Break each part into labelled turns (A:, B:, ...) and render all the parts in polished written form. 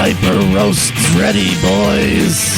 A: Diaper roasts ready, boys.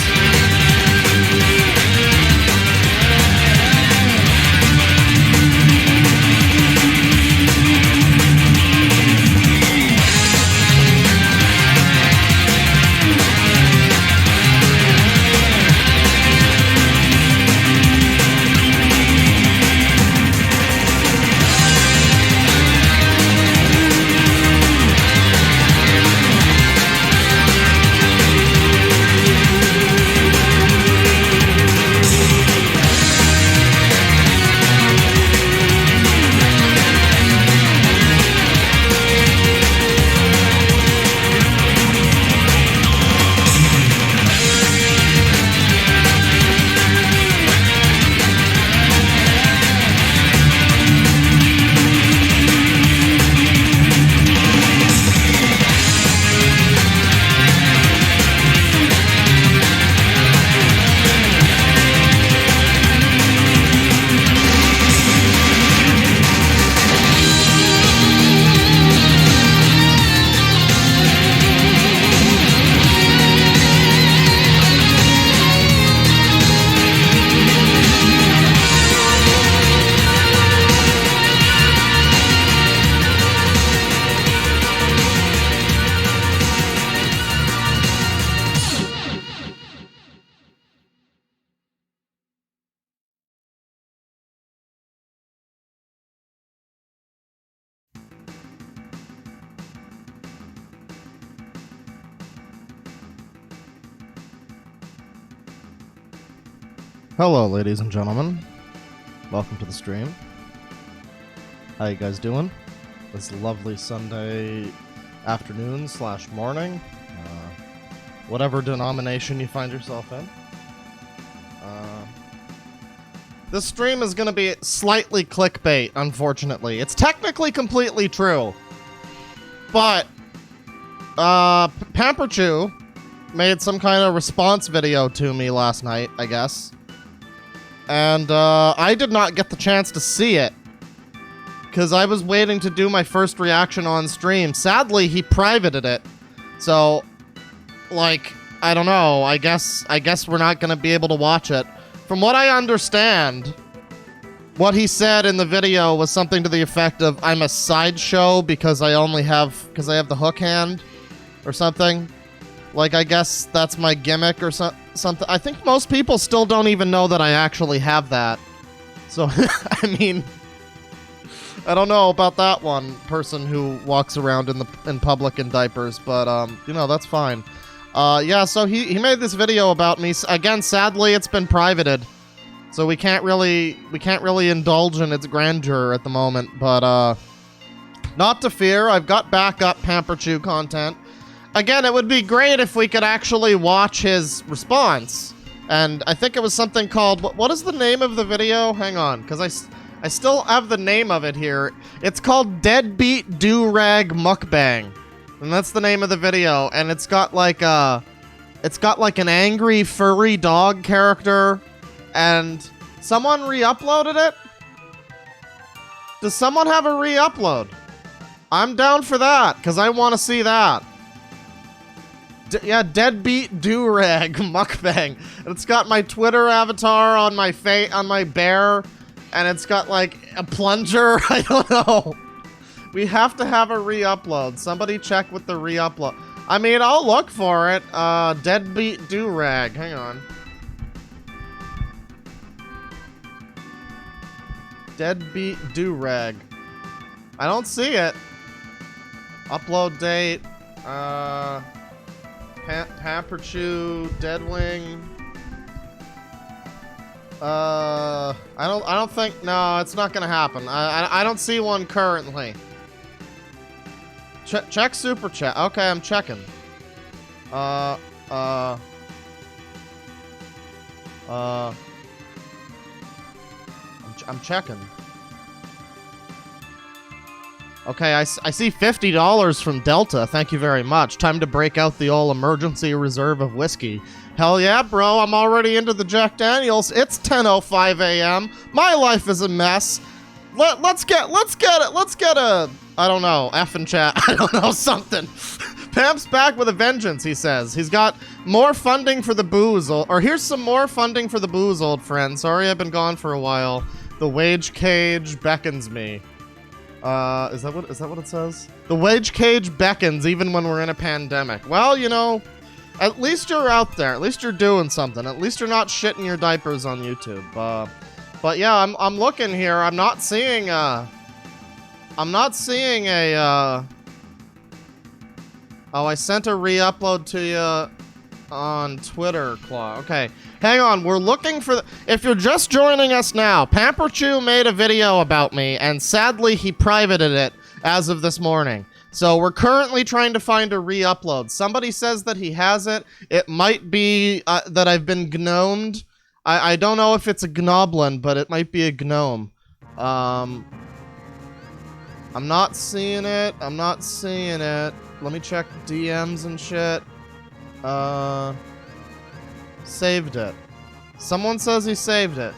A: Hello, ladies and gentlemen. Welcome to the stream. How you guys doing? This lovely Sunday afternoon / morning. Whatever denomination you find yourself in. This stream is going to be slightly clickbait, unfortunately. It's technically completely true. But, Pamperchu made some kind of response video to me last night, I guess. And, I did not get the chance to see it. Because I was waiting to do my first reaction on stream. Sadly, he privated it. So, like, I don't know. I guess we're not gonna be able to watch it. From what I understand, what he said in the video was something to the effect of, I'm a sideshow because I have the hook hand, or something. Like, I guess that's my gimmick or something. I think most people still don't even know that I actually have that. So, I mean, I don't know about that one person who walks around in public in diapers, but, you know, that's fine. Yeah, so he made this video about me. Again, sadly, it's been privated. So we can't really indulge in its grandeur at the moment, but, not to fear, I've got backup Pamperchu content. Again, it would be great if we could actually watch his response. And I think it was something called... What is the name of the video? Hang on, because I still have the name of it here. It's called Deadbeat Do-Rag Mukbang. And that's the name of the video. And it's got like an angry furry dog character. And someone re-uploaded it? Does someone have a re-upload? I'm down for that, because I want to see that. Yeah, Deadbeat Do-Rag Mukbang. And it's got my Twitter avatar on my bear, and it's got like a plunger. I don't know. We have to have a re-upload. Somebody check with the re-upload. I mean, I'll look for it. Deadbeat Do-Rag. Hang on. Deadbeat Do-Rag. I don't see it. Upload date. Pamperchu, Deadwing. I don't think. No, it's not gonna happen. I don't see one currently. Check super chat. Okay, I'm checking. I'm checking. Okay, I see $50 from Delta. Thank you very much. Time to break out the old emergency reserve of whiskey. Hell yeah, bro. I'm already into the Jack Daniels. It's 10:05 a.m. My life is a mess. Let's get a, I don't know, F in chat. I don't know, something. Pamp's back with a vengeance, he says. He's got more funding for the booze, or here's some more funding for the booze, old friend. Sorry I've been gone for a while. The wage cage beckons me. Is that what it says? The wage cage beckons even when we're in a pandemic. Well, you know, at least you're out there. At least you're doing something. At least you're not shitting your diapers on YouTube. But yeah, I'm looking here. I'm not seeing a oh, I sent a re-upload to you on Twitter, Claw. Okay, hang on. We're looking for... If you're just joining us now, Pamperchu made a video about me, and sadly, he privated it as of this morning. So we're currently trying to find a re-upload. Somebody says that he has it. It might be that I've been gnomed. I don't know if it's a gnoblin, but it might be a gnome. I'm not seeing it. I'm not seeing it. Let me check DMs and shit. Saved it. Someone says he saved it.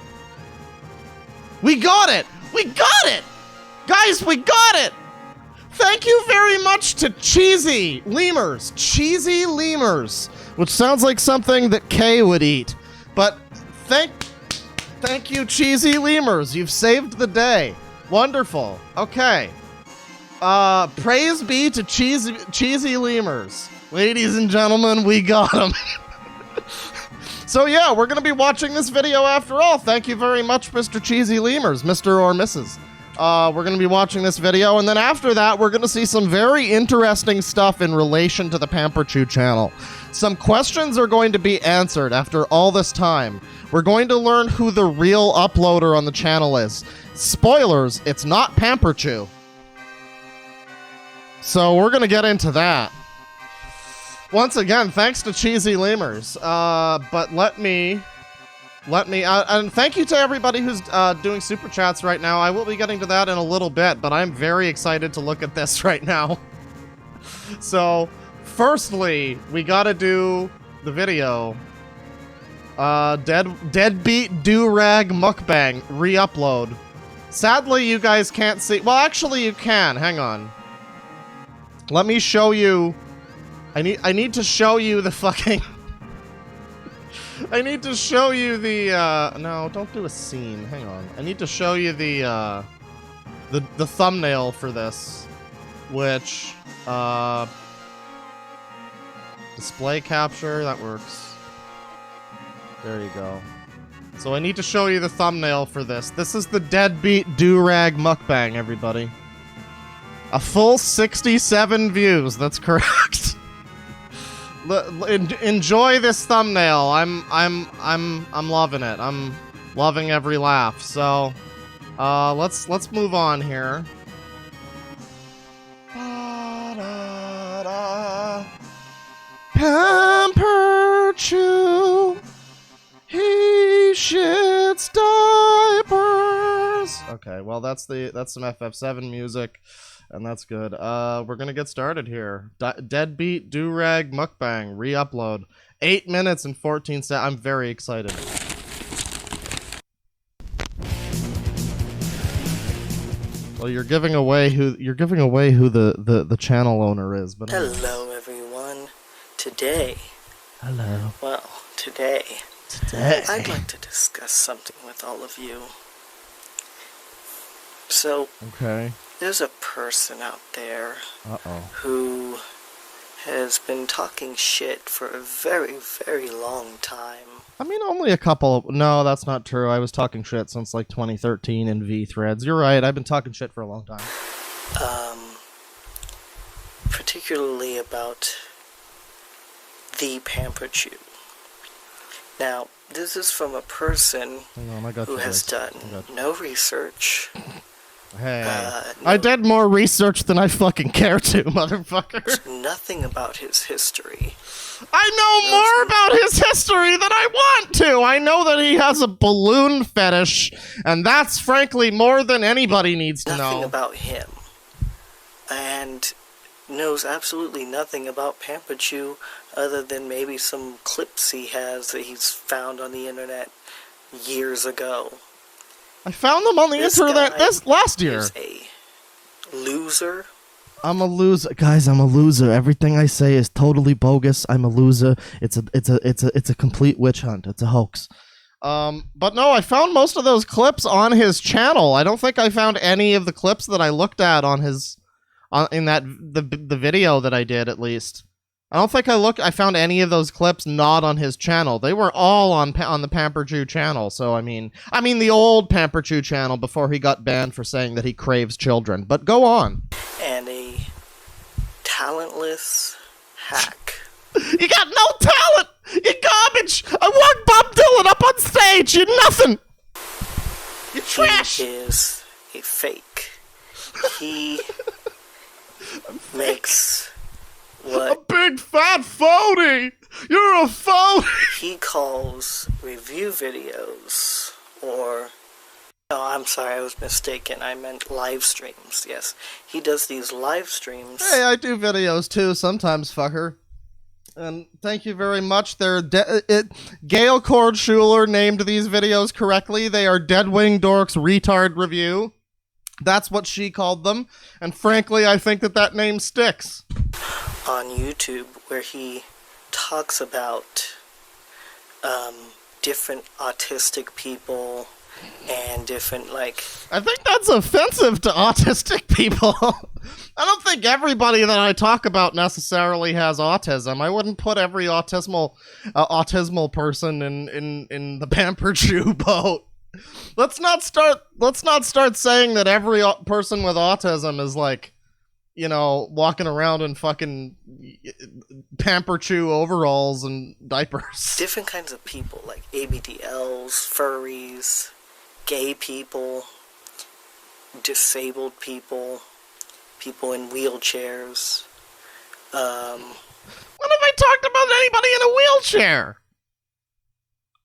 A: We got it! We got it! Guys, we got it! Thank you very much to Cheesy Lemurs. Cheesy Lemurs. Which sounds like something that Kay would eat. But thank you, Cheesy Lemurs. You've saved the day. Wonderful. Okay. Praise be to Cheesy Lemurs. Ladies and gentlemen, we got him. So yeah, we're going to be watching this video after all. Thank you very much, Mr. Cheesy Lemurs, Mr. or Mrs. We're going to be watching this video, and then after that, we're going to see some very interesting stuff in relation to the Pamper Chu channel. Some questions are going to be answered after all this time. We're going to learn who the real uploader on the channel is. Spoilers, it's not Pamperchu. So we're going to get into that. Once again, thanks to Cheesy Lemurs. But let me, and thank you to everybody who's doing super chats right now. I will be getting to that in a little bit, but I'm very excited to look at this right now. So, firstly, we gotta do the video. Deadbeat Do-Rag Mukbang re-upload. Sadly, you guys can't see. Well, actually, you can. Hang on. Let me show you. I need to show you the fucking. I need to show you the. No, don't do a scene. Hang on. I need to show you the thumbnail for this, which display capture, that works. There you go. So I need to show you the thumbnail for this. This is the Deadbeat Do-Rag Mukbang, everybody. A full 67 views. That's correct. Enjoy this thumbnail. I'm loving it. I'm loving every laugh. So, let's move on here. Pamper Chu, he shits diapers. Okay, well that's some FF7 music. And that's good. We're gonna get started here. Deadbeat Do-Rag Mukbang re-upload. 8 minutes and 14 seconds. I'm very excited. Well, you're giving away who the channel owner is. But
B: hello, everyone. Today.
A: Hello.
B: Well, today. I'd like to discuss something with all of you. So.
A: Okay.
B: There's a person out there who has been talking shit for a very, very long time.
A: I mean, only a couple. No, that's not true. I was talking shit since like 2013 in V threads. You're right. I've been talking shit for a long time.
B: Particularly about the Pamper Chu. Now, this is from a person who has done no research.
A: Hey, I did more research than I fucking care to, motherfucker.
B: There's nothing about his history.
A: I know more about his history than I want to. I know that he has a balloon fetish, and that's frankly more than anybody needs to know.
B: Nothing about him. And knows absolutely nothing about Pamper Chu other than maybe some clips he has that he's found on the internet years ago.
A: I found them on the internet last year.
B: He's a loser.
A: I'm a loser, guys. I'm a loser. Everything I say is totally bogus. I'm a loser. It's a complete witch hunt. It's a hoax. But no, I found most of those clips on his channel. I don't think I found any of the clips that I looked at on his, the video that I did, at least. I don't think I found any of those clips not on his channel. They were all on the Pamper Chu channel. So I mean the old Pamper Chu channel before he got banned for saying that he craves children. But go on.
B: And a talentless hack.
A: You got no talent. You garbage. I want Bob Dylan up on stage. You're nothing. You're trash.
B: He is a fake. He makes what?
A: A big fat phony. You're a phony.
B: He calls review videos, or... Oh, I'm sorry, I was mistaken. I meant live streams, yes. He does these live streams.
A: Hey, I do videos too sometimes, fucker. And thank you very much. Gail Cord Schuler named these videos correctly. They are DeadwingDork's retard review. That's what she called them. And frankly, I think that name sticks.
B: On YouTube, where he talks about different autistic people and different, like...
A: I think that's offensive to autistic people. I don't think everybody that I talk about necessarily has autism. I wouldn't put every autismal person in the Pamper Chu boat. Let's not start saying that every person with autism is like, you know, walking around in fucking Pamper Chu overalls and diapers.
B: Different kinds of people, like ABDLs, furries, gay people, disabled people, people in wheelchairs. When
A: have I talked about anybody in a wheelchair?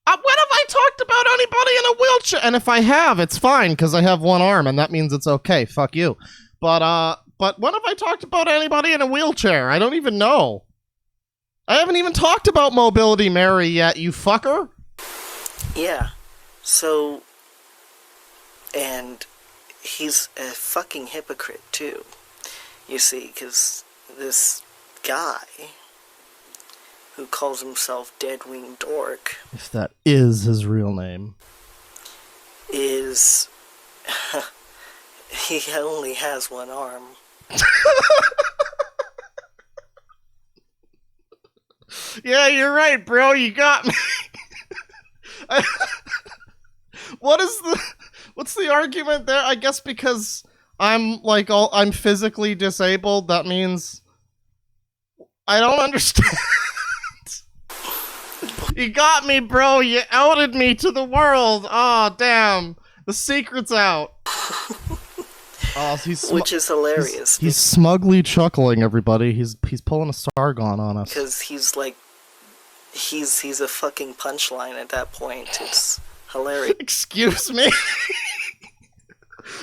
A: When have I talked about anybody in a wheelchair? And if I have, it's fine, because I have one arm, and that means it's okay. Fuck you. But when have I talked about anybody in a wheelchair? I don't even know. I haven't even talked about Mobility Mary yet, you fucker.
B: Yeah. So... And he's a fucking hypocrite, too. You see, because this guy who calls himself DeadwingDork...
A: If that is his real name.
B: Is... he only has one arm.
A: Yeah, you're right, bro. You got me. What's the argument there? I guess because I'm physically disabled, that means I don't understand. You got me, bro. You outed me to the world. Oh, damn. The secret's out. Oh,
B: which is hilarious.
A: He's smugly chuckling, everybody. He's pulling a Sargon on us.
B: Because he's like, he's a fucking punchline at that point. It's hilarious.
A: Excuse me?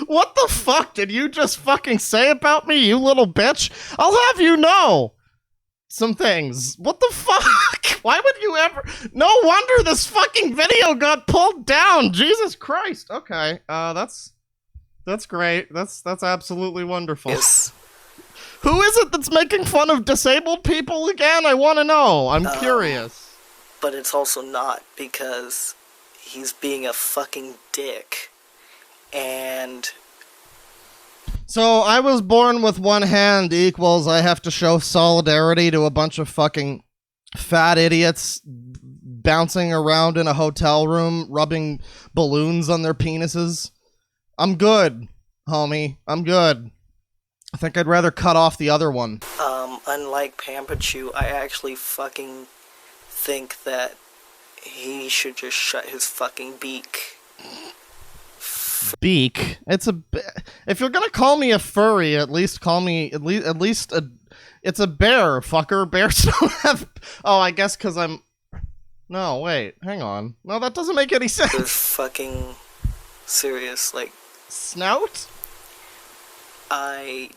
A: What the fuck did you just fucking say about me, you little bitch? I'll have you know some things. What the fuck? Why would you ever... No wonder this fucking video got pulled down. Jesus Christ. Okay, that's great. That's absolutely wonderful.
B: Yes.
A: Who is it that's making fun of disabled people again? I want to know. I'm curious.
B: But it's also not, because he's being a fucking dick. And...
A: So, I was born with one hand equals I have to show solidarity to a bunch of fucking fat idiots bouncing around in a hotel room, rubbing balloons on their penises. I'm good, homie. I'm good. I think I'd rather cut off the other one.
B: Unlike Pamperchu, I actually fucking think that he should just shut his fucking beak.
A: Beak? It's a... If you're gonna call me a furry, at least call me... At least a... It's a bear, fucker. Bears don't have... Oh, I guess because I'm... No, wait. Hang on. No, that doesn't make any sense.
B: It's fucking serious, like...
A: Snout?
B: I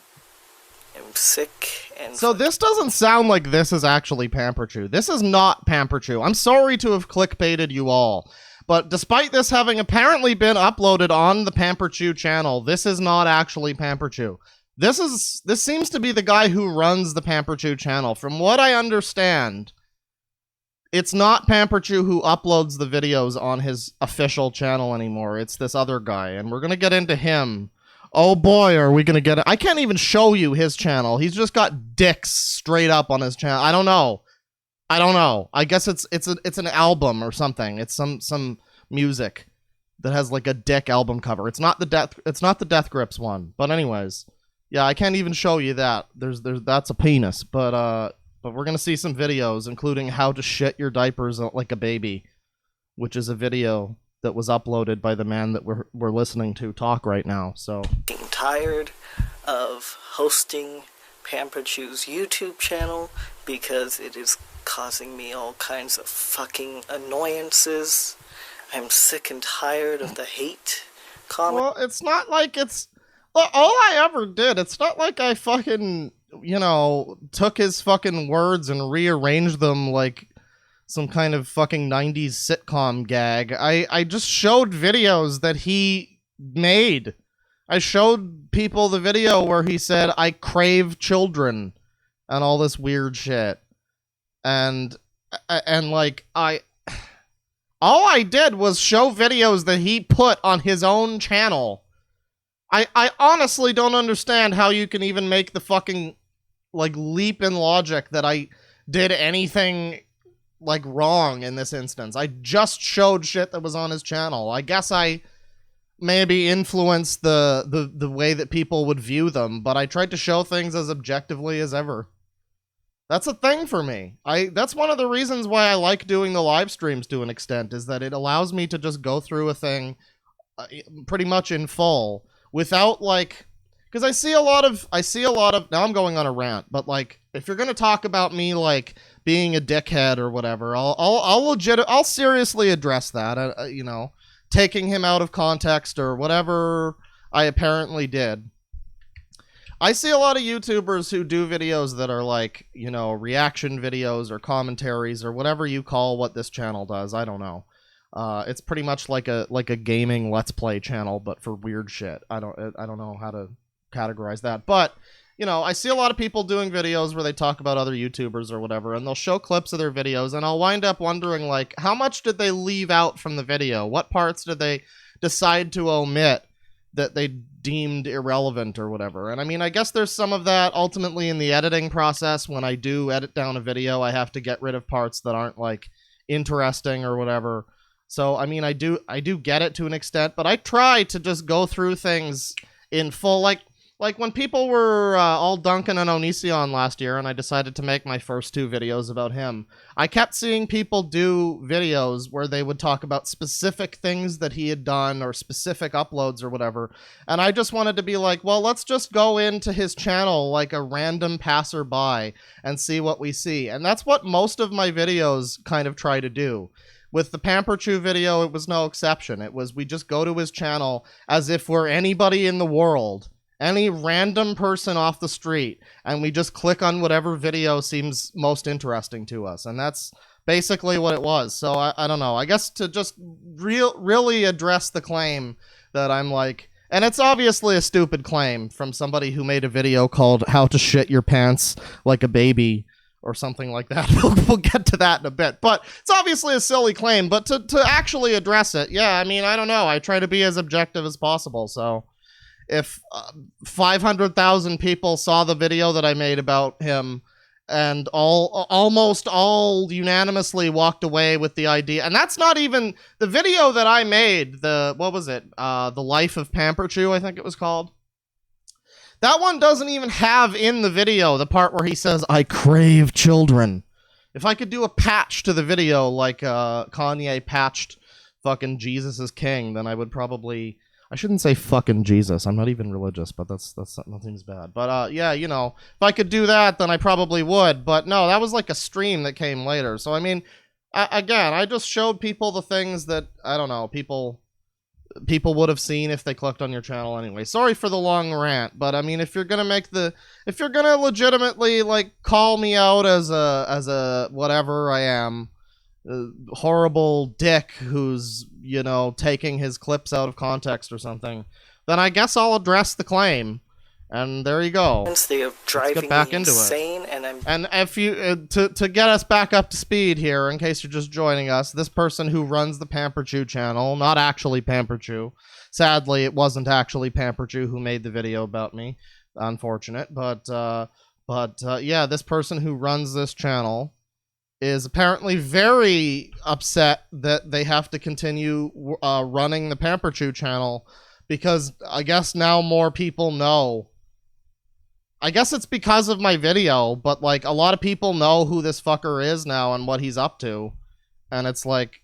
B: am sick and...
A: So this doesn't sound like this is actually Pamperchu. This is not Pamperchu. I'm sorry to have clickbaited you all. But despite this having apparently been uploaded on the Pamperchu channel, this is not actually Pamperchu. This seems to be the guy who runs the Pamperchu channel. From what I understand, it's not Pamperchu who uploads the videos on his official channel anymore. It's this other guy, and we're gonna get into him. Oh boy, are we gonna get it? I can't even show you his channel. He's just got dicks straight up on his channel. I don't know. I guess it's an album or something. It's some music that has like a dick album cover. It's not the Death Grips one. But anyways, yeah, I can't even show you that. There's that's a penis. But we're gonna see some videos, including how to shit your diapers like a baby, which is a video that was uploaded by the man that we're listening to talk right now. So
B: I'm tired of hosting Pamperchu's YouTube channel because it is causing me all kinds of fucking annoyances. I'm sick and tired of the hate comments.
A: Well, it's not like it's all I ever did. It's not like I fucking, took his fucking words and rearranged them like some kind of fucking 90s sitcom gag. I just showed videos that he made. I showed people the video where he said, "I crave children," and all this weird shit. And like, all I did was show videos that he put on his own channel. I honestly don't understand how you can even make the fucking, like, leap in logic that I did anything, like, wrong in this instance. I just showed shit that was on his channel. I guess I maybe influenced the way that people would view them, but I tried to show things as objectively as ever. That's a thing for me. That's one of the reasons why I like doing the live streams to an extent, is that it allows me to just go through a thing pretty much in full without, like, because I see a lot of now I'm going on a rant, but like, if you're gonna talk about me like being a dickhead or whatever, I'll seriously address that. Taking him out of context or whatever I apparently did. I see a lot of YouTubers who do videos that are like, reaction videos or commentaries or whatever you call what this channel does. I don't know. It's pretty much like a gaming Let's Play channel, but for weird shit. I don't know how to categorize that. But, I see a lot of people doing videos where they talk about other YouTubers or whatever, and they'll show clips of their videos, and I'll wind up wondering, like, how much did they leave out from the video? What parts did they decide to omit that they deemed irrelevant or whatever? And I mean, I guess there's some of that ultimately in the editing process. When I do edit down a video, I have to get rid of parts that aren't like interesting or whatever. So I mean, I do get it to an extent, but I try to just go through things in full. Like when people were all dunking on Onision last year, and I decided to make my first 2 videos about him, I kept seeing people do videos where they would talk about specific things that he had done or specific uploads or whatever. And I just wanted to be like, well, let's just go into his channel like a random passerby and see what we see. And that's what most of my videos kind of try to do. With the Pamperchu video, it was no exception. It was, we just go to his channel as if we're anybody in the world. Any random person off the street, and we just click on whatever video seems most interesting to us, and that's basically what it was. So I don't know. I guess to just really address the claim that I'm like, and it's obviously a stupid claim from somebody who made a video called "How to Shit Your Pants Like a Baby" or something like that. We'll get to that in a bit, but it's obviously a silly claim. But to actually address it, yeah, I mean, I don't know. I try to be as objective as possible. So if 500,000 people saw the video that I made about him and almost all unanimously walked away with the idea, and that's not even the video that I made, what was it? The Life of Pamperchu, I think it was called. That one doesn't even have in the video the part where he says, "I crave children." If I could do a patch to the video like Kanye patched fucking Jesus is King, then I would probably... I shouldn't say fucking Jesus. I'm not even religious, but that seems bad. But yeah, if I could do that, then I probably would. But no, that was like a stream that came later. So I mean, again, I just showed people the things that, I don't know, people would have seen if they clicked on your channel anyway. Sorry for the long rant, but I mean, if you're gonna legitimately like call me out as a whatever I am, horrible dick who's taking his clips out of context or something, then I guess I'll address the claim. And there you go.
B: They are driving
A: back
B: me
A: into
B: insane,
A: it.
B: and
A: And if you to get us back up to speed here, in case you're just joining us, this person who runs the Pamperchu channel, not actually Pamperchu. Sadly, it wasn't actually Pamperchu who made the video about me. Unfortunate, but yeah, this person who runs this channel is apparently very upset that they have to continue running the Pamperchu channel because I guess now more people know. I guess it's because of my video, but like a lot of people know who this fucker is now and what he's up to. And it's like,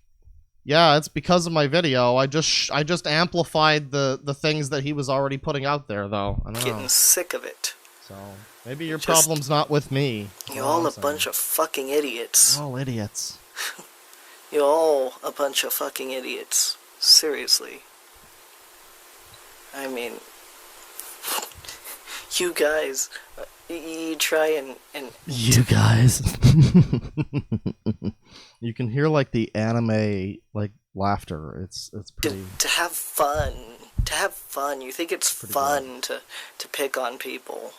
A: yeah, it's because of my video. I just amplified the things that he was already putting out there though. I don't know.
B: Getting sick of it.
A: So maybe your problem's not with me.
B: You're all a bunch of fucking idiots.
A: All idiots.
B: You're all a bunch of fucking idiots. Seriously. I mean, you guys, you try and
A: you guys. You can hear like the anime like laughter. It's pretty
B: to have fun. To have fun. You think it's fun to pick on people.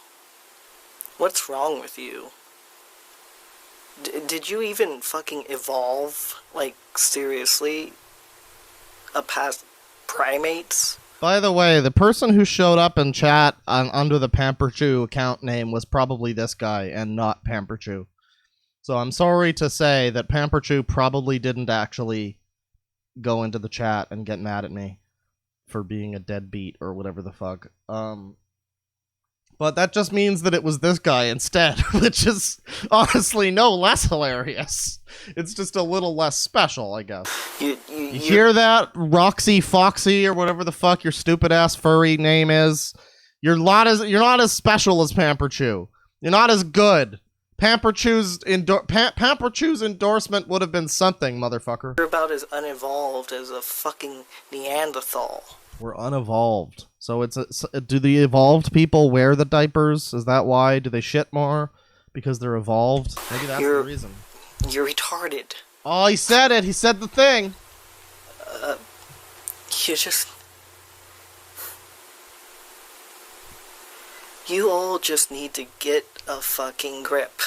B: What's wrong with you? Did you even fucking evolve? Like, seriously? Past primates?
A: By the way, the person who showed up in chat under the Pamperchu account name was probably this guy and not Pamperchu. So I'm sorry to say that Pamperchu probably didn't actually go into the chat and get mad at me for being a deadbeat or whatever the fuck. But that just means that it was this guy instead, which is honestly no less hilarious. It's just a little less special, I guess. You hear that, Roxy Foxy or whatever the fuck your stupid ass furry name is? You're not as special as Pamperchu. You're not as good. Pamperchu's endorsement would have been something, motherfucker.
B: You're about as unevolved as a fucking Neanderthal.
A: We're unevolved. So do the evolved people wear the diapers? Is that why? Do they shit more? Because they're evolved? Maybe that's the reason.
B: You're retarded.
A: Oh, he said it. He said the thing.
B: You all just need to get a fucking grip.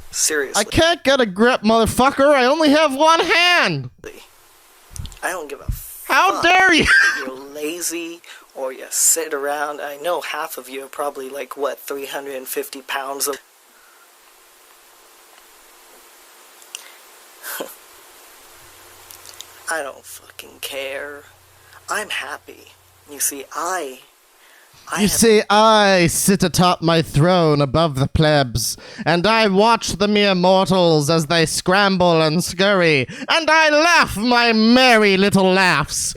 B: Seriously.
A: I can't get a grip, motherfucker. I only have one hand.
B: I don't give a fuck.
A: How dare you?
B: You're lazy or you sit around. I know half of you are probably like, what, 350 pounds of... I don't fucking care. I'm happy. You see, I sit atop my throne above the plebs, and I watch the mere mortals as they scramble and scurry, and I laugh my merry little laughs.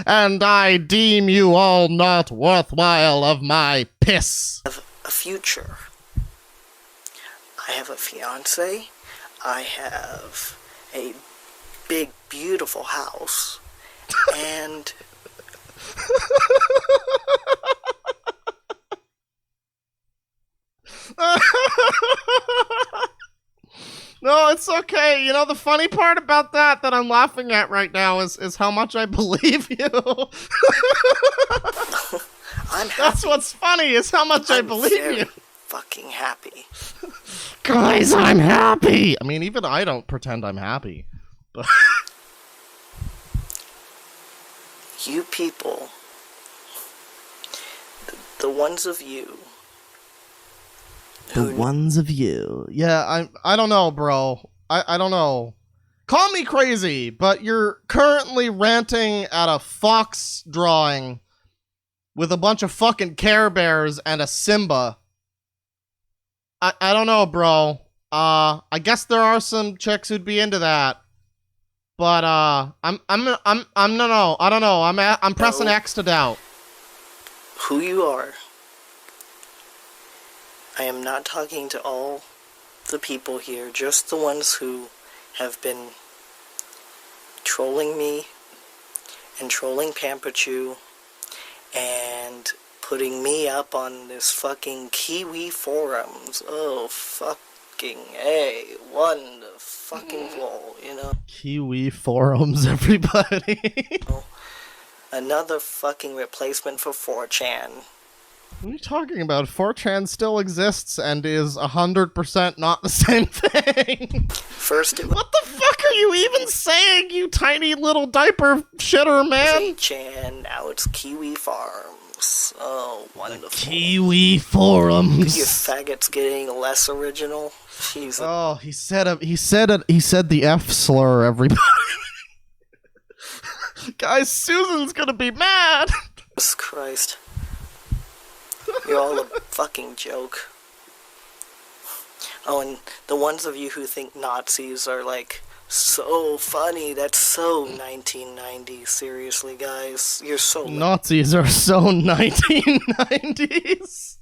B: And I deem you all not worthwhile of my piss. I have a future. I have a fiance. I have a big, beautiful house. And...
A: No, it's okay. You know, the funny part about that I'm laughing at right now is how much I believe you.
B: I'm happy.
A: That's what's funny, is how much I believe you.
B: Fucking happy.
A: Guys, I'm happy. I mean, even I don't pretend I'm happy. But
B: you people, the ones of you.
A: The ones of you. Yeah, I don't know, bro. I don't know. Call me crazy, but you're currently ranting at a fox drawing with a bunch of fucking Care Bears and a Simba. I don't know, bro. I guess there are some chicks who'd be into that. But no, I don't know. I'm pressing X to doubt.
B: Who you are. I am not talking to all the people here, just the ones who have been trolling me and trolling Pamperchu and putting me up on this fucking Kiwi forums. Oh, fucking A. One the fucking wall, you know?
A: Kiwi forums, everybody.
B: Another fucking replacement for 4chan.
A: What are you talking about? 4chan still exists and is 100% not the same thing.
B: First it was
A: What the fuck are you even saying, you tiny little diaper shitter, man?
B: 8chan, now it's Kiwi Farms. Oh, wonderful.
A: Kiwi forums.
B: You faggots getting less original? Jesus.
A: Oh, he said the F slur, everybody. Guys, Susan's gonna be mad.
B: Jesus Christ. You're all a fucking joke. Oh, and the ones of you who think Nazis are, like, so funny, that's so 1990s. Seriously, guys. You're so...
A: Nazis are so 1990s.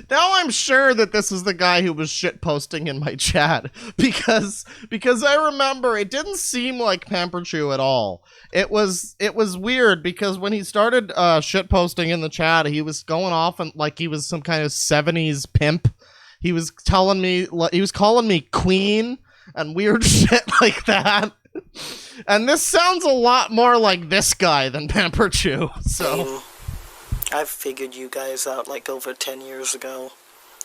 A: Now I'm sure that this is the guy who was shitposting in my chat, because I remember it didn't seem like Pamperchu at all. It was weird, because when he started shitposting in the chat, he was going off and like he was some kind of 70s pimp. He was calling me queen and weird shit like that. And this sounds a lot more like this guy than Pamperchu. So
B: I've figured you guys out like over 10 years ago.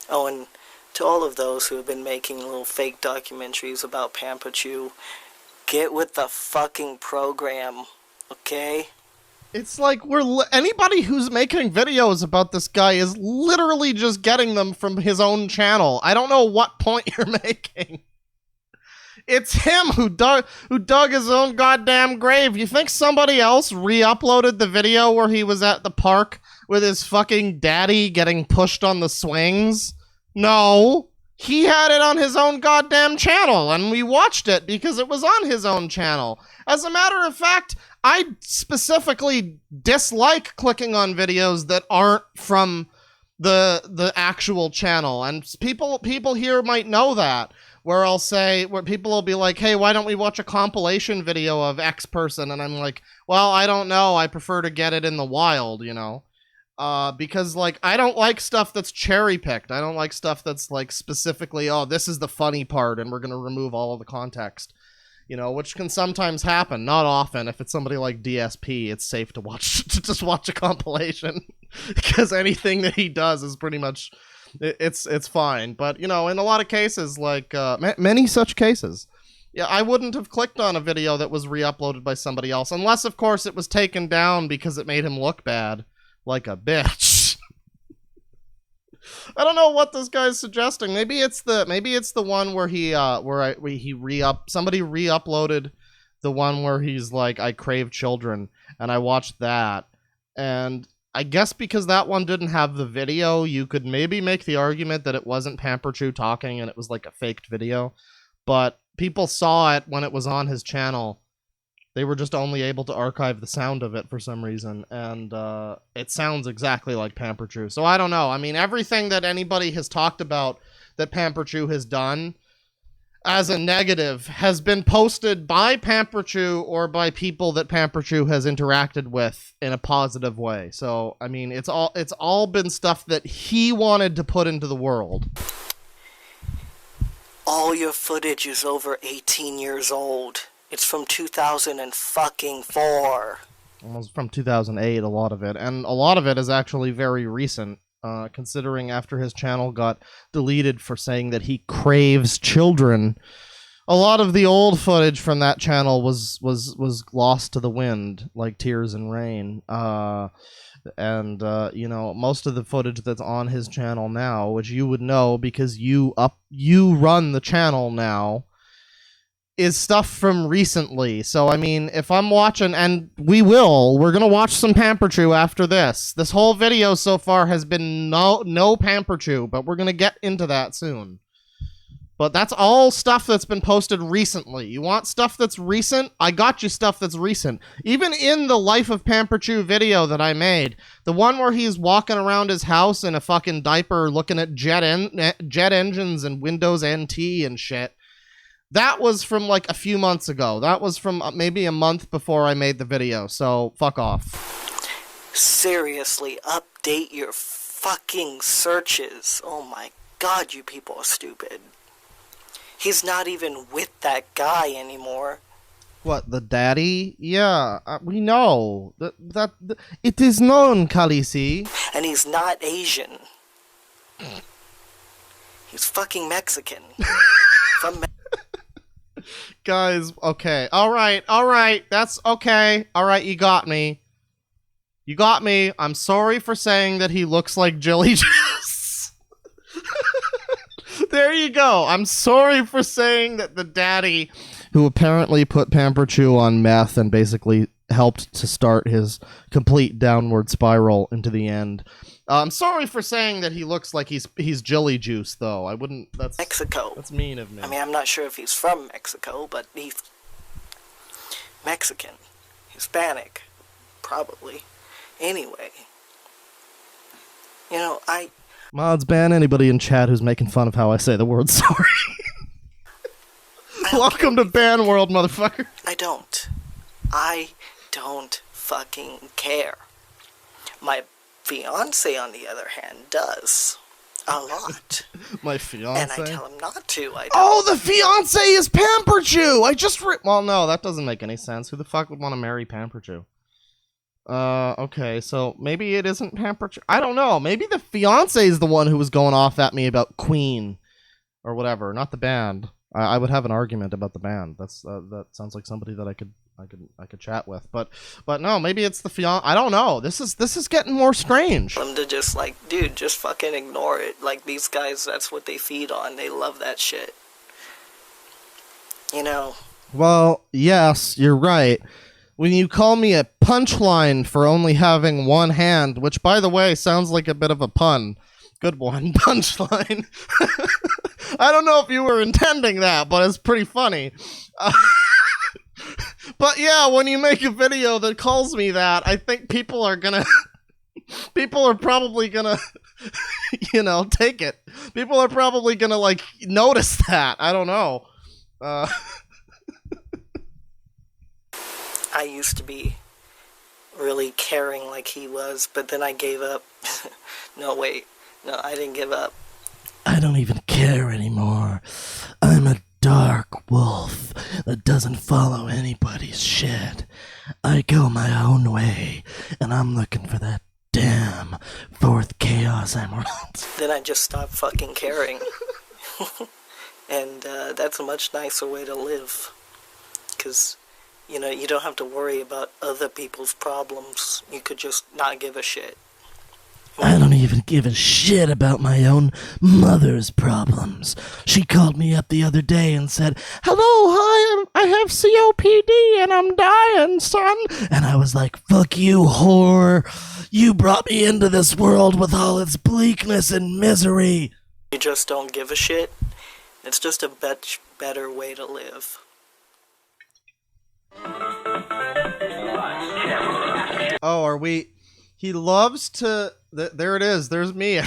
B: Oh, and to all of those who have been making little fake documentaries about Pamperchu, get with the fucking program, okay?
A: It's like anybody who's making videos about this guy is literally just getting them from his own channel. I don't know what point you're making. It's him who dug his own goddamn grave. You think somebody else re-uploaded the video where he was at the park with his fucking daddy getting pushed on the swings? No. He had it on his own goddamn channel, and we watched it because it was on his own channel. As a matter of fact, I specifically dislike clicking on videos that aren't from the actual channel, and people here might know that. Where people will be like, hey, why don't we watch a compilation video of X person? And I'm like, well, I don't know. I prefer to get it in the wild, you know? Because, like, I don't like stuff that's cherry-picked. I don't like stuff that's, like, specifically, oh, this is the funny part, and we're going to remove all of the context. You know, which can sometimes happen. Not often. If it's somebody like DSP, it's safe to just watch a compilation. Because anything that he does is pretty much... It's fine, but you know, in a lot of cases, like many such cases, yeah, I wouldn't have clicked on a video that was re-uploaded by somebody else, unless, of course, it was taken down because it made him look bad, like a bitch. I don't know what this guy's suggesting. Maybe it's the one where somebody re-uploaded the one where he's like, I crave children, and I watched that, and I guess because that one didn't have the video, you could maybe make the argument that it wasn't Pamperchu talking and it was like a faked video. But people saw it when it was on his channel. They were just only able to archive the sound of it for some reason. And it sounds exactly like Pamperchu. So I don't know. I mean, everything that anybody has talked about that Pamperchu has done as a negative has been posted by Pamperchu or by people that Pamperchu has interacted with in a positive way. So, I mean, it's all been stuff that he wanted to put into the world.
B: All your footage is over 18 years old. It's from 2004.
A: Almost from 2008, a lot of it. And a lot of it is actually very recent. Considering after his channel got deleted for saying that he craves children, a lot of the old footage from that channel was lost to the wind, like Tears and Rain. You know, most of the footage that's on his channel now, which you would know because you run the channel now, is stuff from recently. So, I mean, if I'm watching, and we're gonna watch some Pamperchu after this. This whole video so far has been no Pamperchu, but we're gonna get into that soon. But that's all stuff that's been posted recently. You want stuff that's recent? I got you stuff that's recent. Even in the Life of Pamperchu video that I made, the one where he's walking around his house in a fucking diaper looking at jet engines and Windows NT and shit, that was from like a few months ago. That was from maybe a month before I made the video, so fuck off.
B: Seriously, update your fucking searches. Oh my god, you people are stupid. He's not even with that guy anymore.
A: What, the daddy? Yeah, we know. It is known, Khaleesi.
B: And he's not Asian. He's fucking Mexican.
A: Guys, okay. Alright. That's okay. Alright, you got me. I'm sorry for saying that he looks like Jilly Juice. There you go. I'm sorry for saying that the daddy, who apparently put Pamperchu on meth and basically helped to start his complete downward spiral into the end. I'm sorry for saying that he looks like he's Jilly Juice, though. I wouldn't. That's
B: Mexico.
A: That's mean of me.
B: I mean, I'm not sure if he's from Mexico, but he's Mexican, Hispanic, probably. Anyway, you know,
A: Mods, ban anybody in chat who's making fun of how I say the word sorry. Welcome to Ban World, motherfucker.
B: I don't fucking care. My fiance, on the other hand, does. A lot.
A: My fiance?
B: And I tell him not to.
A: Oh, the fiance is Pamperchu! Well, no, that doesn't make any sense. Who the fuck would want to marry Pamperchu? Okay, so maybe it isn't Pamperchu. I don't know. Maybe the fiance is the one who was going off at me about Queen. Or whatever, not the band. I would have an argument about the band. That sounds like somebody that I could chat with, but no, maybe it's the fiance. I don't know. This is getting more strange.
B: Them to just like, dude, just fucking ignore it. Like these guys, that's what they feed on. They love that shit. You know.
A: Well, yes, you're right. When you call me a punchline for only having one hand, which by the way sounds like a bit of a pun. Good one, punchline. I don't know if you were intending that, but it's pretty funny. But yeah, when you make a video that calls me that, I think people are probably gonna, you know, take it. People are probably gonna, like, notice that. I don't know.
B: I used to be really caring like he was, but then I gave up. No, wait. No, I didn't give up.
A: I don't even care anymore. I'm a dark wolf that doesn't follow anybody's shit. I go my own way, and I'm looking for that damn fourth Chaos Emerald.
B: Then I just stopped fucking caring. And that's a much nicer way to live. Because, you know, you don't have to worry about other people's problems. You could just not give a shit.
A: I don't even give a shit about my own mother's problems. She called me up the other day and said, "Hello, hi, I have COPD and I'm dying, son." And I was like, "Fuck you, whore. You brought me into this world with all its bleakness and misery."
B: You just don't give a shit. It's just a much better way to live.
A: Oh, are we... He loves to... There it is. There's me.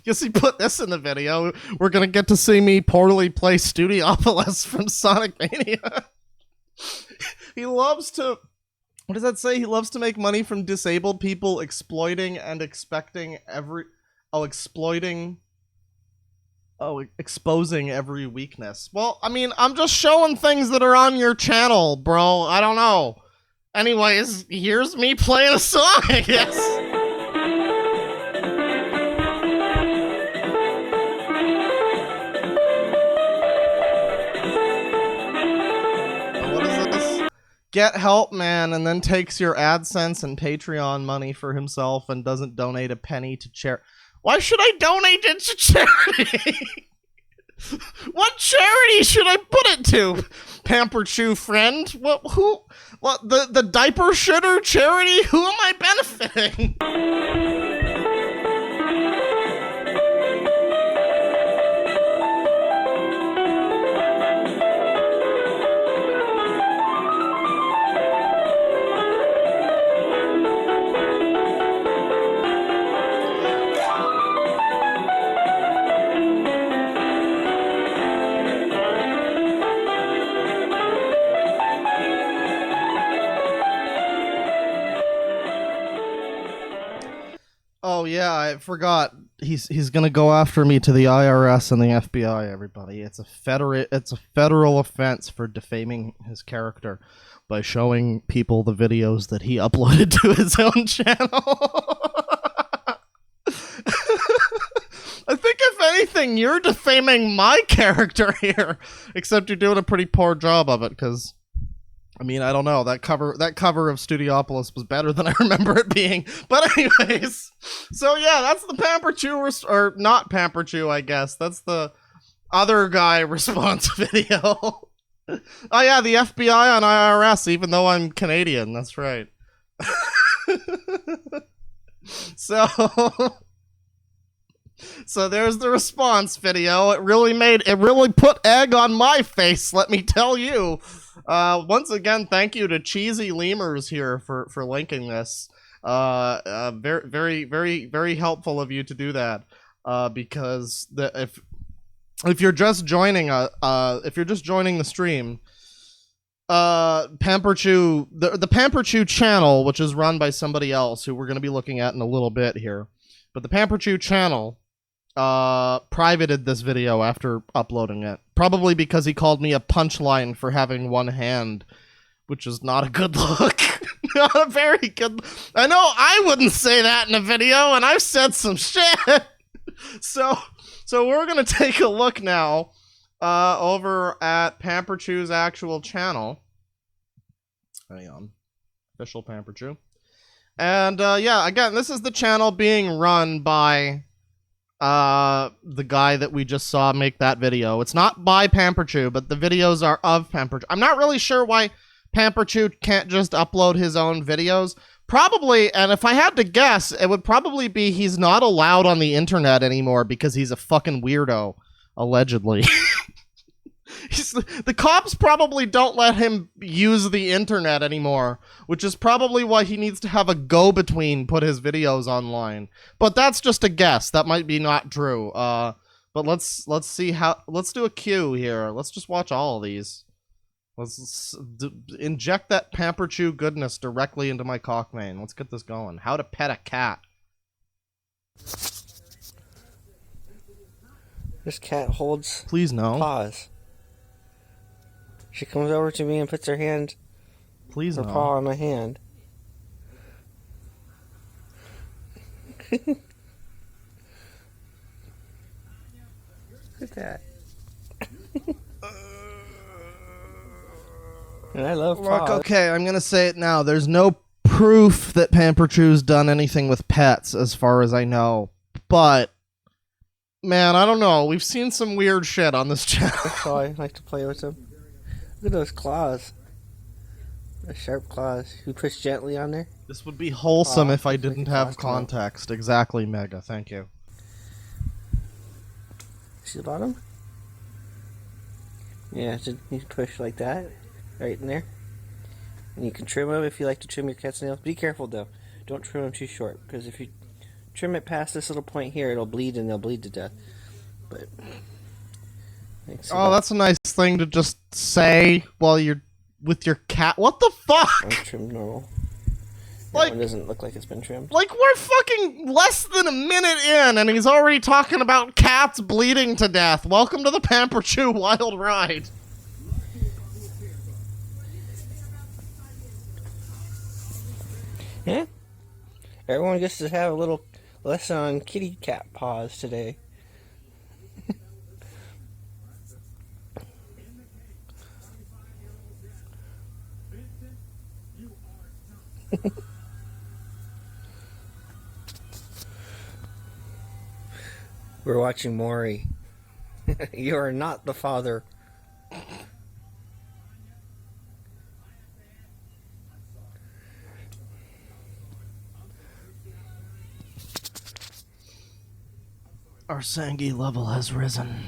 A: Guess he put this in the video. We're gonna get to see me poorly play Studiopolis from Sonic Mania. He loves to... What does that say? He loves to make money from disabled people exploiting and expecting every... Oh, exploiting... Oh, exposing every weakness. Well, I mean, I'm just showing things that are on your channel, bro. I don't know. Anyways, here's me playing a song, I guess. What is this? Get help, man, and then takes your AdSense and Patreon money for himself and doesn't donate a penny to charity. Why should I donate it to charity? What charity should I put it to? Pamper Chu friend? What the diaper shitter charity? Who am I benefiting? Oh yeah, I forgot. he's gonna go after me to the IRS and the FBI. Everybody, it's a federal offense for defaming his character by showing people the videos that he uploaded to his own channel. I think if anything, you're defaming my character here, except you're doing a pretty poor job of it. Because, I mean, I don't know, that cover of Studiopolis was better than I remember it being. But anyways, so yeah, that's the Pamperchu, or not Pamperchu, I guess. That's the other guy response video. Oh yeah, the FBI on IRS, even though I'm Canadian. That's right. So there's the response video. It really put egg on my face, let me tell you. Once again, thank you to Cheesy Lemurs here for linking this. Very, very, very, very helpful of you to do that. Because if you're just joining the stream, Pamperchu, the Pamperchu channel, which is run by somebody else who we're going to be looking at in a little bit here, but the Pamperchu channel privated this video after uploading it, probably because he called me a punchline for having one hand, which is not a good look. Not a very good. I know I wouldn't say that in a video, and I've said some shit. So we're gonna take a look now over at Pamperchu's actual channel. Hang on, official Pamperchu. And yeah, again, this is the channel being run by the guy that we just saw make that video. It's not by Pamperchu, but the videos are of Pamperchu. I'm not really sure why Pamperchu can't just upload his own videos. Probably, and if I had to guess, it would probably be he's not allowed on the internet anymore because he's a fucking weirdo, allegedly. The cops probably don't let him use the internet anymore, which is probably why he needs to have a go-between put his videos online. But that's just a guess. That might be not true. But let's see how. Let's do a queue here. Let's just watch all of these. Let's inject that Pamperchu goodness directly into my cock vein. Let's get this going. How to pet a cat.
C: This cat holds
A: Please no.
C: paws. She comes over to me and puts her
A: Please
C: her
A: no.
C: paw on my hand. Look at that. And I love
A: Look,
C: paws.
A: okay, I'm gonna say it now. There's no proof that Pamperchu's done anything with pets, as far as I know. But, man, I don't know. We've seen some weird shit on this channel.
C: That's why I like to play with them. Look at those claws. Those sharp claws. You push gently on there.
A: This would be wholesome if I
C: looks like
A: didn't
C: a
A: have
C: claw come out.
A: context. Exactly, Mega. Thank you.
C: See the bottom? Yeah, so you push like that. Right in there. And you can trim them if you like to trim your cat's nails. Be careful though. Don't trim them too short. Because if you trim it past this little point here, it'll bleed and they'll bleed to death. But...
A: Oh, that's a nice thing to just say while you're with your cat. What the fuck?
C: I'm trimmed normal.
A: Like,
C: that one doesn't look like it's been trimmed.
A: Like, we're fucking less than a minute in, and he's already talking about cats bleeding to death. Welcome to the Pamperchu Wild Ride.
C: Yeah? Everyone gets to have a little lesson on kitty cat paws today. We're watching Maury. You are not the father.
A: Our Sangi level has risen.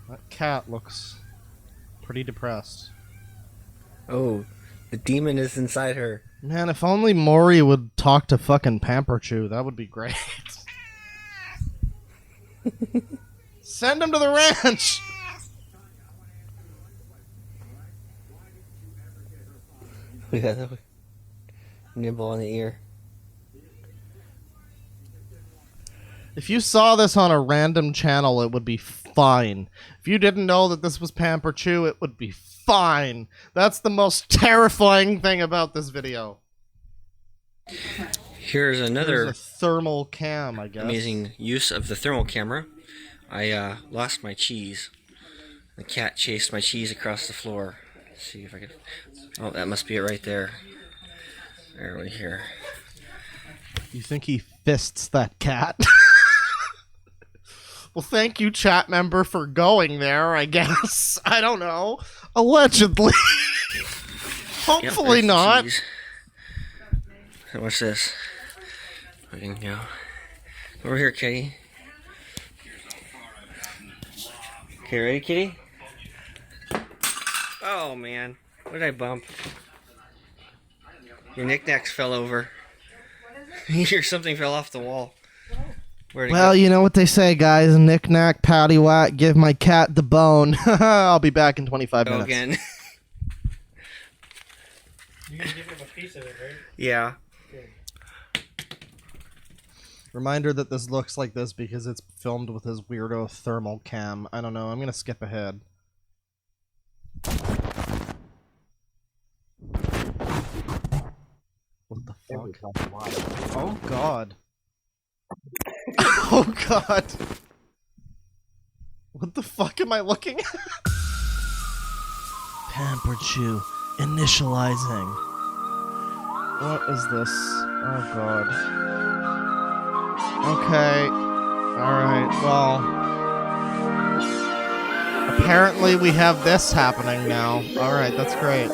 A: That cat looks pretty depressed.
C: Oh, the demon is inside her.
A: Man, if only Maury would talk to fucking Pamperchu, that would be great. Send him to the ranch!
C: We got a nibble on the ear.
A: If you saw this on a random channel, it would be fine. If you didn't know that this was Pamperchu, it would be fine. That's the most terrifying thing about this video.
C: Here's another
A: There's a thermal cam, I guess.
C: amazing use of the thermal camera. I lost my cheese. The cat chased my cheese across the floor. Let's see if I can... Oh, that must be it right there. There we here.
A: You think he fists that cat? Well, thank you, chat member, for going there, I guess. I don't know. Allegedly. Hopefully
C: Yep,
A: not.
C: So what's this? We can go over here, kitty. Okay, ready, kitty? Oh, man. What did I bump? Your knickknacks fell over. Or something fell off the wall. Where'd it
A: Well,
C: go?
A: you know what they say, guys. Knick-knack, paddywhack, give my cat the bone. I'll be back in 25
C: Go
A: minutes.
C: again.
D: You can give him a piece of it, right?
C: Yeah.
A: Reminder that this looks like this because it's filmed with his weirdo thermal cam. I don't know. I'm gonna skip ahead. What the fuck? Oh god. Oh god. What the fuck am I looking at? Pamperchu initializing. What is this? Oh god. Okay. Alright, well. Apparently we have this happening now. Alright, that's great.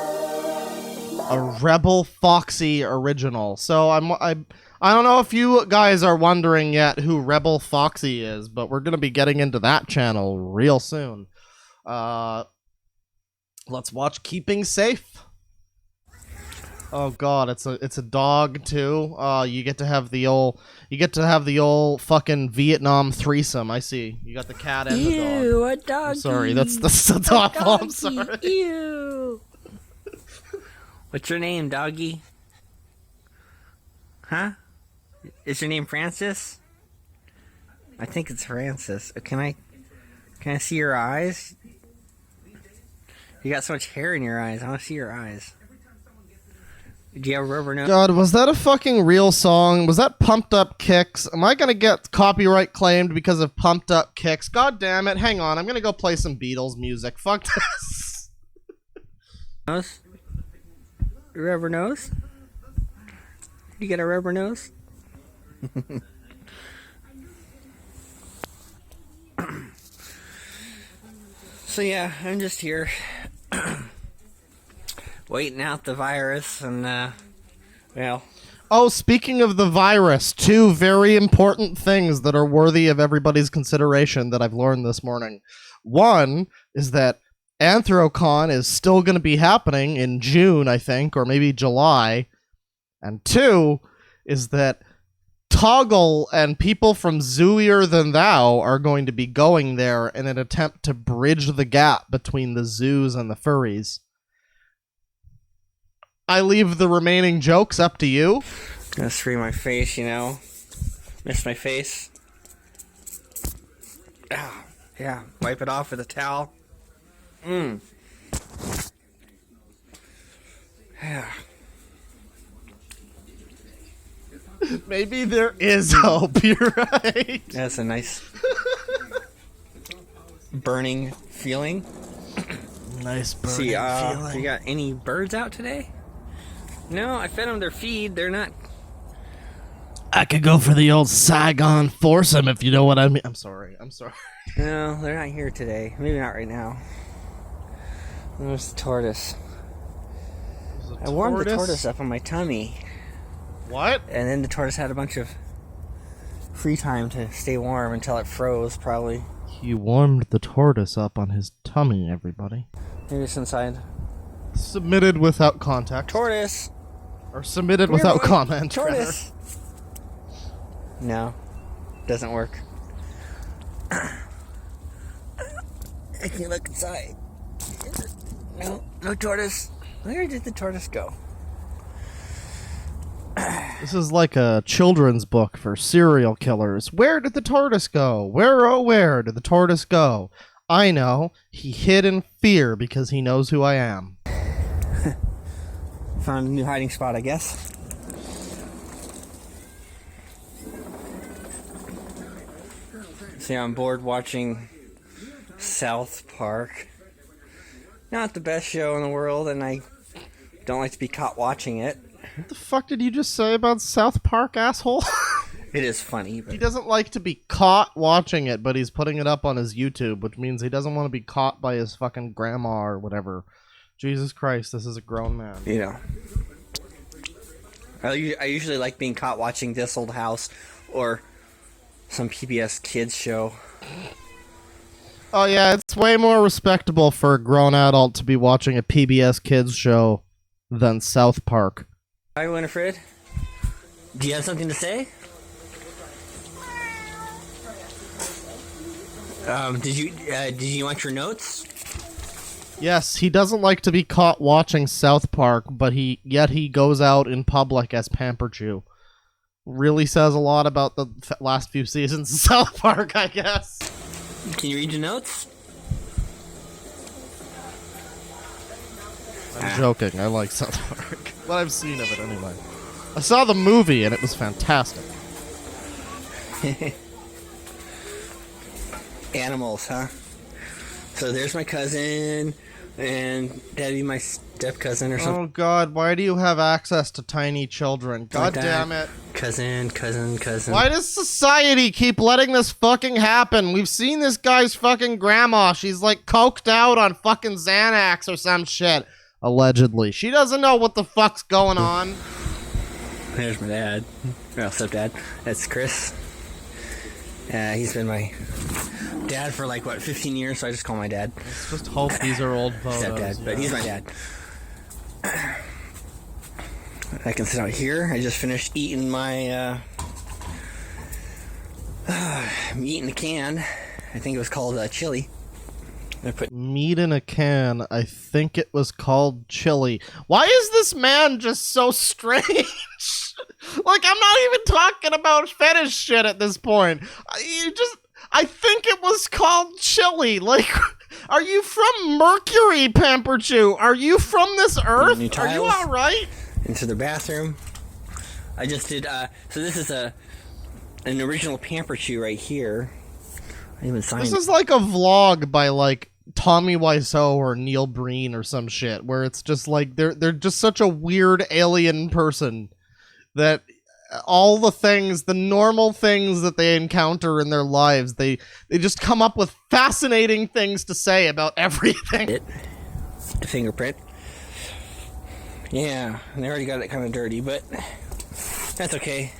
A: A Rebel Foxy original. So I don't know if you guys are wondering yet who Rebel Foxy is, but we're gonna be getting into that channel real soon. Let's watch Keeping Safe. Oh god, it's a dog too. You get to have the old fucking Vietnam threesome. I see. You got the cat and the dog.
E: Ew, a dog.
A: I'm sorry, that's awful. I'm sorry.
E: Ew.
C: What's your name, doggy? Huh? Is your name Francis? I think it's Francis. Can I see your eyes? You got so much hair in your eyes. I want to see your eyes. Do you have a rubber nose?
A: God, was that a fucking real song? Was that Pumped Up Kicks? Am I gonna get copyright claimed because of Pumped Up Kicks? God damn it. Hang on, I'm gonna go play some Beatles music. Fuck this.
C: Nose? Rubber nose? You got a rubber nose? So yeah, I'm just here waiting out the virus and well,
A: Oh, speaking of the virus, two very important things that are worthy of everybody's consideration that I've learned this morning. One is that Anthrocon is still going to be happening in June, I think, or maybe July. And two is that Toggle and people from Zooier Than Thou are going to be going there in an attempt to bridge the gap between the zoos and the furries. I leave the remaining jokes up to you.
C: gonna spray my face, you know. Miss my face. Ah, yeah, wipe it off with a towel. Yeah.
A: Maybe there is hope, you're right.
C: That's a nice burning feeling.
A: Nice burning
C: See,
A: feeling.
C: you got any birds out today? No, I fed them their feed. They're not.
A: I could go for the old Saigon foursome if you know what I mean. I'm sorry.
C: No, they're not here today. Maybe not right now. There's the tortoise. I warmed the tortoise up on my tummy.
A: What?
C: And then the tortoise had a bunch of free time to stay warm until it froze, probably.
A: He warmed the tortoise up on his tummy, everybody.
C: Maybe it's inside.
A: Submitted without context.
C: Tortoise!
A: Or submitted
C: Come here,
A: without
C: boy.
A: comment.
C: Tortoise! No. Doesn't work. I can look inside. No tortoise. Where did the tortoise go?
A: This is like a children's book for serial killers. Where did the tortoise go? Where, oh, where did the tortoise go? I know. He hid in fear because he knows who I am.
C: Found a new hiding spot, I guess. See, I'm bored watching South Park. Not the best show in the world, and I don't like to be caught watching it.
A: What the fuck did you just say about South Park, asshole?
C: It is funny, but
A: He doesn't like to be caught watching it, but he's putting it up on his YouTube, which means he doesn't want to be caught by his fucking grandma or whatever. Jesus Christ, this is a grown man.
C: you know. I usually like being caught watching This Old House or some PBS Kids show.
A: Oh yeah, it's way more respectable for a grown adult to be watching a PBS Kids show than South Park.
C: Hi, Winifred. Do you have something to say? Did you want your notes?
A: Yes, he doesn't like to be caught watching South Park, but yet he goes out in public as Pamperchu. Really says a lot about the last few seasons of South Park, I guess.
C: Can you read your notes?
A: I'm joking, I like South Park. What I've seen of it, anyway. I saw the movie, and it was fantastic.
C: Animals, huh? So there's my cousin, and that'd be my step cousin or something.
A: Oh god, why do you have access to tiny children? God
C: Like
A: damn
C: that.
A: it.
C: Cousin.
A: Why does society keep letting this fucking happen? We've seen this guy's fucking grandma. She's like coked out on fucking Xanax or some shit. Allegedly. She doesn't know what the fuck's going on.
C: There's my dad. Well, stepdad. That's Chris. He's been my dad for like, 15 years, so I just call my dad.
A: Let's just hope these are old photos.
C: Stepdad, but he's my dad. I can sit out here. I just finished eating my, meat in a can. I think it was called chili. I put
A: Meat in a can. I think it was called chili. Why is this man just so strange? Like, I'm not even talking about fetish shit at this point. I think it was called chili. Like, are you from Mercury, Pamperchu? Are you from this earth?
C: New
A: Are you
C: tiles.
A: alright?
C: into the bathroom. I just did, so this is an original Pamperchu right here. I even signed
A: This is like a vlog by, like, Tommy Wiseau or Neil Breen or some shit, where it's just like, they're just such a weird alien person that all the things, the normal things that they encounter in their lives, they just come up with fascinating things to say about everything.
C: The fingerprint. Yeah, and they already got it kind of dirty, but that's okay.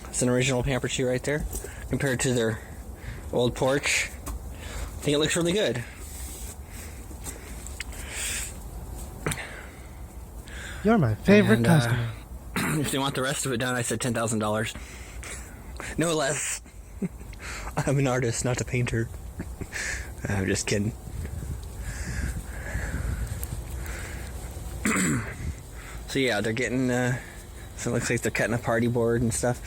C: It's an original Pamperchu right there, compared to their old porch. I think it looks really good.
A: You're my favorite
C: And,
A: customer.
C: If they want the rest of it done, I said $10,000. No less. I'm an artist, not a painter. I'm just kidding. So yeah, they're getting, so it looks like they're cutting a party board and stuff.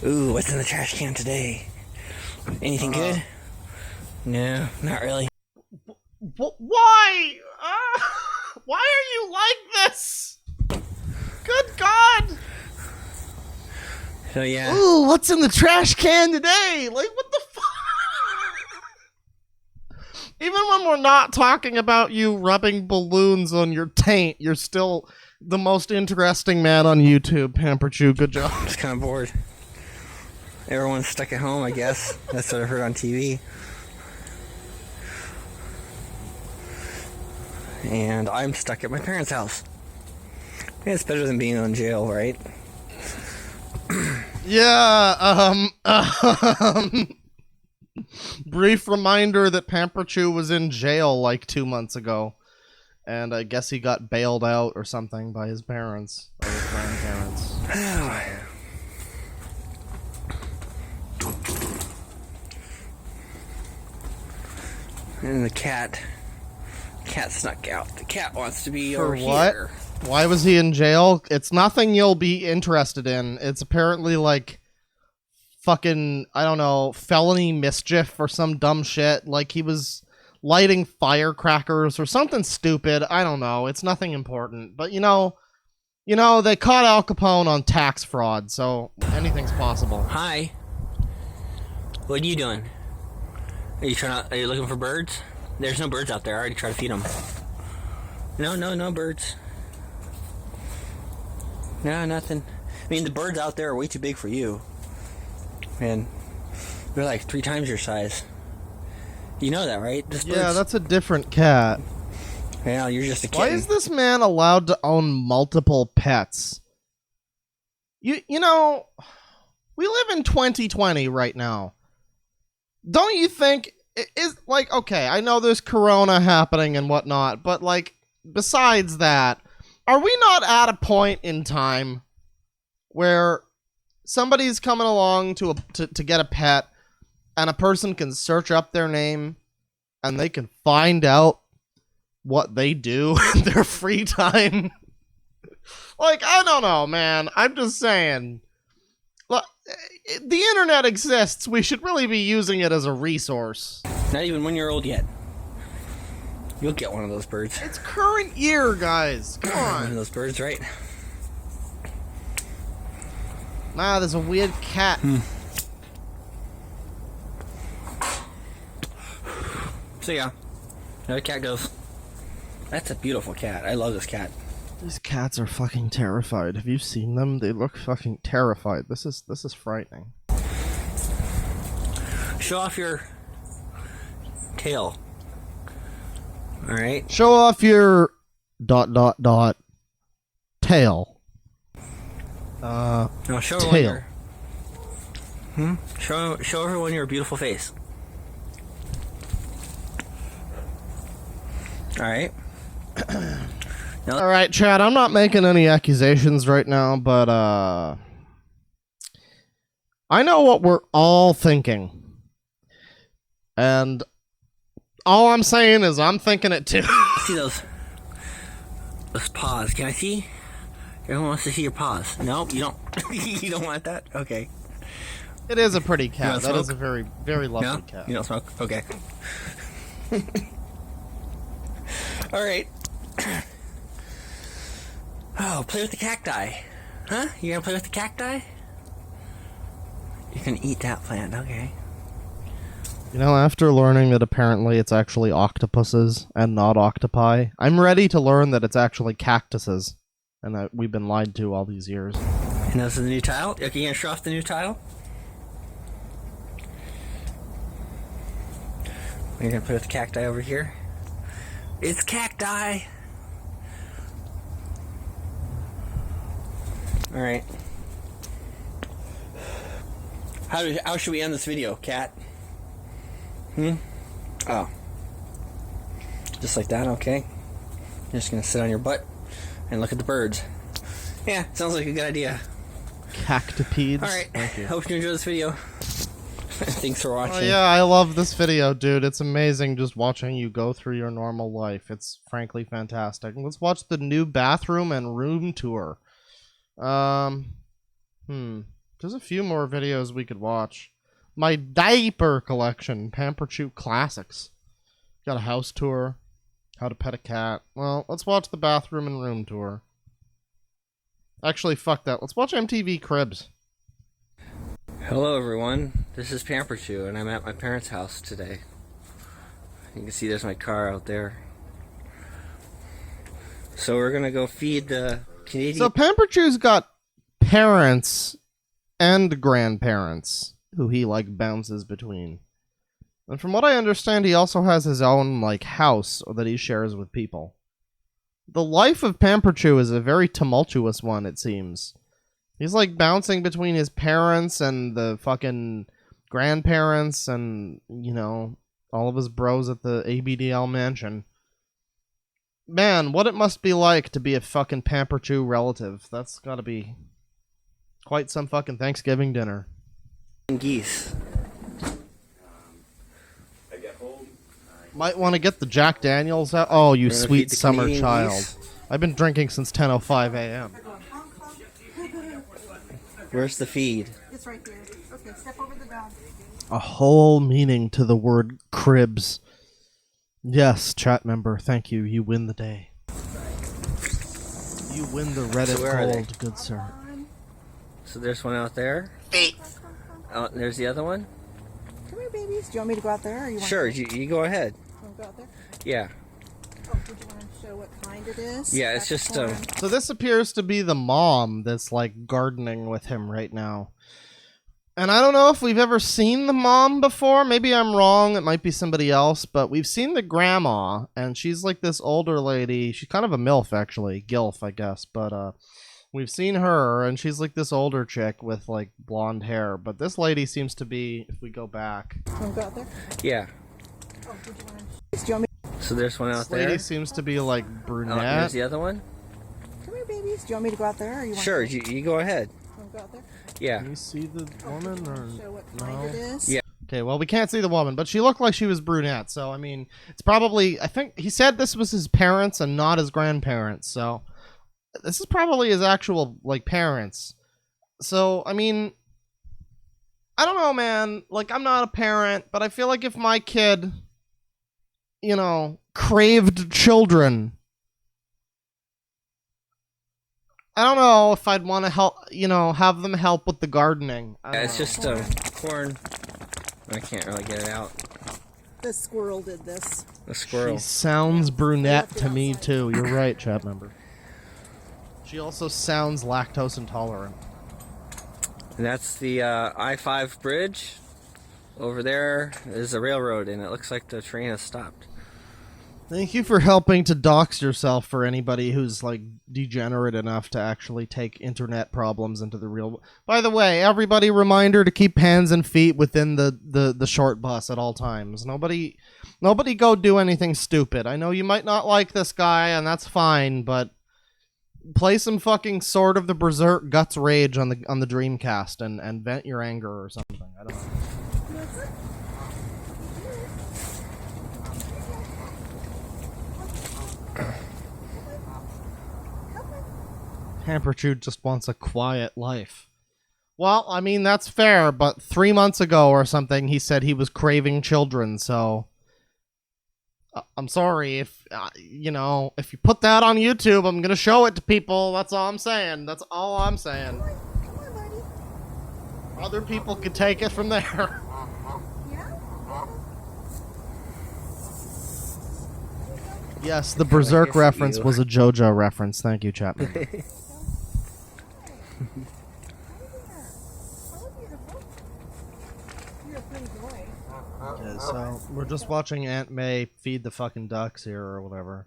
C: Ooh, what's in the trash can today? Anything good? No, not really.
A: Why? Why are you like this? Good God!
C: So yeah.
A: Ooh, what's in the trash can today? Like, what the fuck? Even when we're not talking about you rubbing balloons on your taint, you're still the most interesting man on YouTube, Pamperchu. Good job.
C: I'm just kind of bored. Everyone's stuck at home, I guess. That's what I heard on TV. And I'm stuck at my parents' house. Yeah, it's better than being in jail, right?
A: Yeah, brief reminder that Pamperchu was in jail like 2 months ago. And I guess he got bailed out or something by his parents or his grandparents.
C: And the cat snuck out. The cat wants to be
A: For
C: over
A: what?
C: here.
A: Why was he in jail? It's nothing you'll be interested in. It's apparently like fucking, I don't know, felony mischief or some dumb shit. Like he was lighting firecrackers or something stupid. I don't know. It's nothing important. But you know, they caught Al Capone on tax fraud, so anything's possible.
E: Hi. What are you doing? Are you looking for birds? There's no birds out there. I already tried to feed them. No birds. No, nothing. I mean, the birds out there are way too big for you. And they're like 3 times your size. You know that, right?
A: Yeah, that's a different cat.
E: Yeah, you're just a kitten.
A: Why is this man allowed to own multiple pets? You know, we live in 2020 right now. Don't you think it is like, okay, I know there's corona happening and whatnot, but like besides that, are we not at a point in time where somebody's coming along to get a pet and a person can search up their name and they can find out what they do in their free time? Like, I don't know, man. I'm just saying. Look, the internet exists. We should really be using it as a resource.
E: Not even 1 year old yet. You'll get one of those birds.
A: It's current year, guys. Come on.
E: One of those birds, right?
A: Nah, there's a weird cat.
E: So yeah, there the cat goes. That's a beautiful cat. I love this cat.
A: These cats are fucking terrified. Have you seen them? They look fucking terrified. This is frightening.
E: Show off your tail. All right.
A: Show off your ... tail.
E: No, show
A: tail.
E: Everyone show everyone your beautiful face. All right.
A: All right, Chad, I'm not making any accusations right now, but I know what we're all thinking. And all I'm saying is I'm thinking it too.
E: See those paws. Can I see? Everyone wants to see your paws. No, you don't. You don't want that? Okay.
A: It is a pretty cat. That
E: smoke?
A: is a very, very lovely
E: No?
A: cat.
E: You don't smoke? Okay. All right. Oh, play with the cacti. Huh? You gonna play with the cacti? You can eat that plant, okay.
A: You know, after learning that apparently it's actually octopuses and not octopi, I'm ready to learn that it's actually cactuses. And that we've been lied to all these years.
E: And this is the new tile? Okay, you gonna show off the new tile? You're gonna play with the cacti over here? It's cacti! Alright. How should we end this video, cat? Oh. Just like that, okay. You're just gonna sit on your butt and look at the birds. Yeah, sounds like a good idea.
A: Cactipedes.
E: Alright,
A: Thank you.
E: hope you enjoyed this video. Thanks for watching.
A: Oh yeah, I love this video, dude. It's amazing just watching you go through your normal life. It's frankly fantastic. Let's watch the new bathroom and room tour. There's a few more videos we could watch. My diaper collection, Pamper Chu classics. Got a house tour. How to pet a cat. Well, let's watch the bathroom and room tour. Actually, fuck that. Let's watch MTV Cribs.
E: Hello everyone, this is Pamperchu and I'm at my parents' house today. You can see there's my car out there. So we're gonna go feed the Canadian...
A: So Pamperchu's got parents and grandparents who he like bounces between. And from what I understand, he also has his own like house that he shares with people. The life of Pamperchu is a very tumultuous one, it seems. He's like bouncing between his parents and the fucking grandparents and, you know, all of his bros at the ABDL mansion. Man, what it must be like to be a fucking Pamperchu relative. That's gotta be quite some fucking Thanksgiving dinner.
E: geese.
A: Might want to get the Jack Daniels out. Oh, you
E: We're gonna
A: sweet
E: feed the
A: summer
E: Canadian
A: child.
E: geese.
A: I've been drinking since 10:05 a.m.
C: Where's the feed?
F: It's right there. Okay, step over the dog.
A: A whole meaning to the word cribs. Yes, chat member, thank you. You win the day. You win the Reddit
C: So where are they?
A: gold, good sir.
C: So there's one out there. Oh, there's the other one.
F: Come here, babies. Do you want me to go out there? Or you want
C: Sure,
F: to
C: you go ahead.
F: go out there?
C: Yeah.
F: Oh, did you want to show what kind it is?
C: Yeah, it's
F: That's
C: just,
F: corn.
A: So this appears to be the mom that's like gardening with him right now. And I don't know if we've ever seen the mom before. Maybe I'm wrong. It might be somebody else. But we've seen the grandma, and she's like this older lady. She's kind of a MILF, actually. GILF, I guess. But we've seen her, and she's like this older chick with like blonde hair. But this lady seems to be, if we go back,
F: You want to go out there?
C: Yeah.
F: Oh, did you want to? Do you want me?
C: So there's one out
A: this lady
C: there.
A: seems to be like
C: Oh,
A: brunette.
C: there's the other one.
F: Come here, babies. Do you want me to go out there? Or you want
C: Sure,
F: to
C: you go ahead.
F: go out there?
C: Yeah.
A: Can you see the
F: Oh,
A: woman
F: did you
A: or
F: want to show what kind
A: no?
F: it is?
C: Yeah.
A: Okay, well, we can't see the woman, but she looked like she was brunette. So, I mean, it's probably, I think he said this was his parents and not his grandparents. So, this is probably his actual, like, parents. So, I mean, I don't know, man. Like, I'm not a parent, but I feel like if my kid, you know, craved children, I don't know if I'd want to help, you know, have them help with the gardening. I don't
C: It's
A: know.
C: just corn. I can't really get it out.
F: The squirrel did this.
C: A squirrel.
A: She sounds brunette to me too. You're right, chat member. She also sounds lactose intolerant.
C: And that's the I-5 bridge. Over there is a railroad, and it looks like the train has stopped.
A: Thank you for helping to dox yourself for anybody who's like degenerate enough to actually take internet problems into the real. By the way, everybody, reminder to keep hands and feet within the short bus at all times. Nobody go do anything stupid. I know you might not like this guy, and that's fine, but play some fucking Sword of the Berserk Guts Rage on the Dreamcast and vent your anger or something. I don't know. Pamperchu just wants a quiet life. Well, I mean, that's fair, but 3 months ago or something, he said he was craving children, so... I'm sorry if, you know, if you put that on YouTube, I'm gonna show it to people. That's all I'm saying. That's all I'm saying.
F: Come on, buddy.
A: Other people could take it from there.
F: Yeah?
A: Yes, the Berserk
C: for
A: reference
C: you.
A: was a JoJo reference. Thank you, Chapman.
F: Oh, beautiful. You're a pretty boy.
A: Okay, so we're just watching Aunt May feed the fucking ducks here or whatever.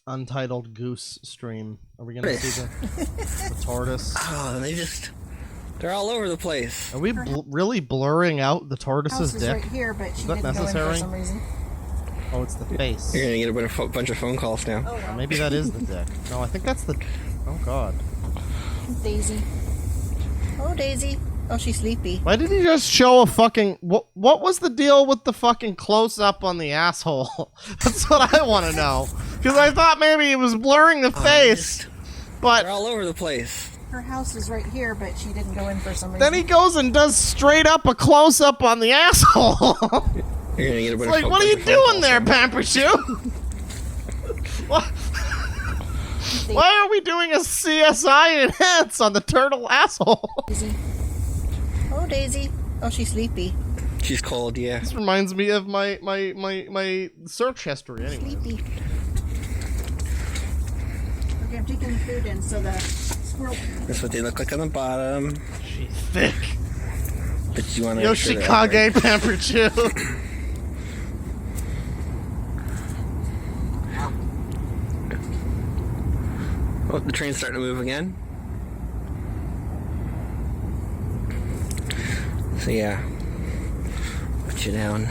A: Untitled Goose stream. Are we gonna see the tortoise?
C: Oh, they're all over the place.
A: Are we really blurring out the
F: House
A: tortoise's
F: is
A: dick?
F: right here, but she
A: Is that
F: didn't go in
A: necessary?
F: for some reason.
A: Oh, it's the face.
C: You're gonna get a bunch of phone calls now.
F: Oh, well.
A: Maybe that is the dick. No, I think that's the... Oh, God.
F: Daisy. Oh, Daisy. Oh, she's sleepy.
A: Why did he just show a fucking... What was the deal with the fucking close-up on the asshole? That's what I want to know. Because I thought maybe it was blurring the face. But
C: They're all over the place.
F: Her house is right here, but she didn't go in for some reason.
A: then he goes and does straight up a close-up on the asshole.
C: You're gonna get a bunch
A: Like,
C: of
A: what are you
C: bunch of phone
A: doing
C: calls
A: there,
C: now.
A: Pamperchu? What? Why are we doing a CSI enhance on the turtle asshole?
F: Daisy. Oh, Daisy. Oh, she's sleepy.
C: She's cold, yeah.
A: This reminds me of my search history. Anyway.
F: Sleepy. Okay, I'm taking the food in so the squirrel.
C: That's what they look like on the bottom.
A: She's thick.
C: But you want to
A: Yoshikage Pamperchu.
C: Oh, the train's starting to move again. So yeah, put you down.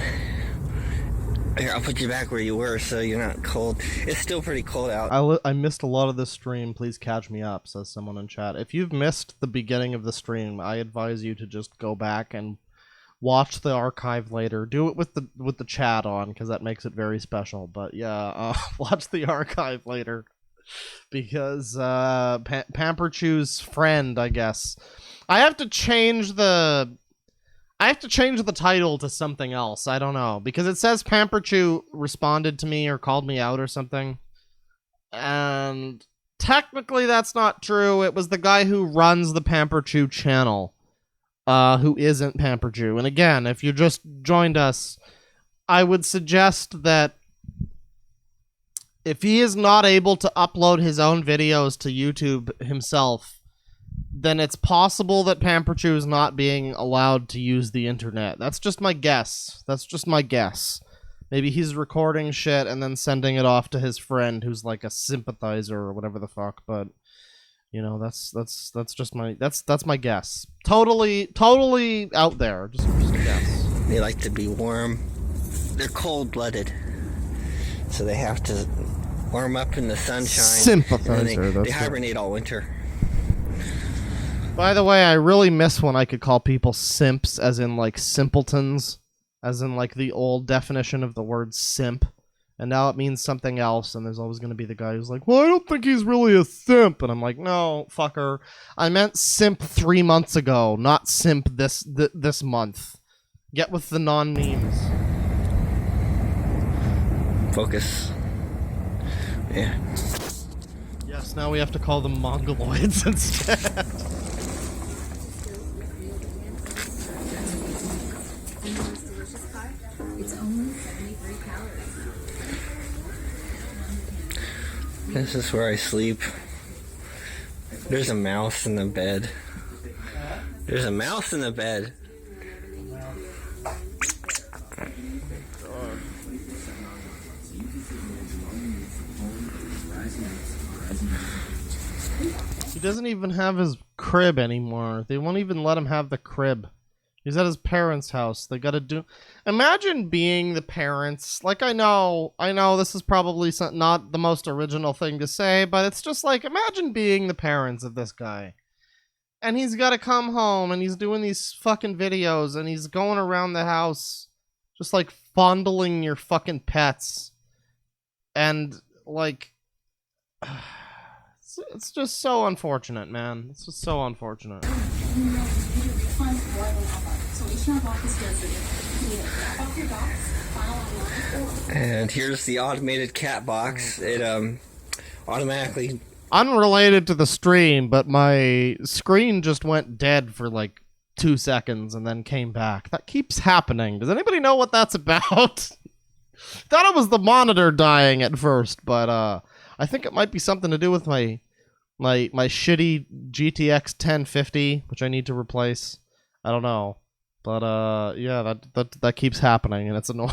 C: Here, I'll put you back where you were so you're not cold. It's still pretty cold out.
A: I missed a lot of this stream. Please catch me up, says someone in chat. If you've missed the beginning of the stream, I advise you to just go back and watch the archive later. Do it with the chat on, because that makes it very special. But yeah, watch the archive later. because Pamperchu's friend, I guess. I have to change the title to something else. I don't know, because it says Pamperchu responded to me or called me out or something. And technically that's not true. It was the guy who runs the Pamperchu channel, who isn't Pamperchu. And again, if you just joined us, I would suggest that if he is not able to upload his own videos to YouTube himself, then it's possible that Pamperchu is not being allowed to use the internet. That's just my guess. Maybe he's recording shit and then sending it off to his friend who's like a sympathizer or whatever the fuck, but you know, that's just my that's my guess. Totally out there. Just a guess.
E: They like to be warm. They're cold-blooded, so they have to warm up in the sunshine.
A: Sympathizer.
E: And they hibernate all winter.
A: By the way, I really miss when I could call people simps, as in like simpletons, as in like the old definition of the word simp. And now it means something else, and there's always going to be the guy who's like, well, I don't think he's really a simp. And I'm like, no, fucker. I meant simp 3 months ago, not simp this month. Get with the non-memes.
E: Focus. Yeah.
A: Yes, now we have to call them mongoloids instead.
G: It's only 73 calories.
E: This is where I sleep. There's a mouse in the bed. There's a mouse in the bed.
A: He doesn't even have his crib anymore. They won't even let him have the crib. He's at his parents' house. They gotta do... Imagine being the parents. Like, I know this is probably not the most original thing to say, but it's just like, imagine being the parents of this guy. And he's gotta come home, and he's doing these fucking videos, and he's going around the house just, like, fondling your fucking pets. And, like... It's just so unfortunate, man. It's just so unfortunate.
E: And here's the automated cat box. It automatically...
A: Unrelated to the stream, but my screen just went dead for like 2 seconds and then came back. That keeps happening. Does anybody know what that's about? Thought it was the monitor dying at first, but I think it might be something to do with my shitty GTX 1050, which I need to replace. I don't know. But yeah, that keeps happening and it's annoying.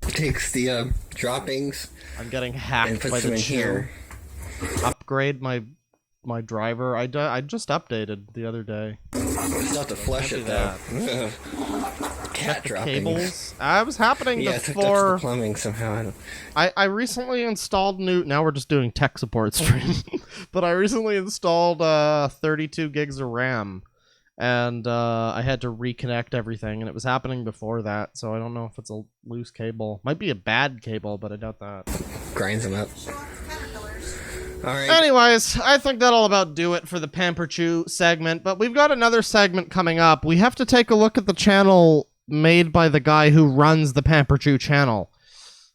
E: Takes the droppings.
A: I'm getting hacked
E: and puts
A: by
E: them
A: the
E: in
A: Chew.
E: here.
A: Upgrade my driver. I just updated the other day.
E: Still have to flush it though. Cat droppings.
A: Cables. I was happening
E: Yeah, it's hooked up to
A: before.
E: the plumbing somehow.
A: I recently installed new. Now we're just doing tech support stream, but I recently installed 32 gigs of RAM, and I had to reconnect everything, and it was happening before that. So I don't know if it's a loose cable. Might be a bad cable, but I doubt that.
E: Grinds them up. Alright.
A: Anyways, I think that'll about do it for the Pamperchu segment, but we've got another segment coming up. We have to take a look at the channel made by the guy who runs the Pamperchu channel.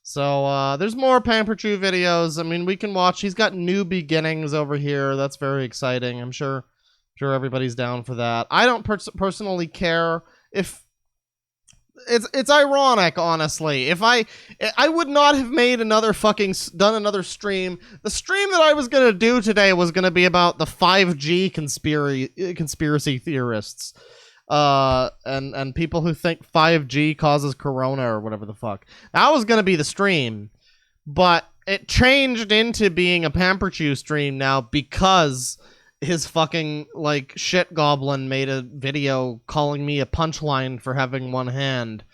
A: So, there's more Pamperchu videos. I mean, we can watch. He's got new beginnings over here. That's very exciting. I'm sure everybody's down for that. I don't personally care if... It's ironic, honestly. If I would not have made done another stream. The stream that I was gonna do today was gonna be about the 5G conspiracy theorists, and people who think 5G causes corona or whatever the fuck. That was gonna be the stream, but it changed into being a Pamperchu stream now because his fucking, like, shit goblin made a video calling me a punchline for having one hand,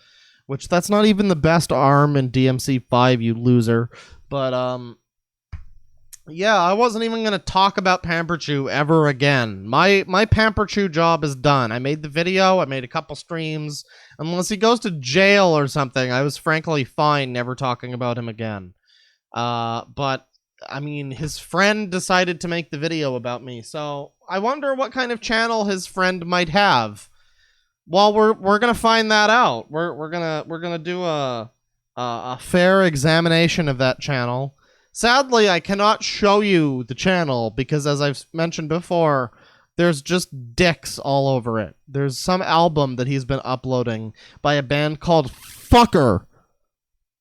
A: which that's not even the best arm in DMC5, you loser. But, yeah, I wasn't even gonna talk about Pamperchu ever again. My Pamperchu job is done. I made the video, I made a couple streams. Unless he goes to jail or something, I was frankly fine never talking about him again. But I mean, his friend decided to make the video about me, so I wonder what kind of channel his friend might have. Well, we're gonna find that out. We're gonna do a fair examination of that channel. Sadly, I cannot show you the channel because, as I've mentioned before, there's just dicks all over it. There's some album that he's been uploading by a band called Fucker,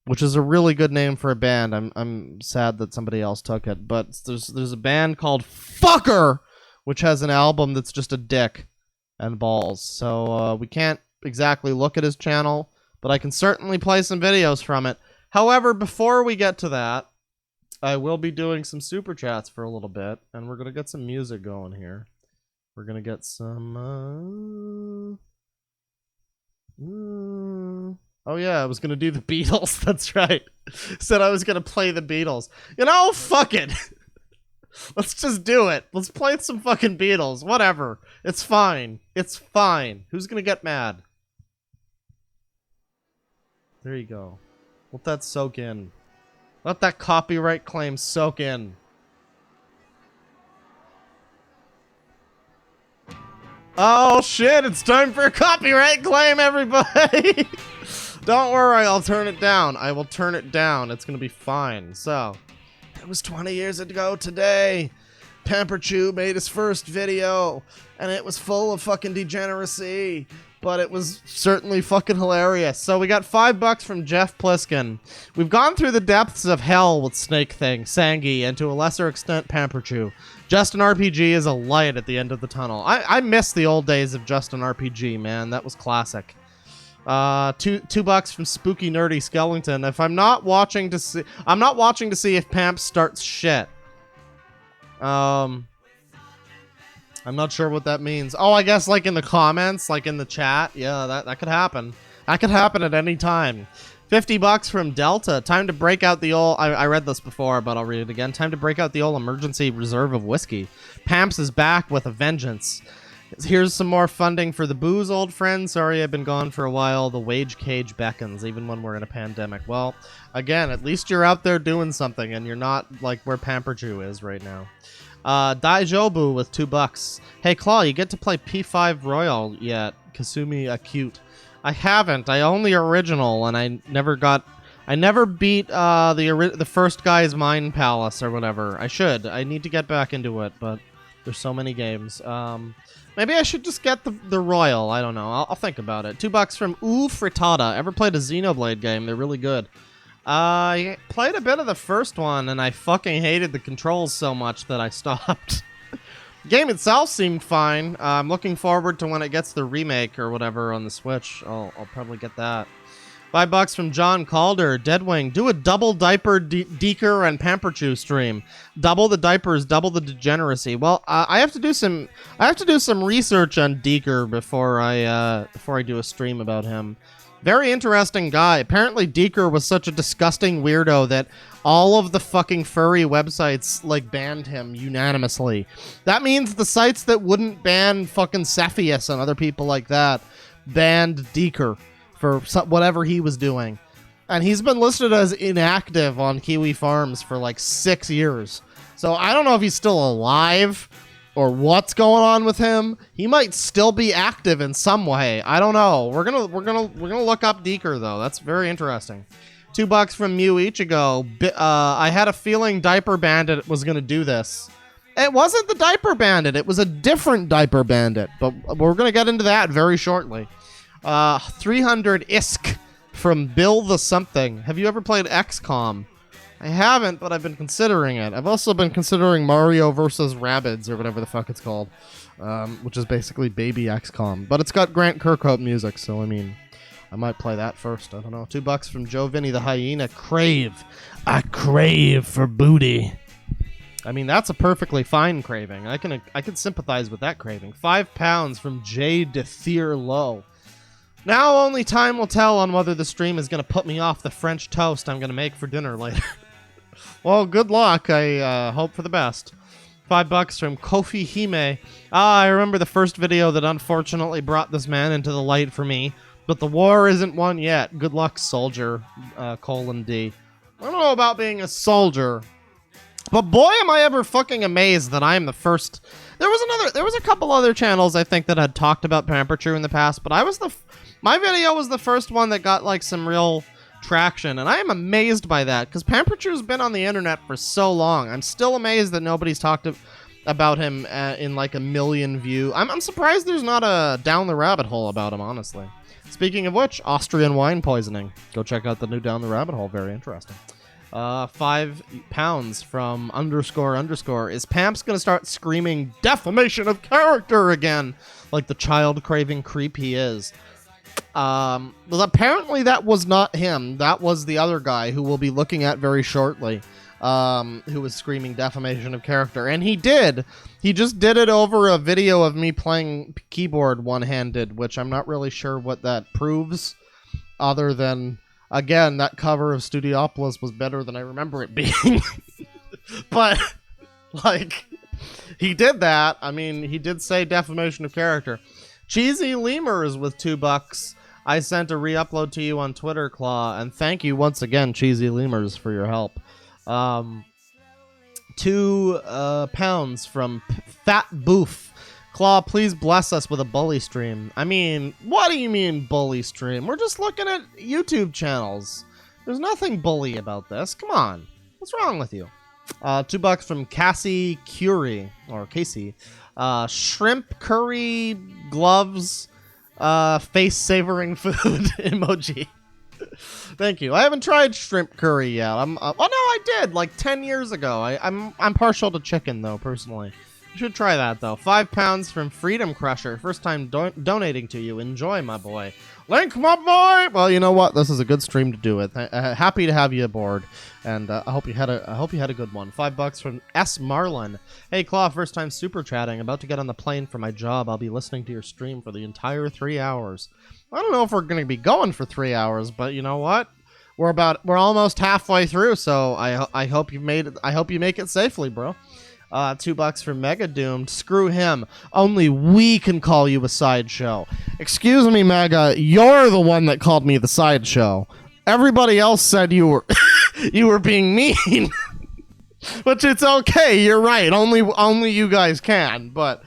A: which is a really good name for a band. I'm sad that somebody else took it, but there's a band called Fucker, which has an album that's just a dick and balls. So we can't exactly look at his channel, but I can certainly play some videos from it. However, before we get to that, I will be doing some super chats for a little bit, and we're gonna get some music going here. We're gonna get some. Oh yeah, I was gonna do the Beatles. That's right. Said I was gonna play the Beatles. You know, fuck it. Let's just do it. Let's play some fucking Beatles. Whatever. It's fine. It's fine. Who's gonna get mad? There you go. Let that soak in. Let that copyright claim soak in. Oh shit, it's time for a copyright claim, everybody! Don't worry, I'll turn it down. I will turn it down. It's gonna be fine. So, it was 20 years ago today. Pamperchu made his first video, and it was full of fucking degeneracy, but it was certainly fucking hilarious. So we got $5 from Jeff Pliskin. We've gone through the depths of hell with Snake Thing, Sangi, and to a lesser extent Pamperchu. Just an RPG is a light at the end of the tunnel. I miss the old days of Just an RPG, man. That was classic. $2 from Spooky Nerdy Skellington. If I'm not watching to see if Pamp starts shit. I'm not sure what that means. Oh, I guess like in the comments, like in the chat. Yeah, that could happen. That could happen at any time. $50 from Delta. Time to break out the old... I read this before, but I'll read it again. Time to break out the old emergency reserve of whiskey. Pamps is back with a vengeance. Here's some more funding for the booze, old friend. Sorry, I've been gone for a while. The wage cage beckons, even when we're in a pandemic. Well, again, at least you're out there doing something, and you're not like where Pamperchu is right now. Daijobu with $2. Hey, Claw, you get to play P5 Royal yet? Kasumi Acute. I haven't. I own the original, and I never beat the first guy's Mine Palace or whatever. I should. I need to get back into it, but there's so many games. Maybe I should just get the Royal. I don't know. I'll think about it. $2 from Ooh Frittata. Ever played a Xenoblade game? They're really good. I played a bit of the first one, and I fucking hated the controls so much that I stopped. The game itself seemed fine. I'm looking forward to when it gets the remake or whatever on the Switch. I'll probably get that. $5 from John Calder. Deadwing, do a double diaper Deeker and Pamperchu stream. Double the diapers, double the degeneracy. Well, I have to do some research on Deeker before I do a stream about him. Very interesting guy. Apparently Deeker was such a disgusting weirdo that all of the fucking furry websites like banned him unanimously. That means the sites that wouldn't ban fucking Cepheus and other people like that banned Deeker for whatever he was doing. And he's been listed as inactive on Kiwi Farms for like 6 years. So I don't know if he's still alive or what's going on with him. He might still be active in some way. I don't know. We're gonna look up Deeker though. That's very interesting. $2 from Mew Ichigo. I had a feeling Diaper Bandit was gonna do this. It wasn't the Diaper Bandit. It was a different Diaper Bandit. But we're gonna get into that very shortly. 300 ISK from Bill the Something. Have you ever played XCOM? I haven't, but I've been considering it. I've also been considering Mario vs. Rabbids, or whatever the fuck it's called, which is basically Baby XCOM. But it's got Grant Kirkhope music, so I mean, I might play that first. I don't know. $2 from Joe Vinny the Hyena. Crave. I crave for booty. I mean, that's a perfectly fine craving. I can sympathize with that craving. £5 from Jay DeFear Low. Now only time will tell on whether the stream is going to put me off the French toast I'm going to make for dinner later. Well, good luck. I hope for the best. $5 from Kofi Hime. I remember the first video that unfortunately brought this man into the light for me, but the war isn't won yet. Good luck, soldier, : D. I don't know about being a soldier, But boy, am I ever fucking amazed that I am the first. There was a couple other channels I think that had talked about Pamperchu in the past, but my video was the first one that got like some real traction, and I am amazed by that because Pamperchu's been on the internet for so long. I'm still amazed that nobody's talked about him in like a million view. I'm surprised there's not a Down the Rabbit Hole about him, honestly. Speaking of which, Austrian wine poisoning. Go check out the new Down the Rabbit Hole. Very interesting. 5 pounds from __ Is Pamps gonna start screaming defamation of character again, like the child-craving creep he is? Well, apparently that was not him. That was the other guy who we'll be looking at very shortly, who was screaming defamation of character. And he did. He just did it over a video of me playing keyboard one-handed, which I'm not really sure what that proves, other than... Again, that cover of Studiopolis was better than I remember it being. But, like, he did that. I mean, he did say defamation of character. Cheesy Lemurs with $2. I sent a re-upload to you on Twitter, Claw, and thank you once again, Cheesy Lemurs, for your help. 2 pounds from Fat Boof. Claw, please bless us with a bully stream. I mean, what do you mean bully stream? We're just looking at YouTube channels. There's nothing bully about this. Come on. What's wrong with you? $2 from Cassie Curie, or Casey. Shrimp curry gloves, face-savoring food emoji. Thank you. I haven't tried shrimp curry yet. Oh no, I did, like 10 years ago. I'm partial to chicken, though, personally. You should try that, though. 5 pounds from Freedom Crusher. First time donating to you. Enjoy, my boy. Link, my boy! Well, you know what? This is a good stream to do it. Happy to have you aboard. And I hope you had a good one. $5 from S. Marlin. Hey, Claw, first time super chatting. About to get on the plane for my job. I'll be listening to your stream for the entire 3 hours. I don't know if we're going to be going for 3 hours, but you know what? We're almost halfway through, so I hope you made it. I hope you make it safely, bro. $2 for Mega Doomed. Screw him. Only we can call you a sideshow. Excuse me, Mega. You're the one that called me the sideshow. Everybody else said you were you were being mean. Which it's okay. You're right. Only you guys can. But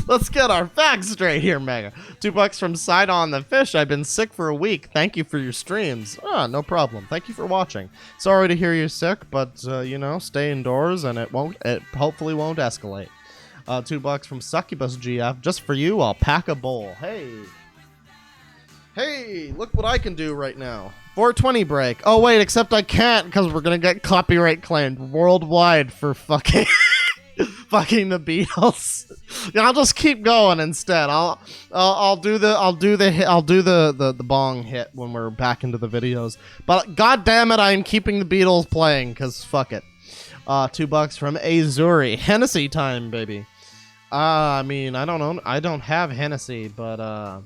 A: let's get our facts straight here, Mega. $2 from Side on the Fish. I've been sick for a week. Thank you for your streams. No problem. Thank you for watching. Sorry to hear you're sick, but you know, stay indoors and it hopefully won't escalate. $2 from Succubus GF. Just for you, I'll pack a bowl. Hey, look what I can do right now. 420 break. Oh wait, except I can't because we're gonna get copyright claimed worldwide for fucking fucking the Beatles. Yeah, I'll just keep going instead. I'll do the bong hit when we're back into the videos. But god damn it, I'm keeping the Beatles playing because fuck it. $2 from Azuri. Hennessy time, baby. I mean, I don't know. I don't have Hennessy, but I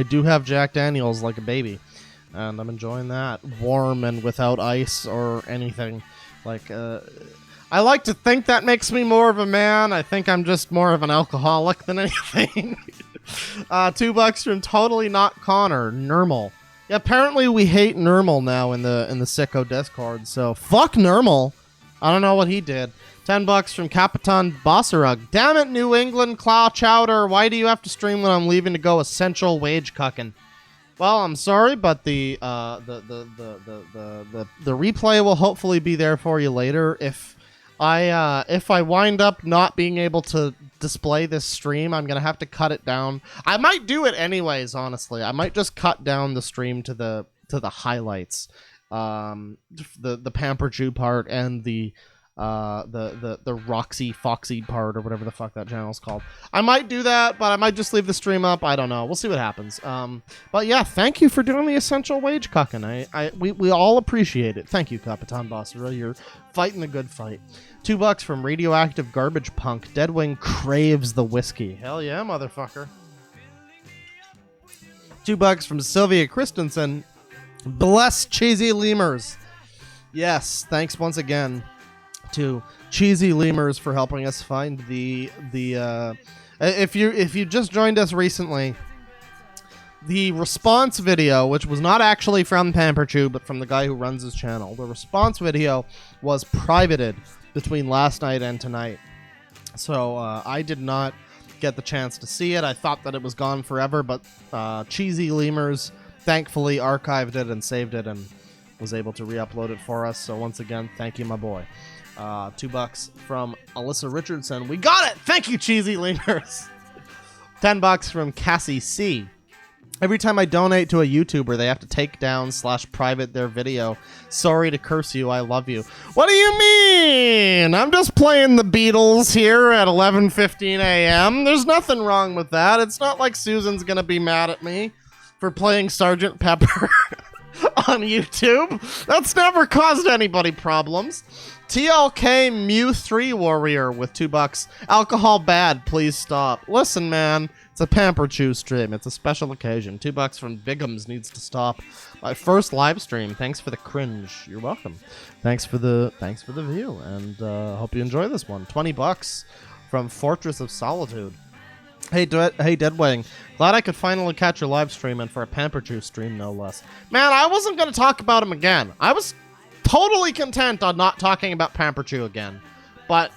A: do have Jack Daniels like a baby, and I'm enjoying that warm and without ice or anything. Like, I like to think that makes me more of a man. I think I'm just more of an alcoholic than anything. $2 from Totally Not Connor. Nermal. Yeah, apparently we hate Nermal now in the Sicko Discord. So fuck Nermal. I don't know what he did. $10 from Capitan Bossarug. Damn it, New England Claw Chowder. Why do you have to stream when I'm leaving to go essential wage cucking? Well, I'm sorry, but the replay will hopefully be there for you later. If I wind up not being able to display this stream, I'm gonna have to cut it down. I might do it anyways, honestly. I might just cut down the stream to the highlights, the Pamper Chu part and the Roxy Foxy part or whatever the fuck that channel's called. I might do that, but I might just leave the stream up. I don't know. We'll see what happens. But yeah, thank you for doing the essential wage cucking. We all appreciate it. Thank you, Capitan Bossera. You're fighting the good fight. $2 from Radioactive Garbage Punk. Deadwing craves the whiskey. Hell yeah, motherfucker. $2 from Sylvia Christensen. Bless Cheesy Lemurs. Yes, thanks once again to Cheesy Lemurs for helping us find the if you just joined us recently, the response video, which was not actually from Pamperchu, but from the guy who runs his channel, the response video was privated between last night and tonight. So I did not get the chance to see it. I thought that it was gone forever, but Cheesy Lemurs thankfully archived it and saved it and was able to re-upload it for us. So once again, thank you, my boy. $2 from Alyssa Richardson. We got it! Thank you, Cheesy Lemurs. $10 from Cassie C. Every time I donate to a YouTuber, they have to take down / private their video. Sorry to curse you, I love you. What do you mean? I'm just playing the Beatles here at 11:15 a.m. There's nothing wrong with that. It's not like Susan's gonna be mad at me for playing Sgt. Pepper on YouTube. That's never caused anybody problems. TLK Mew 3 Warrior with $2. Alcohol bad, please stop. Listen, man. It's a Pamperchu stream. It's a special occasion. $2 from Bigums needs to stop. My first live stream. Thanks for the cringe. You're welcome. Thanks for the view, and hope you enjoy this one. $20 from Fortress of Solitude. Hey, Deadwing. Glad I could finally catch your live stream, and for a Pamperchu stream, no less. Man, I wasn't gonna talk about him again. I was totally content on not talking about Pamperchu again, but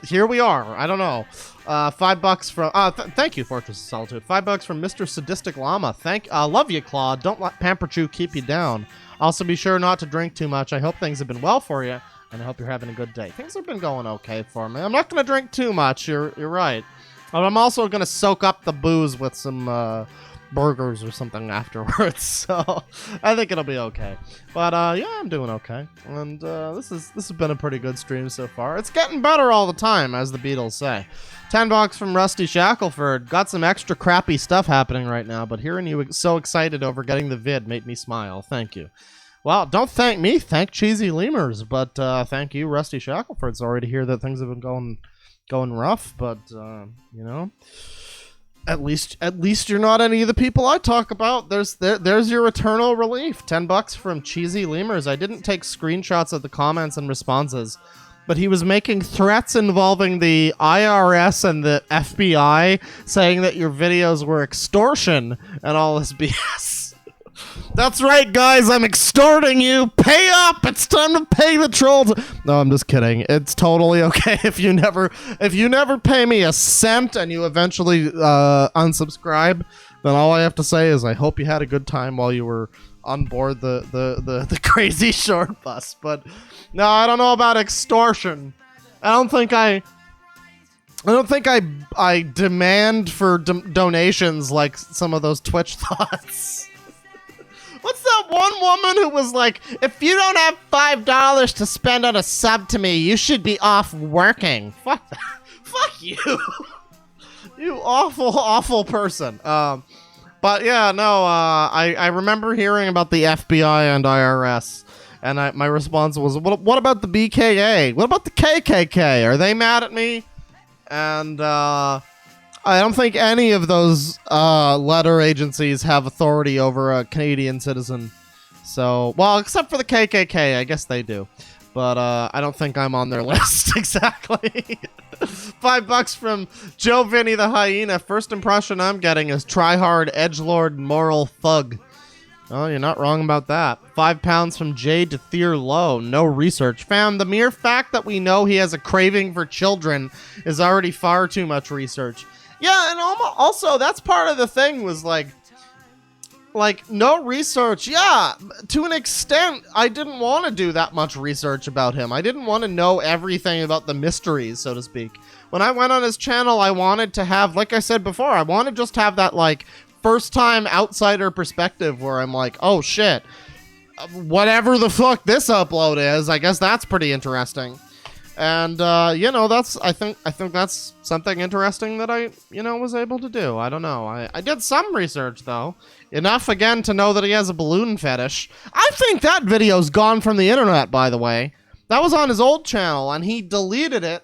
A: here we are. I don't know. $5 from thank you, Fortress of Solitude. $5 from Mr. Sadistic Llama. Love you, Claude. Don't let Pamperchu keep you down. Also, be sure not to drink too much. I hope things have been well for you, and I hope you're having a good day. Things have been going okay for me. I'm not gonna drink too much. You're right. But I'm also gonna soak up the booze with some burgers or something afterwards, so I think it'll be okay. But yeah, I'm doing okay, and this has been a pretty good stream so far. It's getting better all the time, as the Beatles say. $10 from Rusty Shackelford. Got some extra crappy stuff happening right now, but hearing you so excited over getting the vid made me smile. Thank you. Well, don't thank me, thank Cheesy Lemurs, but thank you, Rusty Shackelford. Sorry to hear that things have been going rough, but you know, at least you're not any of the people I talk about. There's your eternal relief. $10 from Cheesy Lemurs. I didn't take screenshots of the comments and responses, but he was making threats involving the IRS and the FBI, saying that your videos were extortion and all this BS. That's right, guys. I'm extorting you. Pay up. It's time to pay the trolls. No, I'm just kidding. It's totally okay if you never pay me a cent and you eventually unsubscribe. Then all I have to say is I hope you had a good time while you were on board the crazy short bus. But no, I don't know about extortion. I don't think I demand for donations like some of those Twitch thoughts. What's that one woman who was like, if you don't have $5 to spend on a sub to me, you should be off working. Fuck that. Fuck you. You awful, awful person. But yeah, no, I remember hearing about the FBI and IRS, and my response was, what about the BKA? What about the KKK? Are they mad at me? And I don't think any of those letter agencies have authority over a Canadian citizen. So, well, except for the KKK, I guess they do. But I don't think I'm on their list exactly. $5 from Joe Vinny the Hyena. First impression I'm getting is try-hard, edgelord, moral thug. Oh, you're not wrong about that. £5 from Jade to Thier Low. No research. Fam, the mere fact that we know he has a craving for children is already far too much research. Yeah, and also, that's part of the thing was, like, no research. Yeah, to an extent, I didn't want to do that much research about him. I didn't want to know everything about the mysteries, so to speak. When I went on his channel, I wanted to have, like I said before, I want to just have that, like, first-time outsider perspective where I'm like, oh, shit, whatever the fuck this upload is, I guess that's pretty interesting. And, you know, I think that's something interesting that I, you know, was able to do. I don't know. I did some research, though. Enough, again, to know that he has a balloon fetish. I think that video's gone from the internet, by the way. That was on his old channel, and he deleted it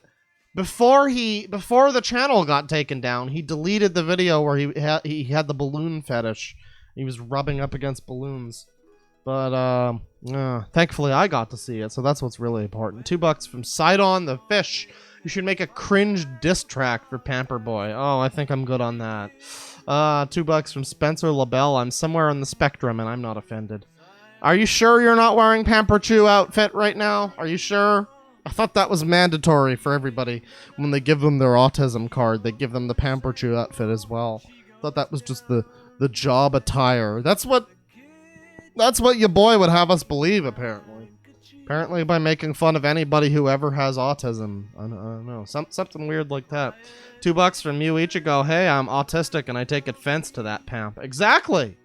A: before the channel got taken down. He deleted the video where he had the balloon fetish. He was rubbing up against balloons. But, thankfully I got to see it, so that's what's really important. $2 from Sidon the Fish. You should make a cringe diss track for Pamper Boy. Oh, I think I'm good on that. $2 from Spencer LaBelle. I'm somewhere on the spectrum and I'm not offended. Are you sure you're not wearing Pamperchu outfit right now? Are you sure? I thought that was mandatory for everybody. When they give them their autism card, they give them the Pamperchu outfit as well. I thought that was just the job attire. That's what your boy would have us believe, apparently. Apparently by making fun of anybody who ever has autism. I don't know. Something weird like that. $2 from you Ichigo. Hey, I'm autistic and I take offense to that, Pamp. Exactly!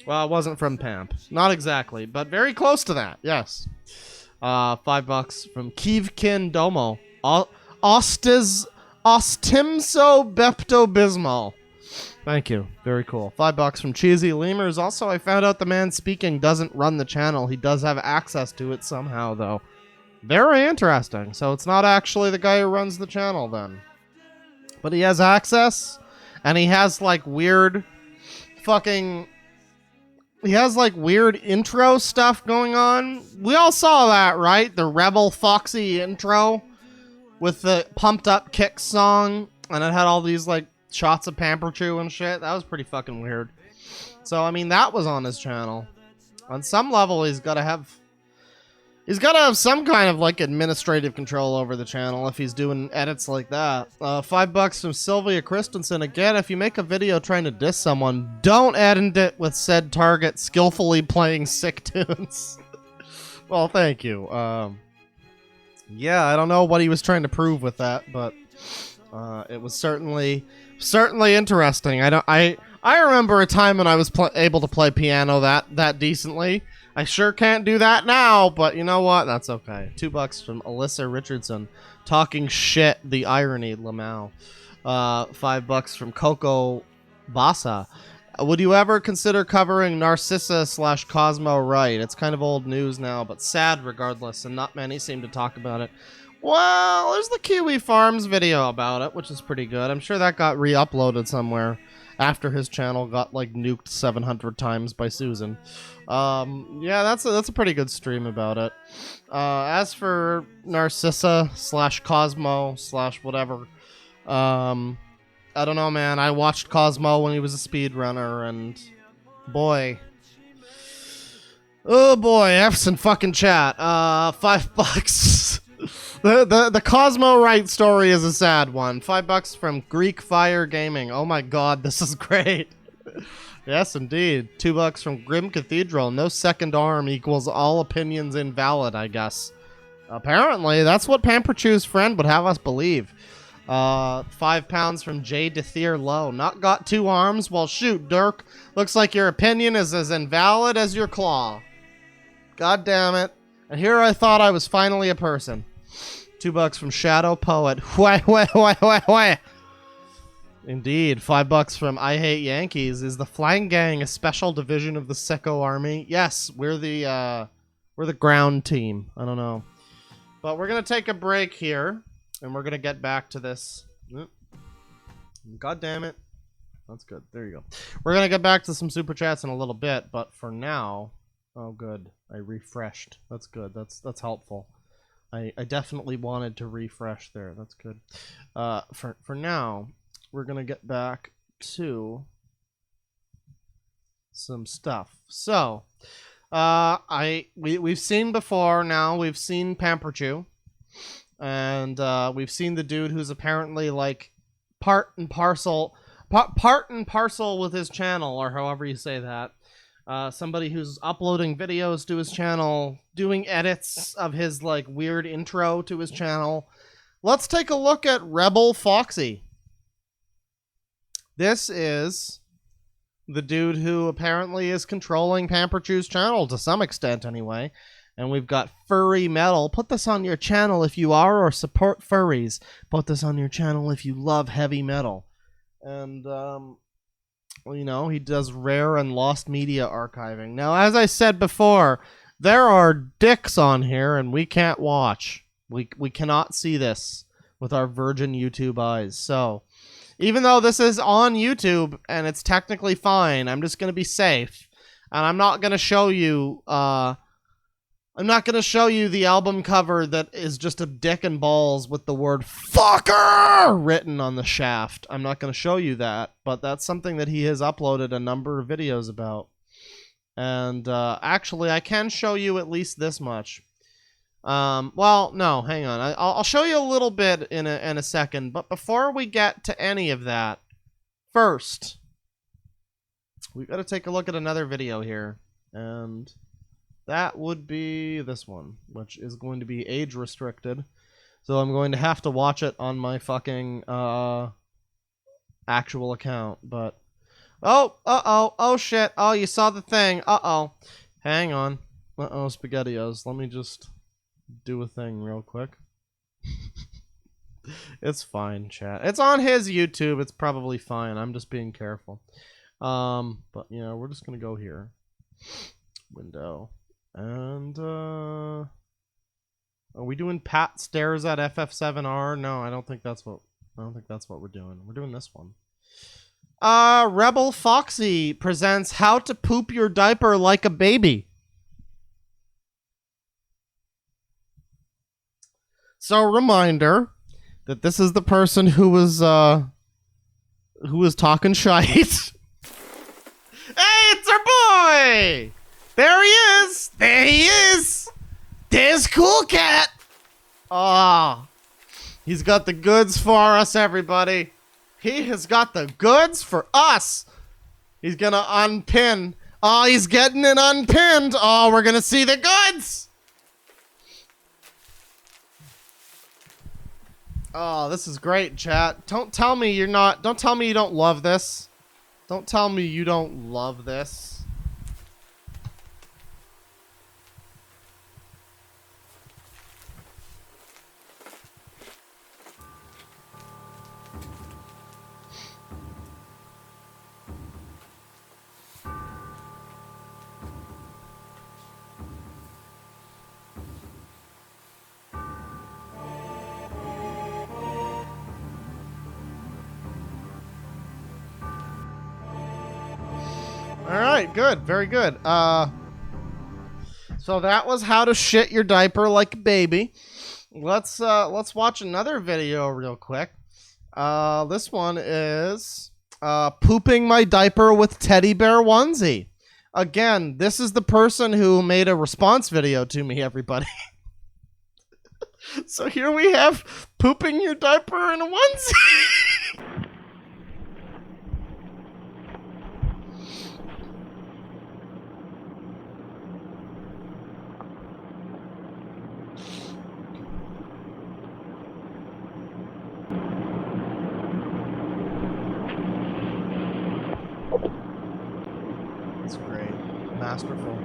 A: Well, it wasn't from Pamp. Not exactly, but very close to that. Yes. $5 from Kivkin Domo. Ostimso Bepto-Bismol. Thank you. Very cool. $5 from Cheesy Lemurs. Also, I found out the man speaking doesn't run the channel. He does have access to it somehow, though. Very interesting. So it's not actually the guy who runs the channel, then. But he has access, and he has, like, weird fucking... He has, like, weird intro stuff going on. We all saw that, right? The Rebel Foxy intro with the pumped up kick song, and it had all these, like, shots of Pamperchu and shit. That was pretty fucking weird. So, I mean, that was on his channel. On some level, he's got to have some kind of, like, administrative control over the channel if he's doing edits like that. $5 from Sylvia Christensen. Again, if you make a video trying to diss someone, don't end it with said target skillfully playing sick tunes. Well, thank you. Yeah, I don't know what he was trying to prove with that, but it was certainly interesting. I remember a time when I was able to play piano that decently. I sure can't do that now, but you know what? That's okay. $2 from Alyssa Richardson. Talking shit, the irony, Lamau. $5 from Coco Bassa. Would you ever consider covering Narcissa / Cosmo right? It's kind of old news now, but sad regardless, and not many seem to talk about it. Well, there's the Kiwi Farms video about it, which is pretty good. I'm sure that got re-uploaded somewhere after his channel got, like, nuked 700 times by Susan. Yeah, that's a pretty good stream about it. As for Narcissa / Cosmo / whatever, I don't know, man. I watched Cosmo when he was a speedrunner, and boy. Oh boy, F's in fucking chat. $5. The Cosmo right story is a sad one. $5 from Greek Fire Gaming. Oh my god, this is great. Yes, indeed. $2 from Grim Cathedral. No second arm equals all opinions invalid, I guess. Apparently, that's what Pamperchu's friend would have us believe. £5 from J. Dethier Low. Not got 2 arms? Well, shoot, Dirk. Looks like your opinion is as invalid as your claw. God damn it. And here I thought I was finally a person. $2 from Shadow Poet. Why. Indeed. $5 from I Hate Yankees. Is the Flying Gang a special division of the Secco Army? Yes, we're the ground team. I don't know. But we're gonna take a break here, and we're gonna get back to this. God damn it. That's good. There you go. We're gonna get back to some super chats in a little bit, but for now, oh good. I refreshed. That's good. That's helpful. I definitely wanted to refresh there. That's good. For now, we're gonna get back to some stuff. So, we've seen before now. We've seen Pamperchu, and we've seen the dude who's apparently like part and parcel with his channel, or however you say that. Somebody who's uploading videos to his channel, doing edits of his like weird intro to his channel. Let's take a look at Rebel Foxy. This is the dude who apparently is controlling Pamperchu's channel to some extent anyway. And we've got Furry Metal. Put this on your channel if you are or support furries. Put this on your channel if you love heavy metal. And you know, he does rare and lost media archiving. Now, as I said before, there are dicks on here and we can't watch. We cannot see this with our virgin YouTube eyes. So, even though this is on YouTube and it's technically fine, I'm just going to be safe. And I'm not going to show you, I'm not going to show you the album cover that is just a dick and balls with the word fucker written on the shaft. I'm not going to show you that, but that's something that he has uploaded a number of videos about. And actually, I can show you at least this much. Well, no, hang on. I'll show you a little bit in a second, but before we get to any of that, first, we've got to take a look at another video here, and that would be this one, which is going to be age restricted. So I'm going to have to watch it on my fucking actual account. But oh shit. Oh, you saw the thing. Hang on. SpaghettiOs. Let me just do a thing real quick. It's fine, chat. It's on his YouTube. It's probably fine. I'm just being careful. But yeah, we're just gonna go here. Window. And are we doing Pat stares at FF7R? No, I don't think that's what we're doing. We're doing this one. Rebel Foxy presents How to Poop Your Diaper Like a Baby. So reminder that this is the person who was talking shite. Hey, it's our boy! There he is! There he is! There's Cool Cat! Ah, he's got the goods for us, everybody. He has got the goods for us. He's gonna unpin. Oh, he's getting it unpinned. Oh, we're gonna see the goods. Oh, this is great, chat. Don't tell me you don't love this. Don't tell me you don't love this. Alright, good. Very good. So that was how to shit your diaper like a baby. Let's watch another video real quick. This one is pooping my diaper with teddy bear onesie. Again, this is the person who made a response video to me, everybody. So here we have pooping your diaper in a onesie. That's great. Masterful.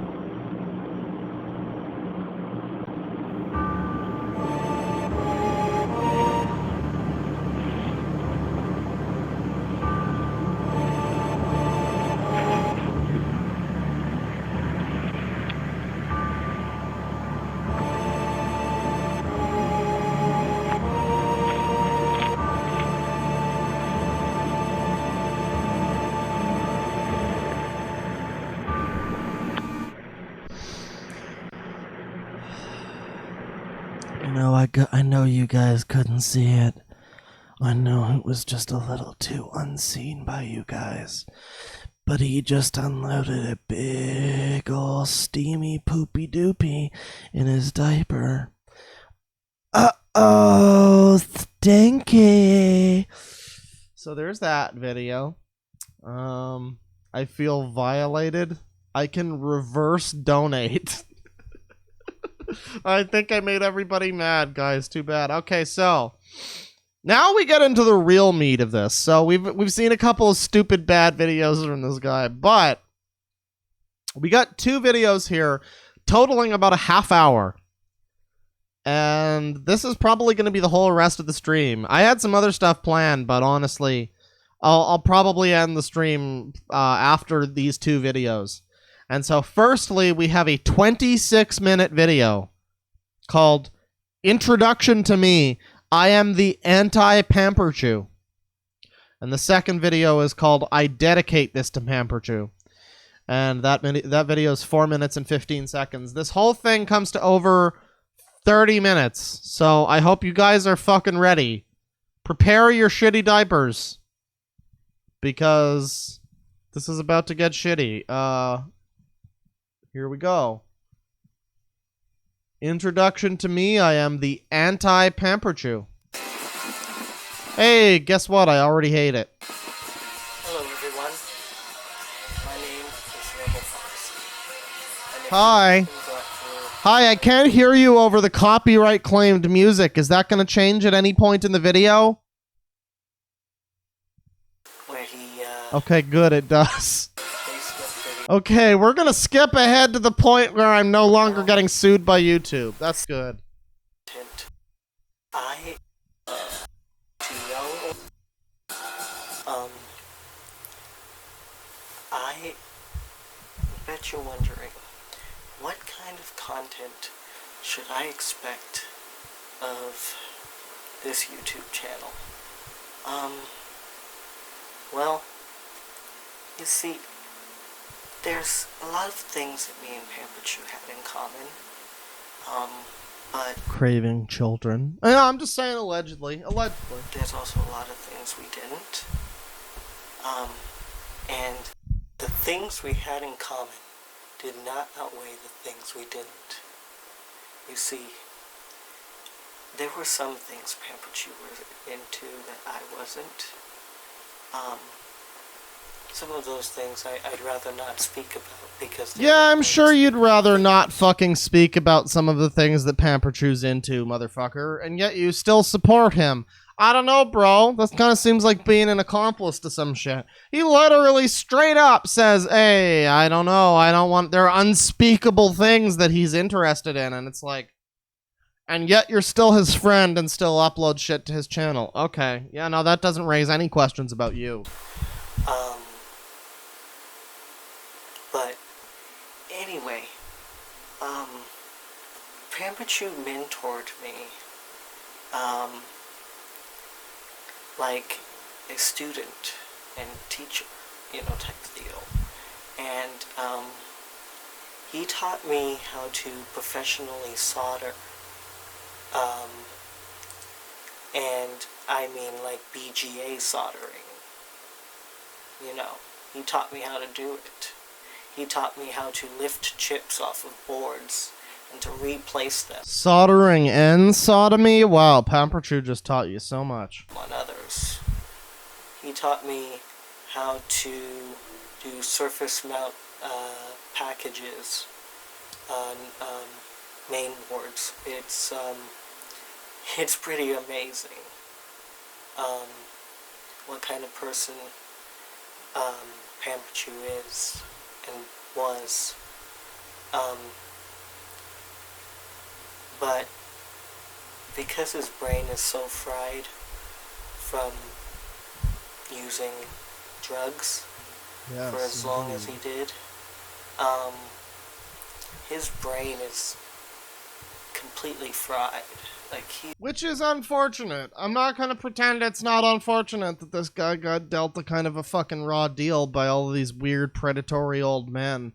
A: I know you guys couldn't see it. I know it was just a little too unseen by you guys. But he just unloaded a big ol' steamy poopy doopy in his diaper. Uh-oh, stinky. So there's that video. I feel violated. I can reverse donate. I think I made everybody mad, guys. Too bad. Okay, so now we get into the real meat of this. So we've seen a couple of stupid bad videos from this guy, but we got two videos here totaling about a half hour. And this is probably going to be the whole rest of the stream. I had some other stuff planned, but honestly, I'll probably end the stream after these two videos. And so firstly, we have a 26-minute video called Introduction to Me. I am the anti-Pamperchu. And the second video is called I dedicate this to Pamperchu. And that video is 4 minutes and 15 seconds. This whole thing comes to over 30 minutes. So I hope you guys are fucking ready. Prepare your shitty diapers. Because this is about to get shitty. Here we go. Introduction to me, I am the anti-Pamperchu. Hey, guess what? I already hate it.
B: Hello, everyone. My name is Rebel Foxy.
A: Hi. Hi, I can't hear you over the copyright claimed music. Is that going to change at any point in the video?
B: Where he,
A: Okay, good, it does. Okay, we're going to skip ahead to the point where I'm no longer getting sued by YouTube. That's good.
B: I, to know, I bet you're wondering, what kind of content should I expect of this YouTube channel? Well, you see, there's a lot of things that me and Pamperchu had in common, but
A: Craving children. I'm just saying allegedly. Allegedly.
B: there's also a lot of things we didn't. And the things we had in common did not outweigh the things we didn't. You see, there were some things Pamperchu was into that I wasn't. Some of those things I'd rather not speak about because...
A: Yeah, I'm sure you'd rather not fucking speak about some of the things that Pamperchu's into, motherfucker, and yet you still support him. I don't know, bro. That kind of seems like being an accomplice to some shit. He literally straight up says, hey, I don't know, I don't want... There are unspeakable things that he's interested in, and it's like... And yet you're still his friend and still upload shit to his channel. Okay. Yeah, no, that doesn't raise any questions about you.
B: But anyway, Pamperchu mentored me, like a student and teacher, type of deal. And, he taught me how to professionally solder, and I mean like BGA soldering, he taught me how to do it. He taught me how to lift chips off of boards and to replace them
A: Soldering and sodomy? Wow, Pamperchu just taught you so much.
B: on others. He taught me how to do surface mount packages on main boards. It's pretty amazing what kind of person Pamperchu is and was. But because his brain is so fried from using drugs for as long as he did, his brain is completely fried.
A: Which is unfortunate. I'm not gonna pretend it's not unfortunate that this guy got dealt a kind of a fucking raw deal by all of these weird predatory old men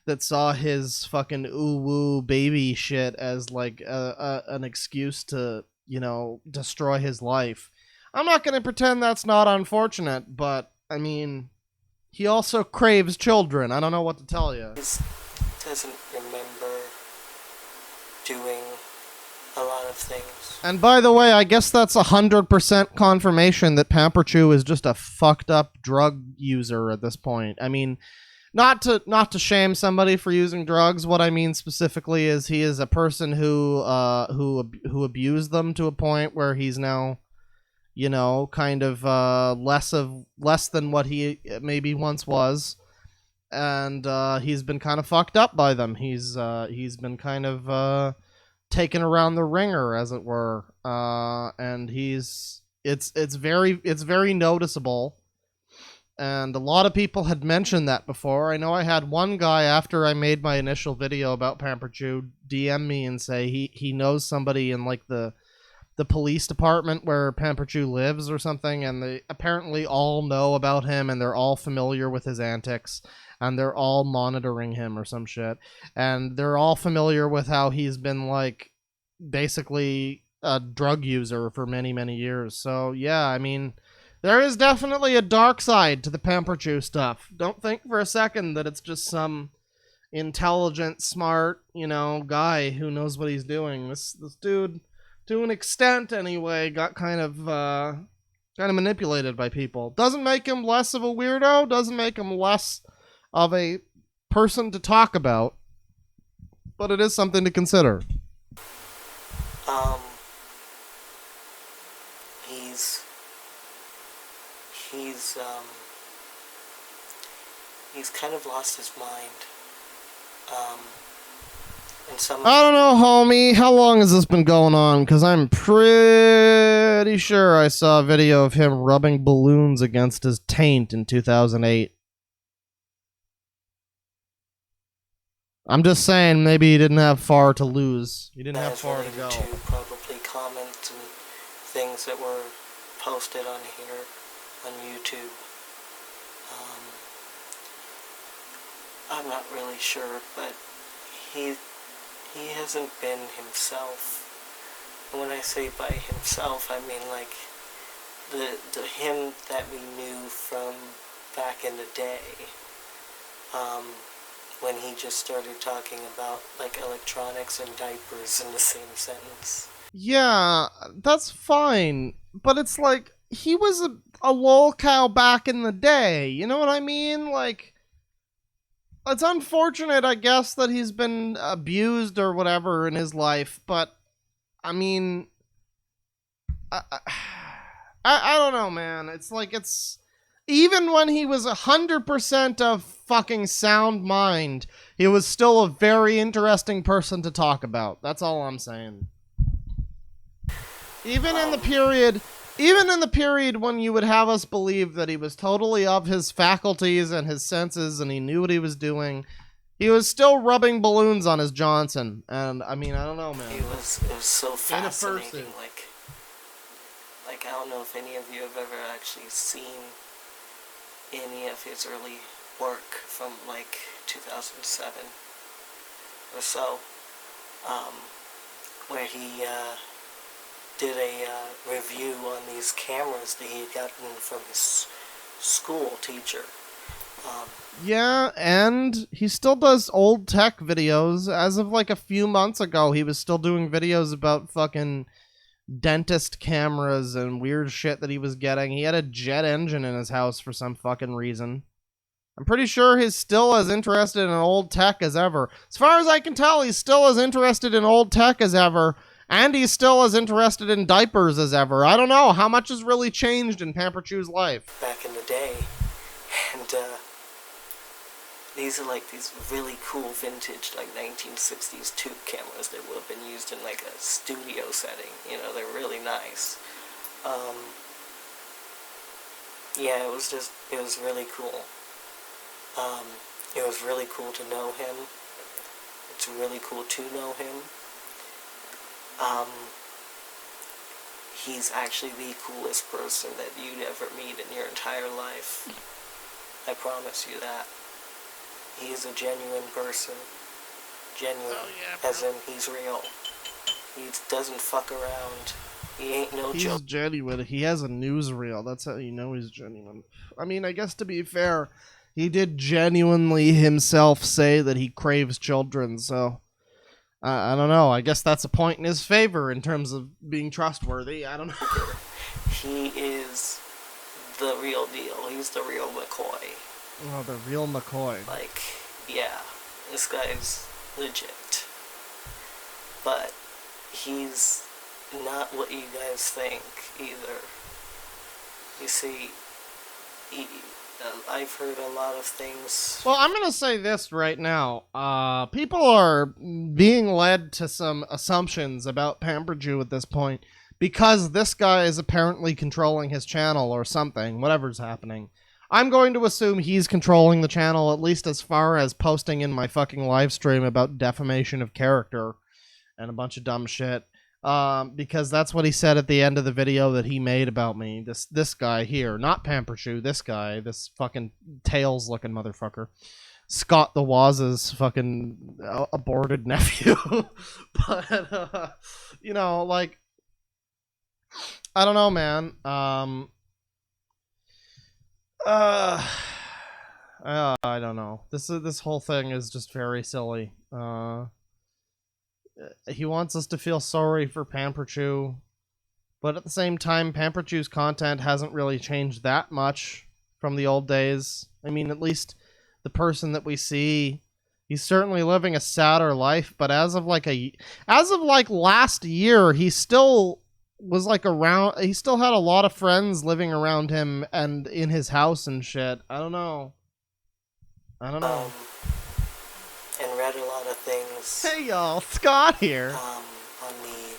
A: that saw his fucking ooh-woo baby shit as like an excuse to, destroy his life. I'm not gonna pretend that's not unfortunate, but, I mean, he also craves children. I don't know what to tell you.
B: He doesn't remember doing a lot of things.
A: And by the way, I guess that's 100% confirmation that Pamperchu is just a fucked up drug user at this point. I mean, not to shame somebody for using drugs. What I mean specifically is he is a person who abused them to a point where he's now, kind of less than what he maybe once was, and he's been kind of fucked up by them. He's been kind of taken around the ringer, as it were, and it's very noticeable, and a lot of people had mentioned that before. I know I had one guy, after I made my initial video about Pamperchu, DM me and say he knows somebody in like the police department where Pamperchu lives or something, and they apparently all know about him and they're all familiar with his antics. and they're all monitoring him or some shit, and they're all familiar with how he's been like basically a drug user for many, many years. So yeah, I mean, there is definitely a dark side to the Pamperchu stuff. Don't think for a second that it's just some intelligent, smart, guy who knows what he's doing. This dude, to an extent anyway, got kind of manipulated by people. Doesn't make him less of a weirdo, doesn't make him less of a person to talk about, but it is something to consider.
B: He's kind of lost his mind. And some
A: I don't know, homie. How long has this been going on? Because I'm pretty sure I saw a video of him rubbing balloons against his taint in 2008. I'm just saying, maybe he didn't have far to lose. He didn't have far to go.
B: To probably comments and things that were posted on here on YouTube. I'm not really sure, but he hasn't been himself. And when I say by himself, I mean like the him that we knew from back in the day. When he just started talking about like electronics and diapers in the same sentence.
A: Yeah, that's fine, but it's like he was a lolcow back in the day. You know what I mean? Like, it's unfortunate, I guess, that he's been abused or whatever in his life, but I mean, I don't know, man. It's like, it's even when he was 100% of fucking sound mind, he was still a very interesting person to talk about. That's all I'm saying. Even in the period when you would have us believe that he was totally of his faculties and his senses and he knew what he was doing, he was still rubbing balloons on his Johnson. And I mean, I don't know, man.
B: It was so fascinating. Like I don't know if any of you have ever actually seen any of his early work from like 2007 or so, where he did a review on these cameras that he had gotten from his school teacher.
A: Yeah, and he still does old tech videos. As of like a few months ago, he was still doing videos about fucking dentist cameras and weird shit that he was getting. He had a jet engine in his house for some fucking reason. I'm pretty sure he's still as interested in old tech as ever. As far as I can tell, he's still as interested in old tech as ever. And he's still as interested in diapers as ever. I don't know how much has really changed in Pamperchu's life.
B: Back in the day. And these are like these really cool vintage like 1960s tube cameras that would have been used in like a studio setting. You know, they're really nice. Yeah, it was really cool. It was really cool to know him. It's really cool to know him. He's actually the coolest person that you'd ever meet in your entire life. I promise you that. He's a genuine person. Genuine. Oh, yeah, as in, he's real. He doesn't fuck around. He ain't no joke.
A: He's genuine. He has a newsreel. That's how you know he's genuine. I mean, I guess to be fair, he did genuinely himself say that he craves children, so I don't know. I guess that's a point in his favor in terms of being trustworthy. I don't know.
B: He is the real deal. He's the real McCoy.
A: Oh, the real McCoy.
B: Like, yeah, this guy's legit. But he's not what you guys think either. You see, I've heard a lot of things.
A: Well, I'm gonna say this right now. People are being led to some assumptions about Pamperchu at this point because this guy is apparently controlling his channel or something, whatever's happening. I'm going to assume he's controlling the channel, at least as far as posting in my fucking live stream about defamation of character and a bunch of dumb shit. Because that's what he said at the end of the video that he made about me. This guy here, not Pamperchu, this guy, this fucking Tails-looking motherfucker. Scott the Waz's fucking aborted nephew. But, you know, like, I don't know, man. I don't know. This whole thing is just very silly. He wants us to feel sorry for Pamperchu, but at the same time, Pamperchu's content hasn't really changed that much from the old days. I mean, at least the person that we see, he's certainly living a sadder life. But as of like last year, he still was like around. He still had a lot of friends living around him and in his house and shit. I don't know.
B: And read a lot of things.
A: Hey y'all, Scott here.
B: On the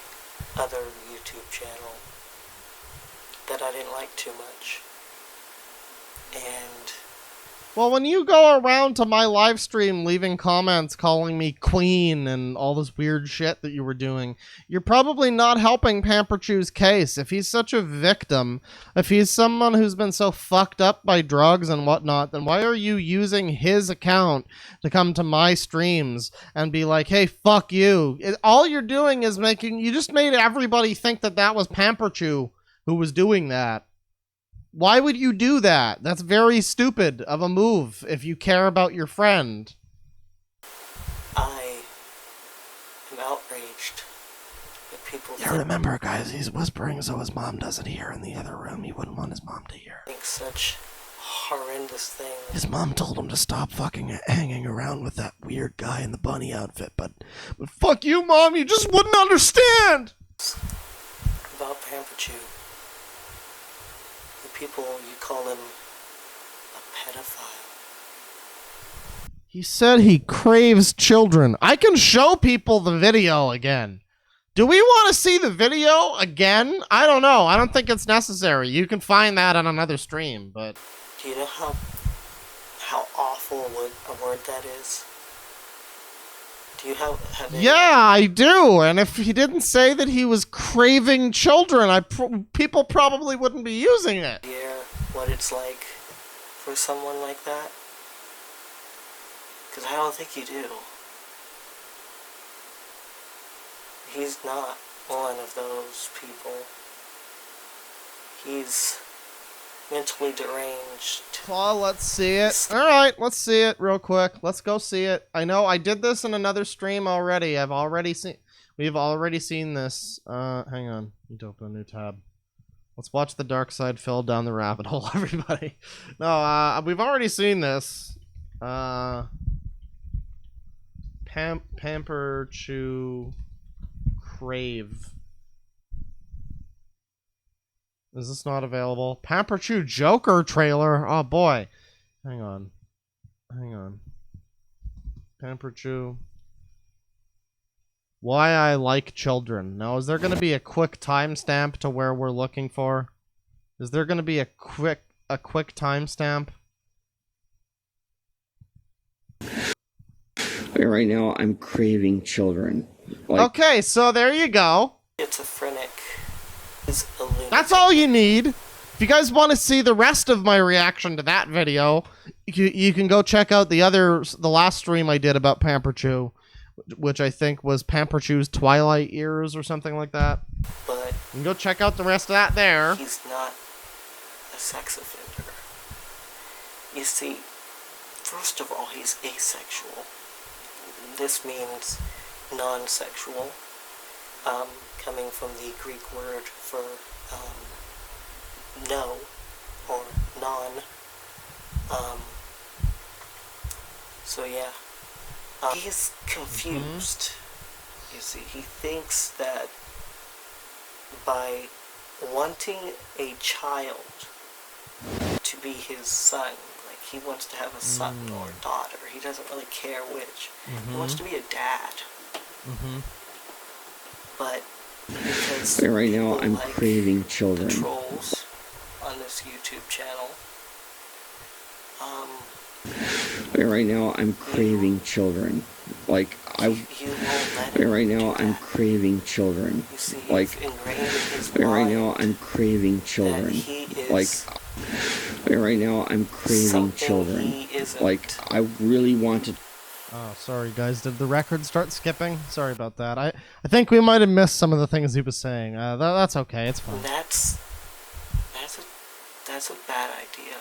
B: other YouTube channel that I didn't like too much. And
A: well, when you go around to my live stream leaving comments calling me queen and all this weird shit that you were doing, you're probably not helping Pamperchu's case. If he's such a victim, if he's someone who's been so fucked up by drugs and whatnot, then why are you using his account to come to my streams and be like, hey, fuck you? All you're doing is you just made everybody think that that was Pamperchu who was doing that. Why would you do that? That's very stupid of a move if you care about your friend.
B: I am outraged that people
A: Remember, guys, he's whispering so his mom doesn't hear in the other room. He wouldn't want his mom to hear.
B: think such horrendous things.
A: His mom told him to stop fucking hanging around with that weird guy in the bunny outfit, but fuck you, Mom, you just wouldn't understand!
B: About Pamperchu. People, you call him a pedophile.
A: He said he craves children. I can show people the video again. Do we want to see the video again? I don't know. I don't think it's necessary. You can find that on another stream, but...
B: Do you know how awful a word that is? Do you have any...
A: Yeah, I do. And if he didn't say that he was craving children, people probably wouldn't be using it.
B: Yeah, what it's like for someone like that? Because I don't think you do. He's not one of those people. He's mentally deranged.
A: Well, let's see it. Alright, let's see it real quick. Let's go see it. I know I did this in another stream already. We've already seen this. Hang on. Need to open a new tab. Let's watch the dark side fall down the rabbit hole, everybody. No, we've already seen this. Pamper Chu Crave. Is this not available? Pamperchu Joker trailer. Oh boy. Hang on. Pamperchu. Why I like children. Now, is there going to be a quick timestamp to where we're looking for? Is there going to be a quick timestamp?
H: Right now, I'm craving children.
A: Okay, so there you go.
B: Schizophrenic is a lunatic.
A: That's all you need. If you guys want to see the rest of my reaction to that video, you can go check out the last stream I did about Pamperchu, which I think was Pamperchu's Twilight Years or something like that.
B: But
A: you can go check out the rest of that there.
B: he's not a sex offender. You see, first of all, he's asexual. This means non-sexual, coming from the Greek word for no or non. So yeah, he's confused. You see, he thinks that by wanting a child to be his son, like he wants to have a son or a daughter, he doesn't really care which. He wants to be a dad. But because
H: right now, I'm
B: like
H: craving children.
B: the trolls on this YouTube channel,
H: Right now, I'm craving children.
B: you won't let him
H: Right
B: do
H: now, I'm
B: that.
H: craving children.
B: You see, you've ingrained in his
H: Right
B: mind
H: now, I'm craving
B: that
H: children.
B: he is
H: Right now, I'm craving
B: something
H: children.
B: he isn't.
H: Like, I really want to.
A: Oh, sorry guys. Did the record start skipping? Sorry about that. I think we might have missed some of the things he was saying. That's okay. It's fine.
B: That's a bad idea.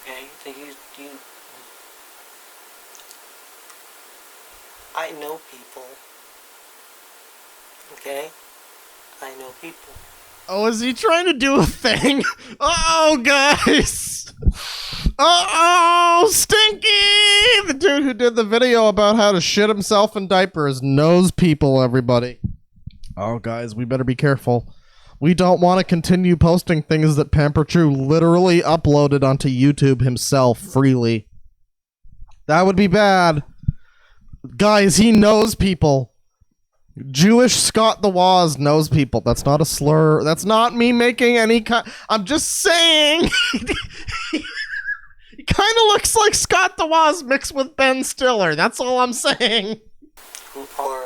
B: Okay, you. I know people. Okay, I know people.
A: Oh, is he trying to do a thing? Uh-oh, guys! Uh-oh, Stinky! The dude who did the video about how to shit himself in diapers knows people, everybody. Oh, guys, we better be careful. We don't want to continue posting things that Pamperchu literally uploaded onto YouTube himself freely. That would be bad. Guys, he knows people. Jewish Scott the Waz knows people. That's not a slur. That's not me making any kind. I'm just saying. He kind of looks like Scott the Waz mixed with Ben Stiller. That's all I'm saying.
B: Who are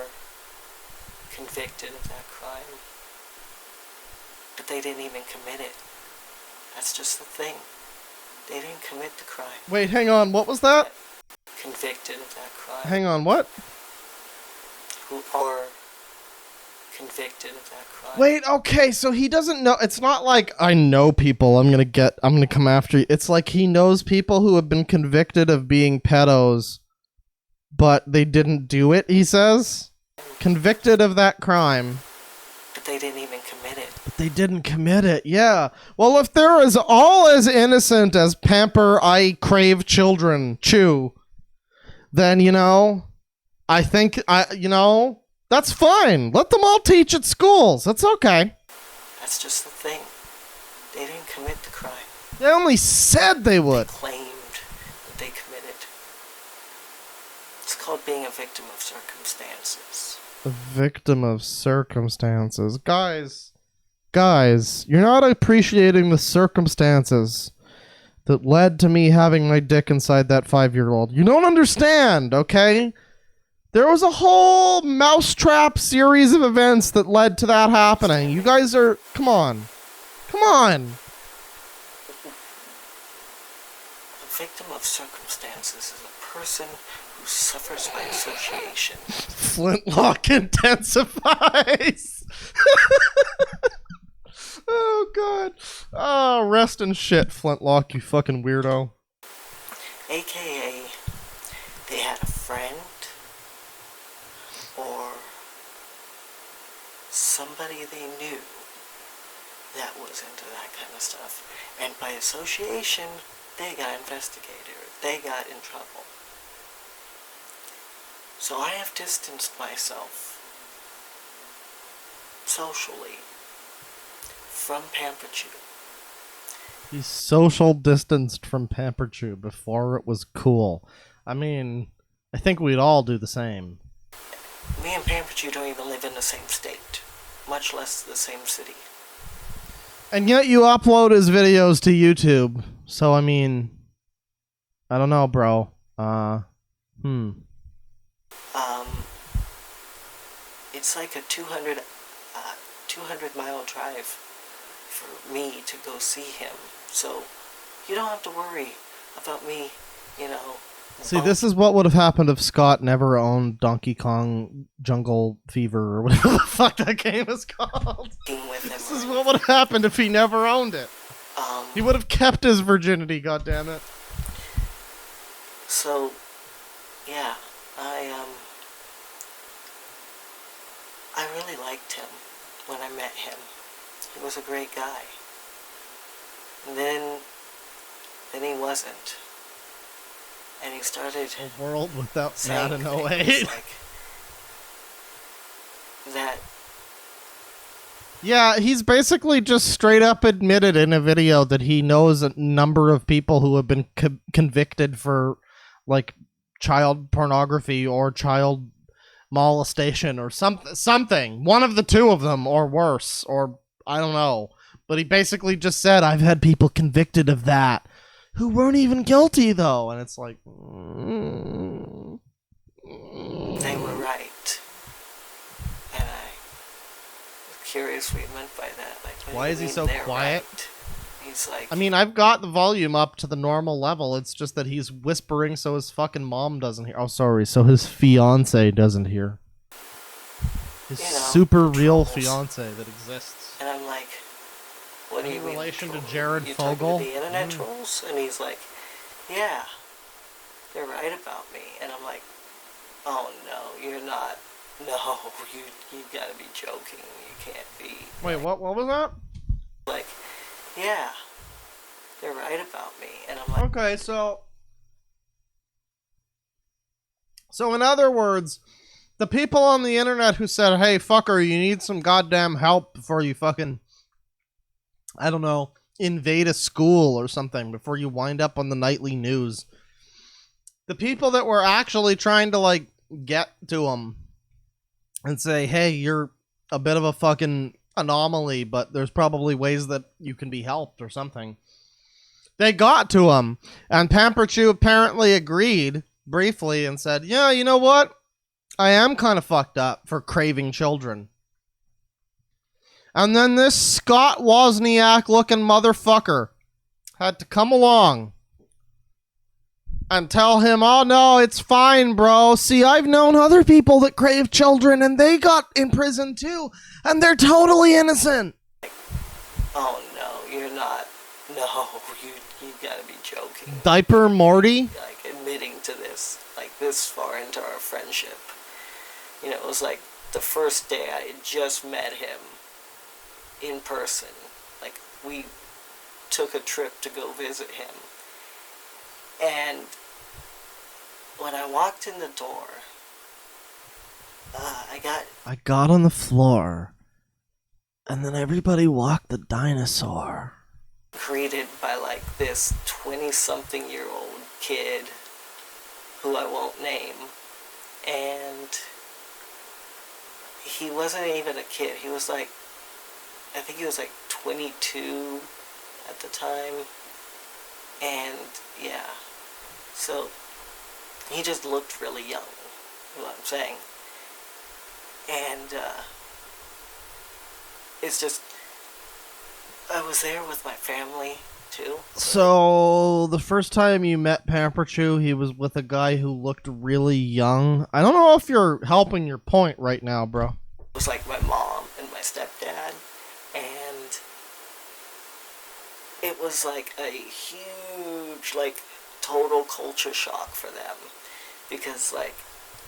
B: convicted of that crime, but they didn't even commit it. That's just the thing. They didn't commit the crime.
A: Wait, hang on. What was that?
B: Convicted of that crime.
A: Hang on. What?
B: Who are convicted of that crime.
A: Wait, okay, so he doesn't know. It's not like I know people. I'm gonna come after you. It's like he knows people who have been convicted of being pedos, but they didn't do it. He says, convicted of that crime.
B: But they didn't even commit it.
A: But they didn't commit it. Yeah. Well, if they're all as innocent as Pamper, I crave children, Chu, then I think that's fine. Let them all teach at schools. That's okay.
B: That's just the thing. They didn't commit the crime.
A: They only said they would.
B: They claimed that they committed. It's called being a victim of circumstances.
A: A victim of circumstances. Guys, you're not appreciating the circumstances that led to me having my dick inside that 5-year-old. You don't understand, okay? There was a whole mousetrap series of events that led to that happening. You guys are... Come on. Come on.
B: A victim of circumstances is a person who suffers by association.
A: Flintlock intensifies. Oh, God. Oh, rest in shit, Flintlock, you fucking weirdo.
B: AKA, they had a friend or somebody they knew that was into that kind of stuff. And by association, they got investigated. They got in trouble. So I have distanced myself socially from Pamperchu.
A: He's social distanced from Pamperchu before it was cool. I mean, I think we'd all do the same.
B: Me and Pamperchu don't even live in the same state, much less the same city.
A: And yet you upload his videos to YouTube. So, I mean, I don't know, bro.
B: It's like a 200 mile drive for me to go see him. So, you don't have to worry about me,
A: See, this is what would have happened if Scott never owned Donkey Kong Jungle Fever or whatever the fuck that game is called. This is what would have happened if he never owned it. He would have kept his virginity, goddammit.
B: So, yeah, I really liked him when I met him. He was a great guy. And then he wasn't. And he started
A: A world without Matt in
B: saying
A: 08.
B: things like that.
A: Yeah, he's basically just straight up admitted in a video that he knows a number of people who have been convicted for, like, child pornography or child molestation or something. One of the two of them, or worse, or I don't know. But he basically just said, I've had people convicted of that who weren't even guilty, though. And it's like...
B: They were right. And I was curious what he meant by that. Like, what
A: Why
B: do you
A: is he
B: mean
A: so
B: they're
A: quiet?
B: right? he's like...
A: I mean, I've got the volume up to the normal level. It's just that he's whispering so his fucking mom doesn't hear. Oh, sorry. So his fiance doesn't hear. His super real fiance that exists.
B: And I'm like, what do you mean?
A: In relation to
B: trolls?
A: Jared
B: You
A: Fogle?
B: talking to the internet trolls? And he's like, yeah, they're right about me. And I'm like, oh no, you're not. No, you gotta be joking. You can't be.
A: Wait, what was that?
B: Like, yeah, they're right about me. And I'm like,
A: okay, so in other words, the people on the internet who said, hey, fucker, you need some goddamn help before you fucking, I don't know, invade a school or something, before you wind up on the nightly news. The people that were actually trying to, like, get to him and say, hey, you're a bit of a fucking anomaly, but there's probably ways that you can be helped or something. They got to him, and Pamperchu apparently agreed briefly and said, yeah, you know what? I am kind of fucked up for craving children. And then this Scott Wozniak looking motherfucker had to come along and tell him, oh no, it's fine, bro. See, I've known other people that crave children and they got in prison too, and they're totally innocent.
B: oh no, you're not. No, you gotta be joking.
A: Diaper Morty?
B: Like, admitting to this, like, this far into our friendship. You know, it was like the first day I had just met him in person. Like, we took a trip to go visit him. And when I walked in the door, I
A: got on the floor, and then everybody walked the dinosaur.
B: greeted by, like, this 20-something-year-old kid who I won't name. And he wasn't even a kid. He was like, I think he was like 22 at the time. And yeah, so he just looked really young, is what I'm saying. And it's just, I was there with my family too.
A: So the first time you met Pamperchu, he was with a guy who looked really young. I don't know if you're helping your point right now, bro.
B: It was like my mom and my stepdad, and it was like a huge, like, total culture shock for them, because, like,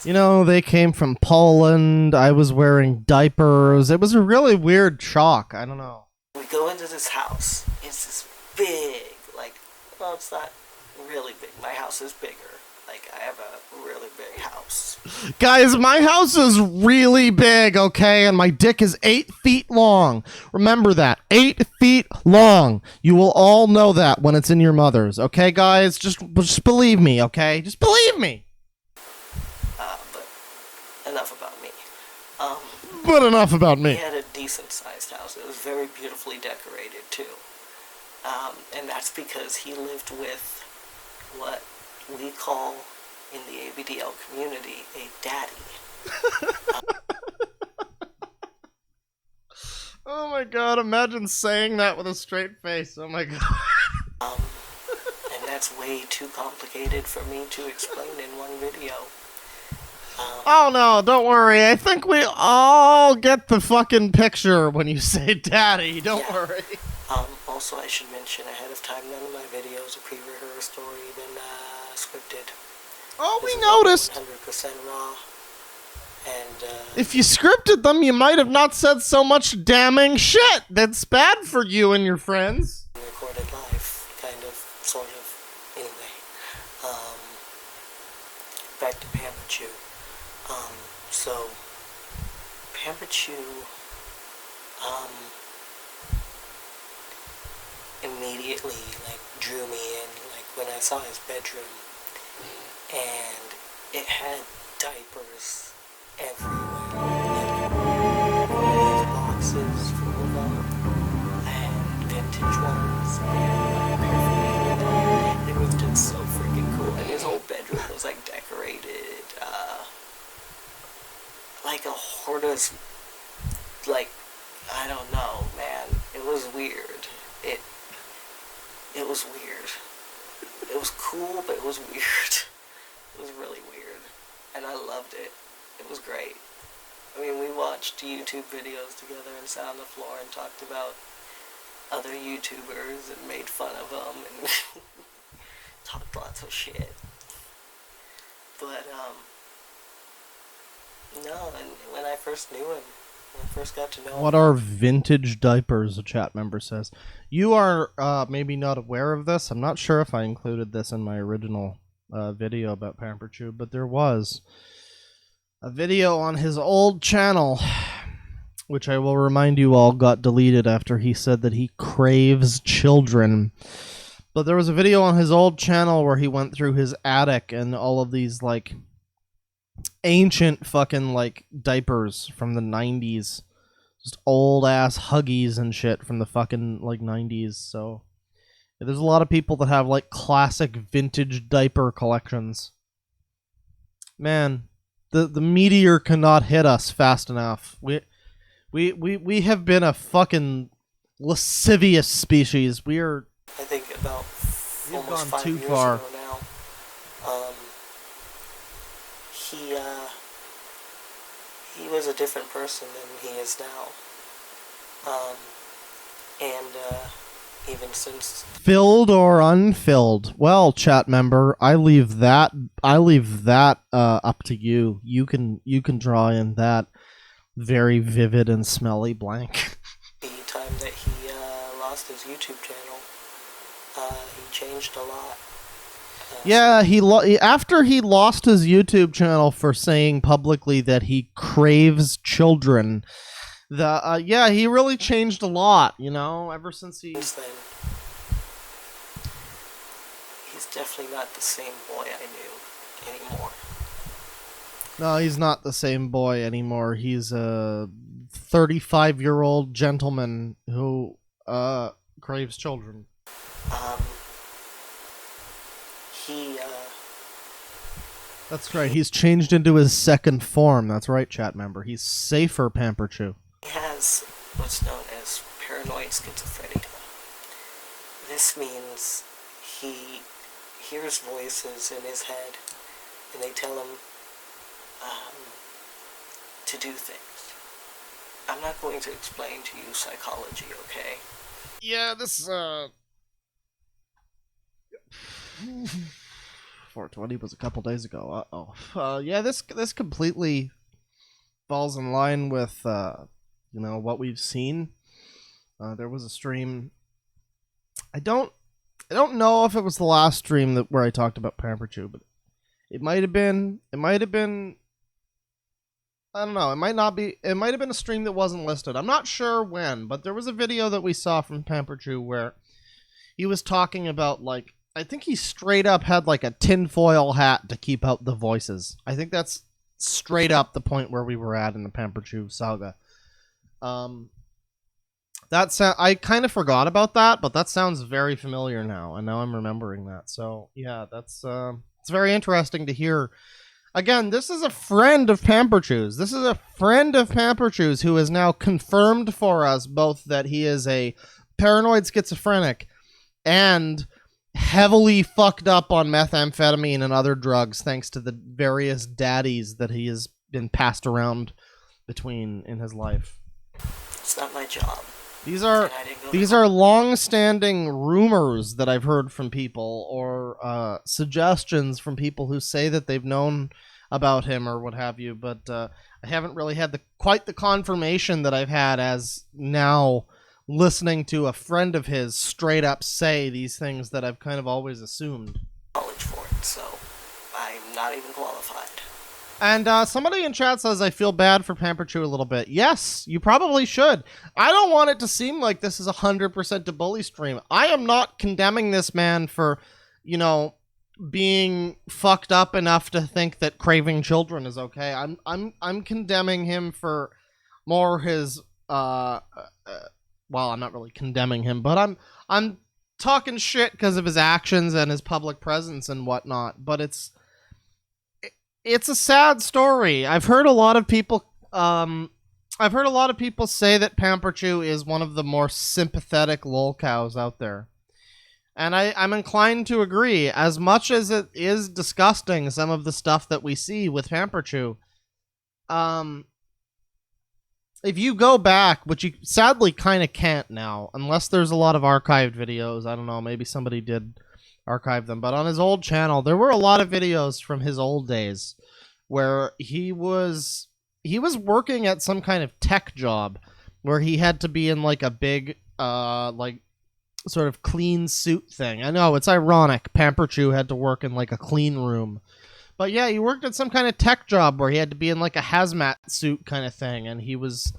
A: you know, they came from Poland. I was wearing diapers. It was a really weird shock. I don't know.
B: We go into this house. It's this big, like, well, it's not really big. My house is bigger. Like, I have a really big house.
A: Guys, my house is really big, okay? And my dick is 8 feet long. Remember that. 8 feet long. You will all know that when it's in your mother's, okay, guys? Just believe me, okay? Just believe me.
B: But enough about me.
A: But enough about me.
B: He had a decent-sized house. It was very beautifully decorated, too. And that's because he lived with what we call in the ABDL community a daddy.
A: Oh my god, imagine saying that with a straight face. Oh my god.
B: And that's way too complicated for me to explain in one video.
A: Oh no, don't worry. I think we all get the fucking picture when you say daddy. Don't worry.
B: Also, I should mention ahead of time, none of my videos are pre-rehearsed or even scripted.
A: Oh,
B: This
A: we
B: is
A: noticed.
B: 100% raw. And
A: If you scripted them, you might have not said so much damning shit. That's bad for you and your friends.
B: recorded live, kind of, sort of. Anyway, back to Pamperchu. So Pamperchu, immediately, like, drew me in, like, when I saw his bedroom, and it had diapers everywhere, like, these boxes full of them, and vintage ones, and, like, paraphernalia. It was just so freaking cool, and his whole bedroom was, like, decorated, like a hoarder's, like, I don't know, man, it was weird. it was weird. It was cool, but it was weird. It was really weird. And I loved it. It was great. I mean, we watched YouTube videos together and sat on the floor and talked about other YouTubers and made fun of them and talked lots of shit. But, no, and when I first knew him, when I first got to know him...
A: What are vintage diapers, a chat member says. You are maybe not aware of this. I'm not sure if I included this in my original video about Pamperchu, but there was a video on his old channel, which I will remind you all got deleted after he said that he craves children. But there was a video on his old channel where he went through his attic and all of these, like, ancient fucking, like, diapers from the 90s. Just old-ass Huggies and shit from the fucking, like, 90s. So, yeah, there's a lot of people that have, like, classic vintage diaper collections. Man, the meteor cannot hit us fast enough. We have been a fucking lascivious species. We are...
B: I think about
A: We've
B: almost
A: gone
B: 5
A: too
B: years
A: far.
B: ago now. He was a different person than he is now. Even since...
A: Filled or unfilled? Well, chat member, I leave that up to you. You can draw in that very vivid and smelly blank.
B: The time that he lost his YouTube channel, he changed a lot.
A: Yeah, after he lost his YouTube channel for saying publicly that he craves children, he really changed a lot, you know, ever since he...
B: Since then, he's definitely not the same boy I knew anymore.
A: No, he's not the same boy anymore. He's a 35-year-old gentleman who craves children. That's right. He's changed into his second form. That's right, chat member. He's safer, Pamperchu.
B: He has what's known as paranoid schizophrenia. This means he hears voices in his head, and they tell him to do things. I'm not going to explain to you psychology, okay?
A: Yeah, this 420 was a couple days ago. Yeah, this completely falls in line with what we've seen. There was a stream. I don't know if it was the last stream where I talked about Pamperchu, but it might have been. It might have been. I don't know. It might not be. It might have been a stream that wasn't listed. I'm not sure when, but there was a video that we saw from Pamperchu where he was talking about, like, I think he straight up had like a tinfoil hat to keep out the voices. I think that's straight up the point where we were at in the Pamperchu saga. I kind of forgot about that, but that sounds very familiar now, and now I'm remembering that. So yeah, that's it's very interesting to hear. Again, this is a friend of Pamperchu's. This is a friend of Pamperchu's who has now confirmed for us both that he is a paranoid schizophrenic and heavily fucked up on methamphetamine and other drugs thanks to the various daddies that he has been passed around between in his life.
B: It's not my job.
A: These are long-standing rumors that I've heard from people, or suggestions from people who say that they've known about him or what have you, but I haven't really had quite the confirmation that I've had as now listening to a friend of his straight up say these things that I've kind of always assumed.
B: Knowledge for it, so I'm not even qualified.
A: And somebody in chat says, I feel bad for Pamperchu a little bit. Yes, you probably should. I don't want it to seem like this is 100% a bully stream. I am not condemning this man for, being fucked up enough to think that craving children is okay. I'm condemning him for more his well, I'm not really condemning him, but I'm talking shit because of his actions and his public presence and whatnot. But it's a sad story. I've heard a lot of people say that Pamperchu is one of the more sympathetic lolcows out there. And I'm inclined to agree. As much as it is disgusting, some of the stuff that we see with Pamperchu, if you go back, which you sadly kind of can't now, unless there's a lot of archived videos. I don't know, maybe somebody did archive them. But on his old channel, there were a lot of videos from his old days where he was working at some kind of tech job where he had to be in like a big, like sort of clean suit thing. I know, it's ironic. Pamperchu had to work in like a clean room. But yeah, he worked at some kind of tech job where he had to be in like a hazmat suit kind of thing. And he was,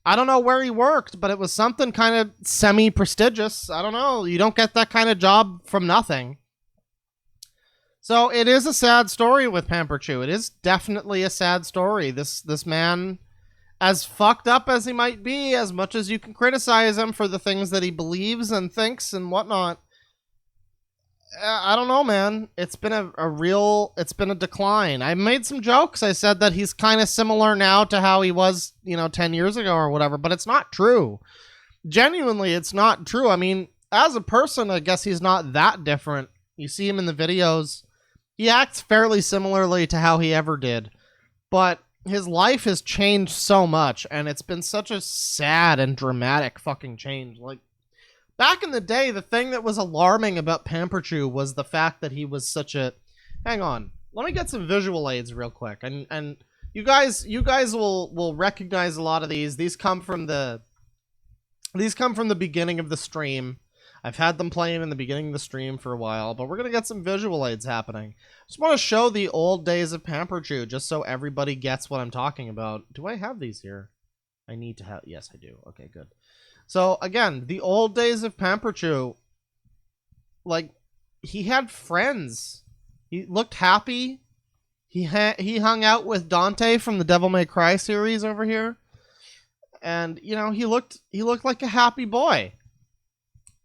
A: I don't know where he worked, but it was something kind of semi-prestigious. I don't know. You don't get that kind of job from nothing. So it is a sad story with Pamperchu. It is definitely a sad story. This man, as fucked up as he might be, as much as you can criticize him for the things that he believes and thinks and whatnot, I don't know, man. It's been it's been a decline. I made some jokes. I said that he's kind of similar now to how he was, 10 years ago or whatever, but it's not true. Genuinely, it's not true. I mean, as a person, I guess he's not that different. You see him in the videos. He acts fairly similarly to how he ever did, but his life has changed so much, and it's been such a sad and dramatic fucking change. Like, back in the day, the thing that was alarming about Pamperchu was the fact that he was such a... Hang on. Let me get some visual aids real quick. And you guys will recognize a lot of these. These come from the beginning of the stream. I've had them playing in the beginning of the stream for a while, but we're going to get some visual aids happening. Just want to show the old days of Pamperchu, just so everybody gets what I'm talking about. Do I have these here? I need to have... Yes, I do. Okay, good. So, again, the old days of Pamperchu, like, he had friends. He looked happy. He hung out with Dante from the Devil May Cry series over here. And, he looked like a happy boy.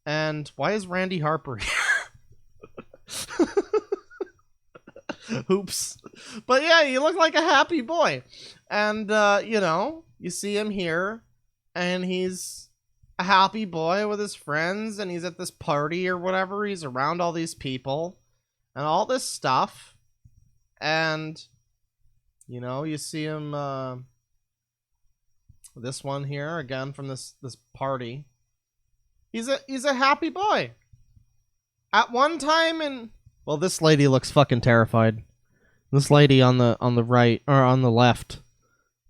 A: And why is Randy Harper here? Oops. But yeah, he looked like a happy boy. And, you see him here, and he's a happy boy with his friends, and he's at this party or whatever. He's around all these people and all this stuff. And, you see him, this one here, again, from this party. He's a happy boy. At one time well, this lady looks fucking terrified. This lady on the right or on the left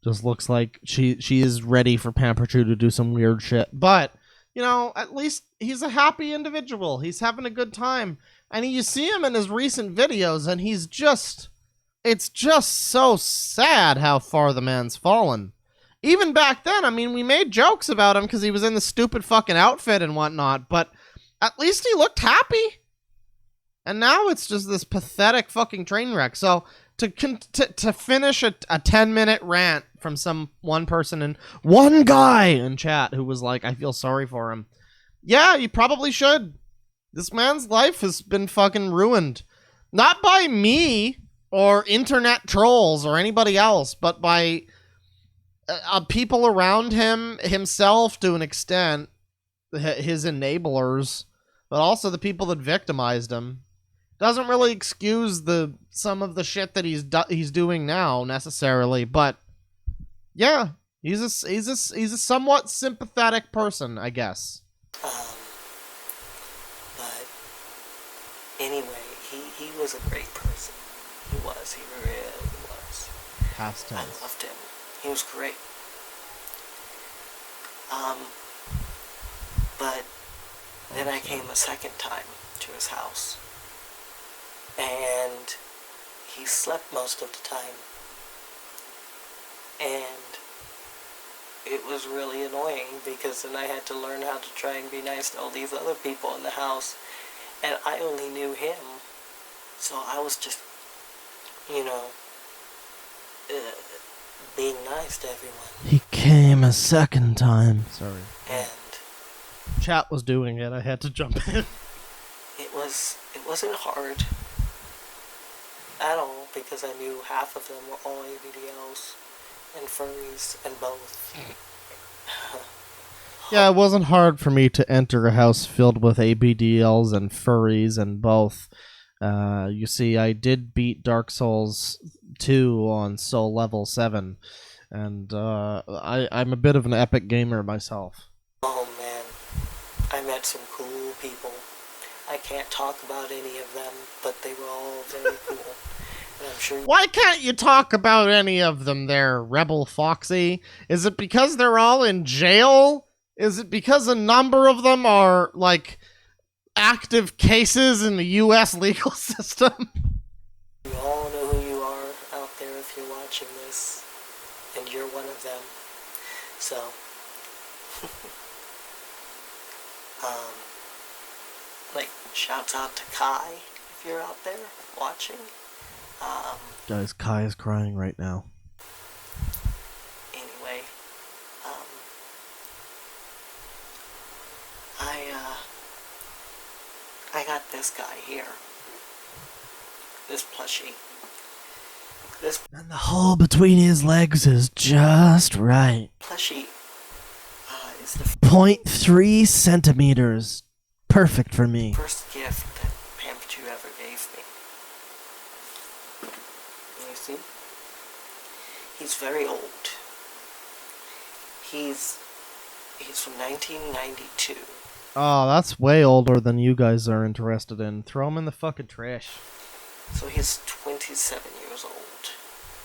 A: just looks like she is ready for Pamperchu to do some weird shit. But, at least he's a happy individual. He's having a good time. And you see him in his recent videos, and it's just so sad how far the man's fallen. Even back then, I mean, we made jokes about him because he was in the stupid fucking outfit and whatnot, but at least he looked happy. And now it's just this pathetic fucking train wreck. So to finish a 10-minute rant from one person and one guy in chat who was like, I feel sorry for him. Yeah, you probably should. This man's life has been fucking ruined. Not by me or internet trolls or anybody else, but by people around him, himself to an extent, his enablers, but also the people that victimized him. Doesn't really excuse some of the shit that he's doing now necessarily, but yeah, he's a somewhat sympathetic person, I guess.
B: But anyway, he was a great person. He really was.
A: Past tense.
B: I loved him. He was great. But then I came a second time to his house. And he slept most of the time. And it was really annoying because then I had to learn how to try and be nice to all these other people in the house. And I only knew him. So I was just, being nice to everyone.
A: He came a second time. Sorry.
B: And
A: chat was doing it. I had to jump in.
B: It wasn't hard at all because I knew half of them were all ABDLs and furries and both.
A: Yeah, it wasn't hard for me to enter a house filled with ABDLs and furries and both. You see, I did beat Dark Souls 2 on Soul Level 7, and I'm a bit of an epic gamer myself.
B: Oh man, I met some cool people. I can't talk about any of them, but they were all very cool. And I'm sure.
A: Why can't you talk about any of them there, Rebel Foxy? Is it because they're all in jail? Is it because a number of them are, like, active cases in the U.S. legal system?
B: You all know who you are out there if you're watching this, and you're one of them. So, like, shouts out to Kai if you're out there watching.
A: Guys, Kai is crying right now.
B: Anyway, I got this guy here. This plushie.
A: And the hole between his legs is just right.
B: Plushie is the
A: 0.3 centimeters. Perfect for me.
B: first gift that Pamperchu ever gave me. You see? He's very old. He's from 1992.
A: Oh, that's way older than you guys are interested in. Throw him in the fucking trash.
B: So he's 27 years old.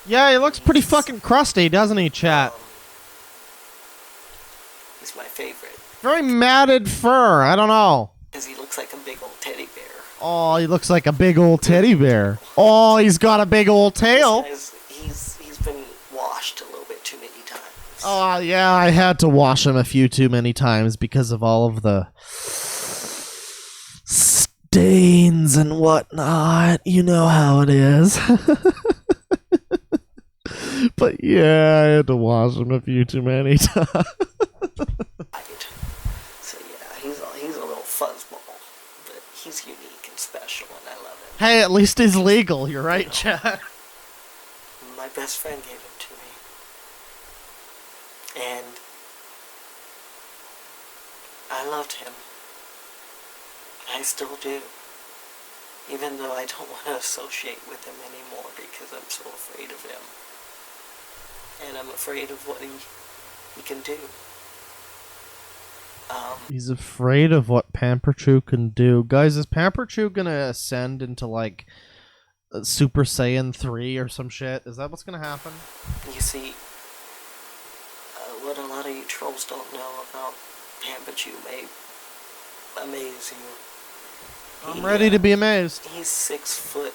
A: Yeah, he looks pretty fucking crusty, doesn't he, chat?
B: He's my favorite.
A: Very matted fur. I don't know.
B: Because he looks like a big old teddy bear.
A: Oh, he looks like a big old teddy bear. Oh, he's got a big old tail.
B: He's been washed a little bit too many times.
A: Oh, yeah, I had to wash him a few too many times because of all of the stains and whatnot. You know how it is. But yeah, I had to wash him a few too many times.
B: So yeah, he's a little fuzzball, but he's unique and special, and I love him.
A: Hey, at least he's legal. You're right, Chad.
B: My best friend gave him to me, and I loved him. I still do, even though I don't want to associate with him anymore because I'm so afraid of him. And I'm afraid of what he can do.
A: He's afraid of what Pamperchu can do. Guys, is Pamperchu gonna ascend into, like, Super Saiyan 3 or some shit? Is that what's gonna happen?
B: You see, what a lot of you trolls don't know about Pamperchu may amaze you.
A: I'm ready to be amazed.
B: He's 6'1",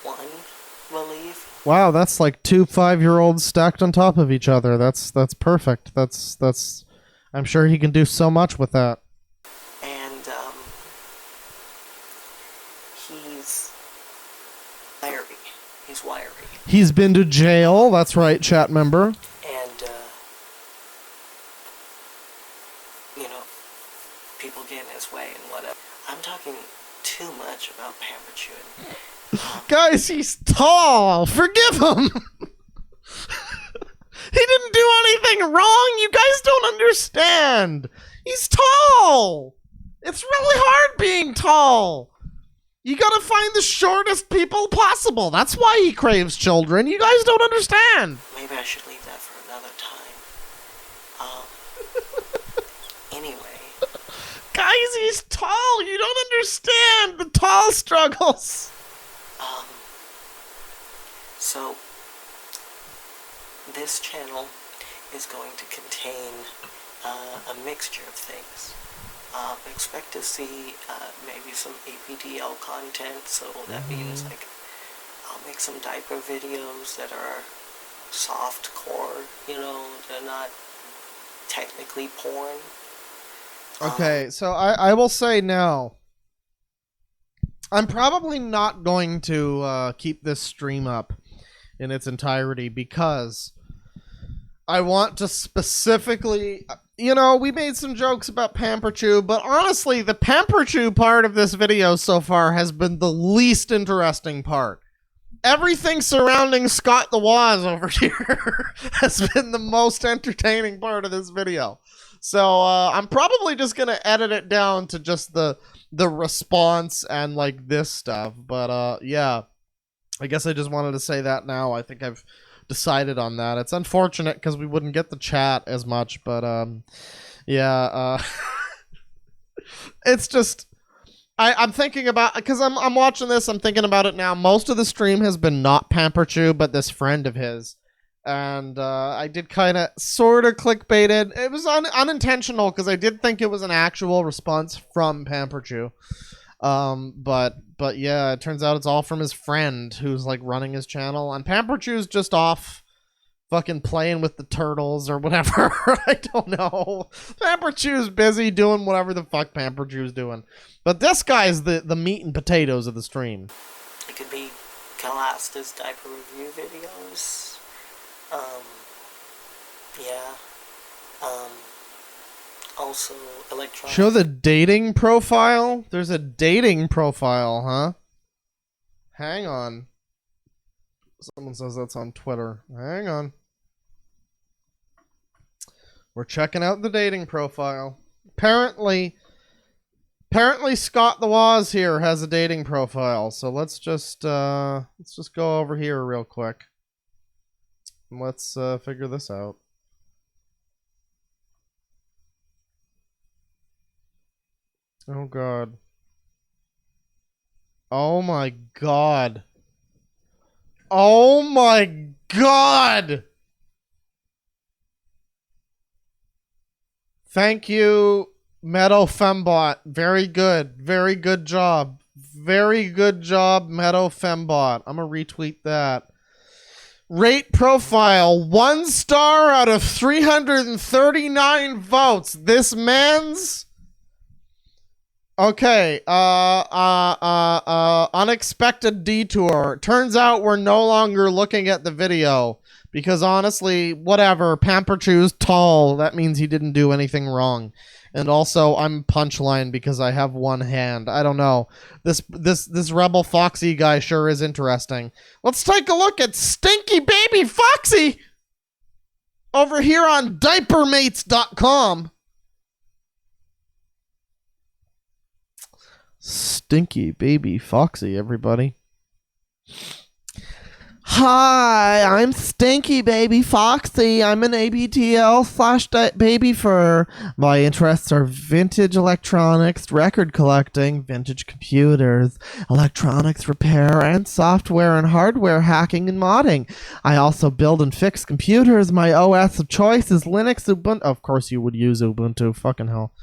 B: I believe.
A: Wow, that's like 2 5-year-olds stacked on top of each other. That's perfect. That's. I'm sure he can do so much with that.
B: And he's wiry. He's wiry.
A: He's been to jail. That's right, chat member.
B: And you know, people get in his way and whatever. I'm talking too much about Pamperchu.
A: Guys, he's tall. Forgive him. He didn't do anything wrong. You guys don't understand. He's tall. It's really hard being tall. You gotta find the shortest people possible. That's why he craves children. You guys don't understand.
B: Maybe I should leave that for another time. Anyway.
A: Guys, he's tall. You don't understand the tall struggles.
B: So, this channel is going to contain a mixture of things. Expect to see maybe some APDL content, so that means like I'll make some diaper videos that are soft core, you know, they're not technically porn.
A: Okay, so I will say now, I'm probably not going to keep this stream up in its entirety because I want to specifically, you know, we made some jokes about Pamperchu, but honestly, the Pamperchu part of this video so far has been the least interesting part. everything surrounding Scott the Woz over here has been the most entertaining part of this video. So I'm probably just gonna edit it down to just the response and like this stuff. But yeah, I guess I just wanted to say that now. I think I've decided on that. It's unfortunate because we wouldn't get the chat as much, but yeah, it's just I'm thinking about, because I'm watching this, I'm thinking about it now. Most of the stream has been not Pamperchu, but this friend of his. And I did kind of sort of clickbaited. It was unintentional because I did think it was an actual response from Pamperchu. But yeah, it turns out it's all from his friend who's like running his channel. And Pamperchu's just off fucking playing with the turtles or whatever. I don't know. Pamperchu's busy doing whatever the fuck Pamperchu's doing. But this guy's the meat and potatoes of the stream.
B: It could be Calasta's diaper review videos. Yeah. Also, electronic.
A: Show the dating profile? There's a dating profile, huh? Hang on. Someone says that's on Twitter. Hang on. We're checking out the dating profile. Apparently Scott the Woz here has a dating profile. So let's just go over here real quick. Let's figure this out. Oh god. Oh my god. Oh my god. Thank you, Meadow Fembot. Very good. Very good job. Very good job, Meadow Fembot. I'm gonna retweet that. Rate profile, 1 star out of 339 votes. This man's okay. Unexpected detour. Turns out we're no longer looking at the video because honestly, whatever. Pamperchu's tall. That means he didn't do anything wrong. And also, I'm punchline because I have one hand. I don't know. This Rebel Foxy guy sure is interesting. Let's take a look at Stinky Baby Foxy over here on diapermates.com. Stinky Baby Foxy, everybody. Hi, I'm Stinky Baby Foxy. I'm an ABTL/baby fur. My interests are vintage electronics, record collecting, vintage computers, electronics repair, and software and hardware hacking and modding. I also build and fix computers. My OS of choice is Linux, Ubuntu. Of course you would use Ubuntu, fucking hell.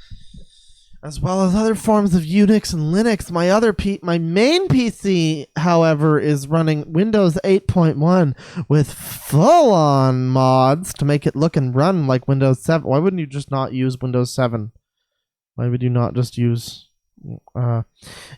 A: As well as other forms of Unix and Linux. My main PC, however, is running Windows 8.1 with full-on mods to make it look and run like Windows 7. Why wouldn't you just not use Windows 7? Why would you not just use...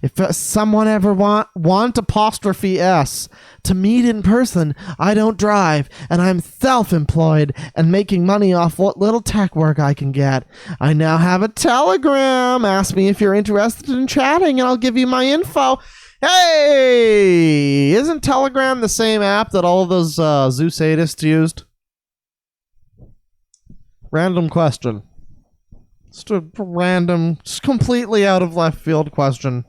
A: if someone ever want apostrophe S to meet in person, I don't drive and I'm self-employed and making money off what little tech work I can get. I now have a Telegram. Ask me if you're interested in chatting and I'll give you my info. Hey, isn't Telegram the same app that all of those zoo sadists used? Random question. Just a random, just completely out of left field question.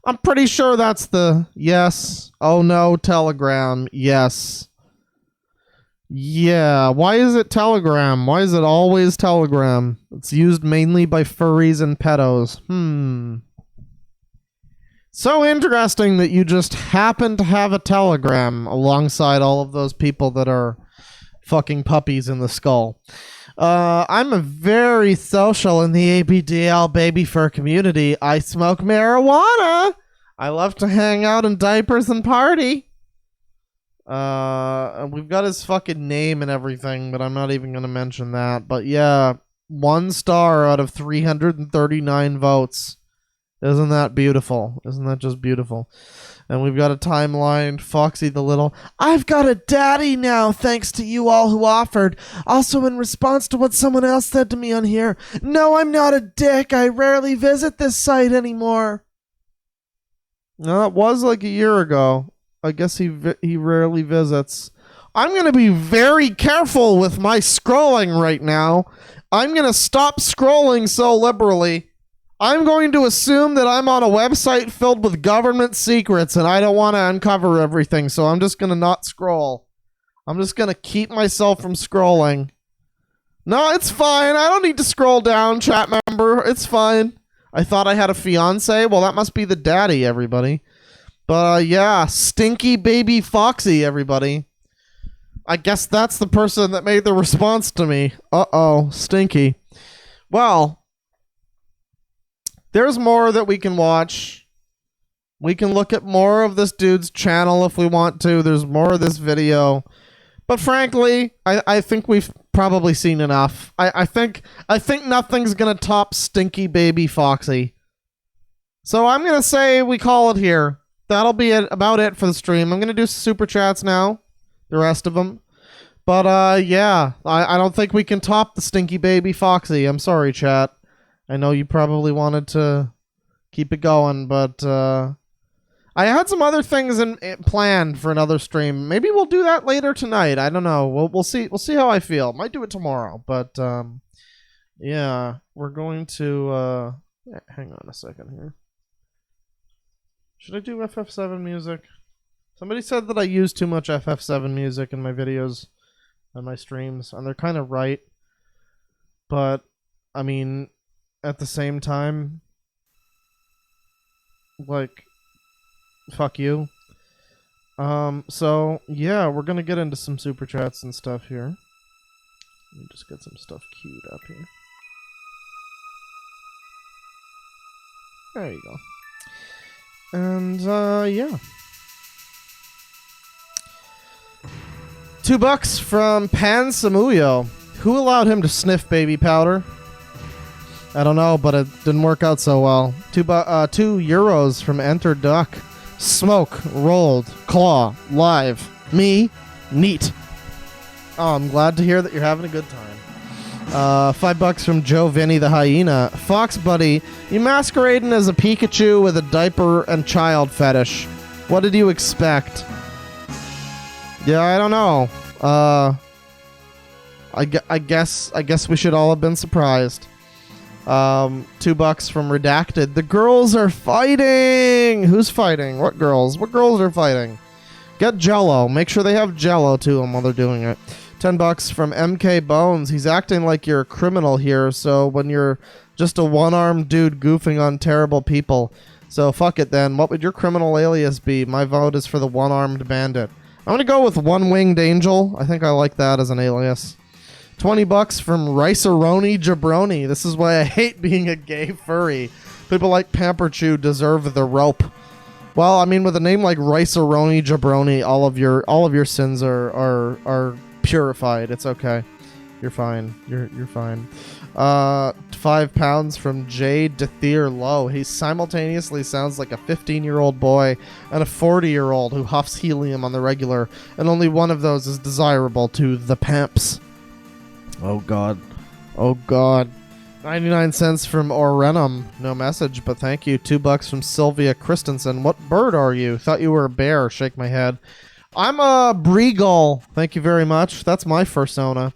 A: I'm pretty sure that's the yes. Oh no, Telegram. Yes. Yeah. Why is it Telegram? Why is it always Telegram? It's used mainly by furries and pedos. So interesting that you just happen to have a Telegram alongside all of those people that are fucking puppies in the skull. I'm a very social in the ABDL baby fur community. I smoke marijuana. I love to hang out in diapers and party. And we've got his fucking name and everything, but I'm not even going to mention that. But yeah, 1 star out of 339 votes. Isn't that beautiful? Isn't that just beautiful? And we've got a timeline. Foxy the Little. I've got a daddy now, thanks to you all who offered. Also in response to what someone else said to me on here. No, I'm not a dick. I rarely visit this site anymore. No, that was like a year ago. I guess he rarely visits. I'm going to be very careful with my scrolling right now. I'm going to stop scrolling so liberally. I'm going to assume that I'm on a website filled with government secrets and I don't want to uncover everything, so I'm just going to not scroll. I'm just going to keep myself from scrolling. No, it's fine. I don't need to scroll down, chat member. It's fine. I thought I had a fiance. Well, that must be the daddy, everybody. But yeah, stinky baby Foxy, everybody. I guess that's the person that made the response to me. Uh-oh, stinky. Well, there's more that we can watch. We can look at more of this dude's channel if we want to. There's more of this video. But frankly, I think we've probably seen enough. I think nothing's going to top stinky baby Foxy. So I'm going to say we call it here. That'll be about it for the stream. I'm going to do super chats now. The rest of them. But yeah, I don't think we can top the stinky baby Foxy. I'm sorry, chat. I know you probably wanted to keep it going, but I had some other things planned for another stream. Maybe we'll do that later tonight. I don't know. We'll see. We'll see how I feel. Might do it tomorrow, but yeah, we're going to hang on a second here. Should I do FF7 music? Somebody said that I use too much FF7 music in my videos and my streams, and they're kind of right. But, I mean, at the same time, like, fuck you. So, yeah, we're gonna get into some super chats and stuff here. Let me just get some stuff queued up here. There you go. And, yeah. $2 from Pan Samuyo. Who allowed him to sniff baby powder? I don't know, but it didn't work out so well. €2 from Enter Duck. Smoke, rolled, claw, live. Me, neat. Oh, I'm glad to hear that you're having a good time. $5 from Joe Vinny the Hyena. Fox Buddy, you masquerading as a Pikachu with a diaper and child fetish. What did you expect? Yeah, I don't know. I guess we should all have been surprised. $2 from Redacted. The girls are fighting. Who's fighting? What girls? What girls are fighting? Get Jello. Make sure they have Jello to them while they're doing it. $10 from MK Bones. He's acting like you're a criminal here. So when you're just a one-armed dude goofing on terrible people, so fuck it then. What would your criminal alias be? My vote is for the one-armed bandit. I'm gonna go with One-Winged Angel. I think I like that as an alias. $20 from Riceroni Jabroni. This is why I hate being a gay furry. People like Pamperchu deserve the rope. Well, I mean, with a name like Riceroni Jabroni, all of your sins are purified. It's okay. You're fine. You're fine. £5 from J. Dethier Low. He simultaneously sounds like a 15-year-old boy and a 40-year-old who huffs helium on the regular, and only one of those is desirable to the Pamps. Oh god. Oh god. 99 cents from Orenum. No message, but thank you. $2 from Sylvia Christensen. What bird are you? Thought you were a bear. Shake my head. I'm a Breagull. Thank you very much. That's my fursona.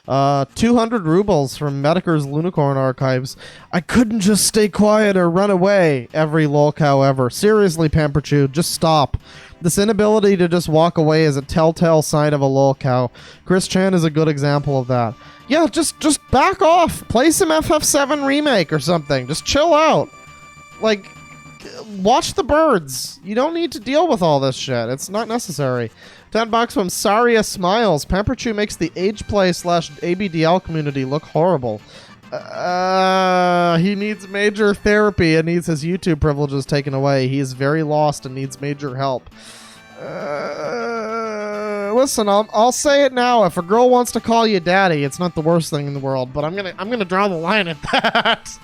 A: 200 rubles from Mediker's Lunicorn Archives. I couldn't just stay quiet or run away. Every lolcow ever. Seriously, Pamperchu, just stop. This inability to just walk away is a telltale sign of a lolcow. Chris Chan is a good example of that. Yeah, just back off. Play some FF7 remake or something. Just chill out. Like, watch the birds. You don't need to deal with all this shit. It's not necessary. $10 from Saria Smiles. Pamperchu makes the age play / ABDL community look horrible. He needs major therapy and needs his YouTube privileges taken away. He is very lost and needs major help. Listen, I'll say it now. If a girl wants to call you daddy, it's not the worst thing in the world. But I'm gonna draw the line at that.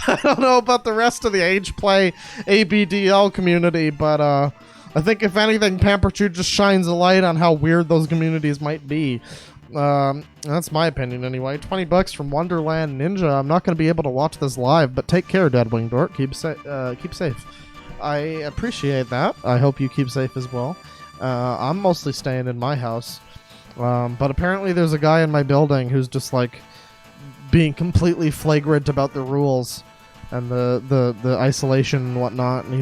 A: I don't know about the rest of the age play ABDL community, but I think if anything, Pamperchu just shines a light on how weird those communities might be. That's my opinion anyway. $20 from Wonderland Ninja. I'm not going to be able to watch this live, but take care, DeadwingDork. Keep safe. I appreciate that. I hope you keep safe as well. I'm mostly staying in my house. But apparently there's a guy in my building who's just like being completely flagrant about the rules and the isolation and whatnot, and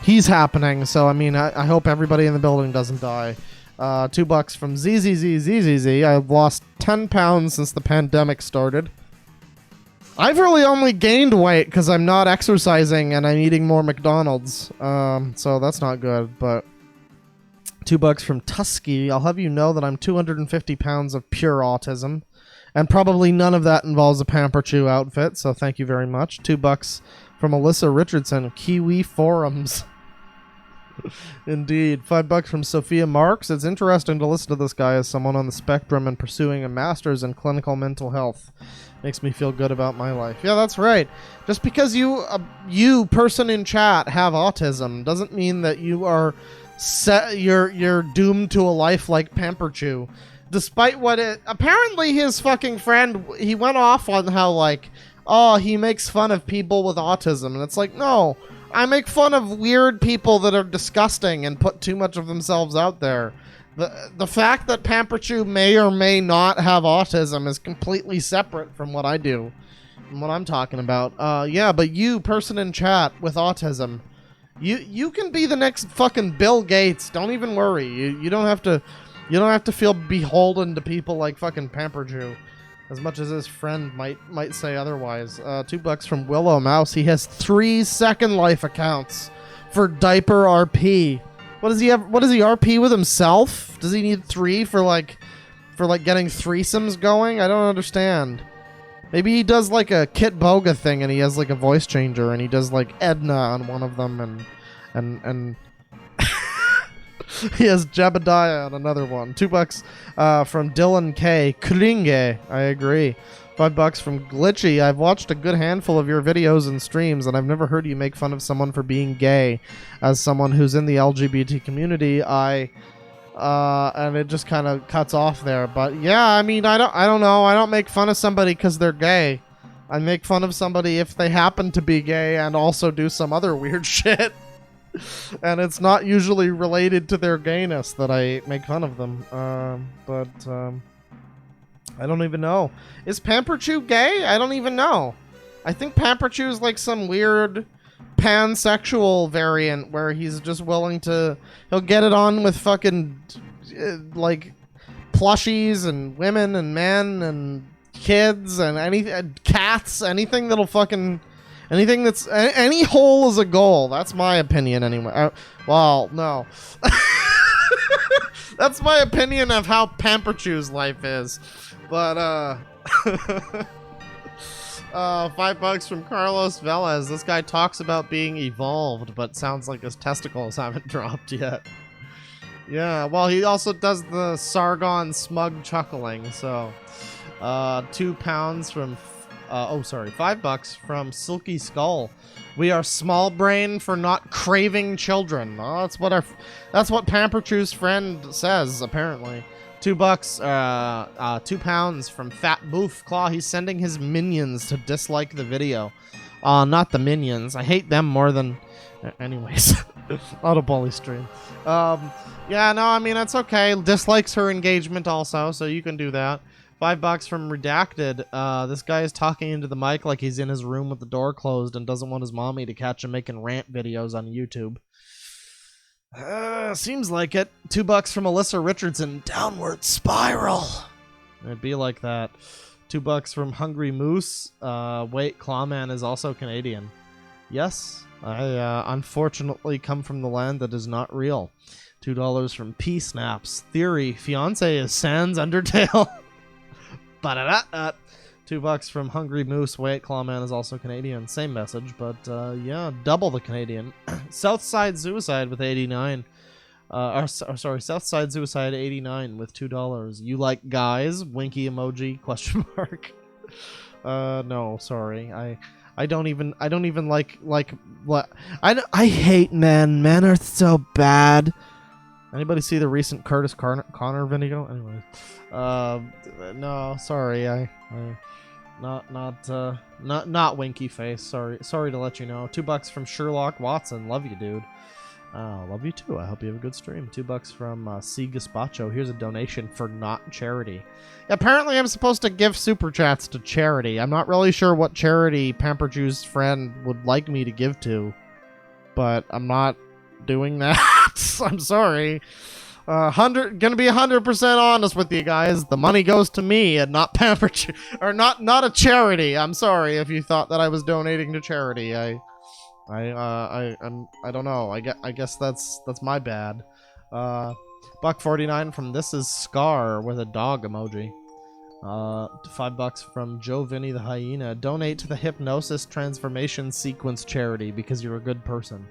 A: he's happening. So I mean, I hope everybody in the building doesn't die. $2 from ZZZZZZ. I've lost 10 pounds since the pandemic started. I've really only gained weight because I'm not exercising and I'm eating more McDonald's. So that's not good, but $2 from Tusky. I'll have you know that I'm 250 pounds of pure autism, and probably none of that involves a Pamperchu outfit, so thank you very much. $2 from Alyssa Richardson, Kiwi Forums. Indeed. $5 from Sophia Marks. It's interesting to listen to this guy as someone on the spectrum and pursuing a master's in clinical mental health. Makes me feel good about my life. Yeah, that's right. Just because you person in chat have autism doesn't mean that you are you're doomed to a life like Pamperchu. Despite what apparently his fucking friend, he went off on how like, oh, he makes fun of people with autism, and it's like, no, I make fun of weird people that are disgusting and put too much of themselves out there. The fact that Pamperchu may or may not have autism is completely separate from what I do, from what I'm talking about. Yeah, but you, person in chat with autism, you can be the next fucking Bill Gates. Don't even worry. You don't have to feel beholden to people like fucking Pamperchu, as much as his friend might say otherwise. $2 from Willow Mouse. He has 3 Second Life accounts for diaper RP. What does he have? What does he RP with himself? Does he need 3 for like getting threesomes going? I don't understand. Maybe he does like a Kit Boga thing and he has like a voice changer and he does like Edna on one of them and he has Jebediah on another one. $2 from Dylan K. Kringe. I agree. $5 from Glitchy. I've watched a good handful of your videos and streams, and I've never heard you make fun of someone for being gay. As someone who's in the LGBT community, and it just kind of cuts off there. But yeah, I mean, I don't know. I don't make fun of somebody because they're gay. I make fun of somebody if they happen to be gay and also do some other weird shit. And it's not usually related to their gayness that I make fun of them. I don't even know. Is Pamperchu gay? I don't even know. I think Pamperchu is like some weird pansexual variant where he's just willing to... He'll get it on with fucking, like, plushies and women and men and kids and cats. Anything that'll fucking... Anything that's... Any hole is a goal. That's my opinion anyway. Well, no. That's my opinion of how Pamperchu's life is. But, $5 from Carlos Velez. This guy talks about being evolved, but sounds like his testicles haven't dropped yet. Yeah, well, he also does the Sargon smug chuckling, so... 2 pounds from... $5 from Silky Skull. We are small brain for not craving children. Oh, that's what Pamperchu's friend says, apparently. $2, 2 pounds from Fat Booth Claw. He's sending his minions to dislike the video. Not the minions. I hate them more than... Anyways. Not a bully stream. Yeah, no, I mean, that's okay. Dislikes her engagement also, so you can do that. $5 from Redacted. This guy is talking into the mic like he's in his room with the door closed and doesn't want his mommy to catch him making rant videos on YouTube. Seems like it. $2 from Alyssa Richardson. Downward spiral. It'd be like that. $2 from Hungry Moose. Wait, Clawman is also Canadian. Yes, I unfortunately come from the land that is not real. $2 from P Snaps. Theory. Fiance is Sans Undertale. $2 from Hungry Moose. Wait, Clawman is also Canadian. Same message, but yeah, double the Canadian. Southside Suicide with 89. Southside Suicide 89 with $2. You like guys? Winky emoji? Question mark. No, sorry. I don't even like what I hate men. Men are so bad. Anybody see the recent Curtis Connor video? Anyways, no, sorry, I not winky face. Sorry to let you know. $2 from Sherlock Watson. Love you, dude. Oh, love you too. I hope you have a good stream. $2 from C. Gaspacho. Here's a donation for not charity. Apparently, I'm supposed to give super chats to charity. I'm not really sure what charity Pamperchu's friend would like me to give to, but I'm not doing that. I'm sorry. Gonna be 100% honest with you guys. The money goes to me and not Pamperchu, or not a charity. I'm sorry if you thought that I was donating to charity. I don't know. I guess that's my bad. $1.49 from This Is Scar with a dog emoji. $5 from Joe Vinny the Hyena. Donate to the Hypnosis Transformation Sequence charity because you're a good person.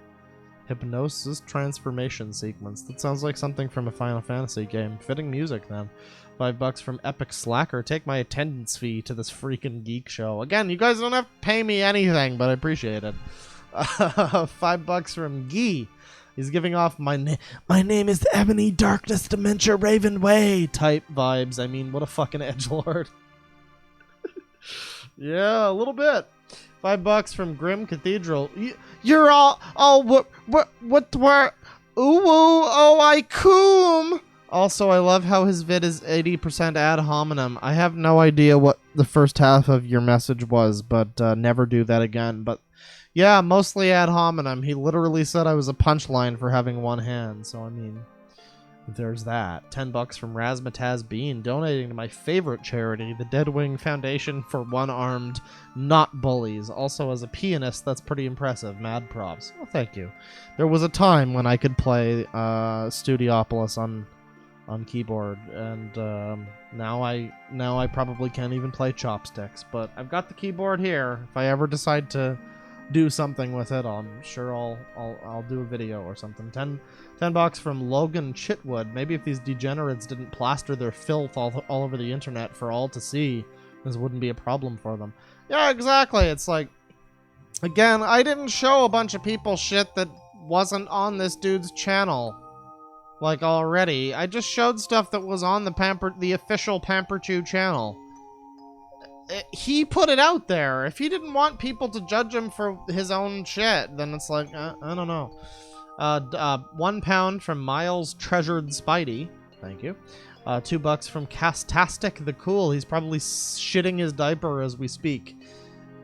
A: Hypnosis Transformation Sequence. That sounds like something from a Final Fantasy game. Fitting music then. $5 from Epic Slacker. Take my attendance fee to this freaking geek show. Again, you guys don't have to pay me anything, but I appreciate it. $5 from Gee. He's giving off my name is Ebony Darkness Dementia Raven Way type vibes. I mean, what a fucking edgelord. Yeah, a little bit. $5 from Grim Cathedral. You're all what ooh oh I coom. Also, I love how his vid is 80% ad hominem. I have no idea what the first half of your message was, but never do that again. But yeah, mostly ad hominem. He literally said I was a punchline for having one hand, so I mean, there's that. $10 from Razmataz Bean, donating to my favorite charity, the Deadwing Foundation for One-Armed Not Bullies. Also, as a pianist, that's pretty impressive. Mad props. Well, thank you. There was a time when I could play Studiopolis on keyboard, and now I probably can't even play chopsticks. But I've got the keyboard here. If I ever decide to do something with it, I'm sure I'll do a video or something. $10 from Logan Chitwood. Maybe if these degenerates didn't plaster their filth all over the internet for all to see, this wouldn't be a problem for them. Yeah, exactly. It's like, again, I didn't show a bunch of people shit that wasn't on this dude's channel, like, already. I just showed stuff that was on the official Pamperchu channel. He put it out there. If he didn't want people to judge him for his own shit, then it's like, I don't know. £1 from Miles Treasured Spidey. Thank you. $2 from Castastic the Cool. He's probably shitting his diaper as we speak.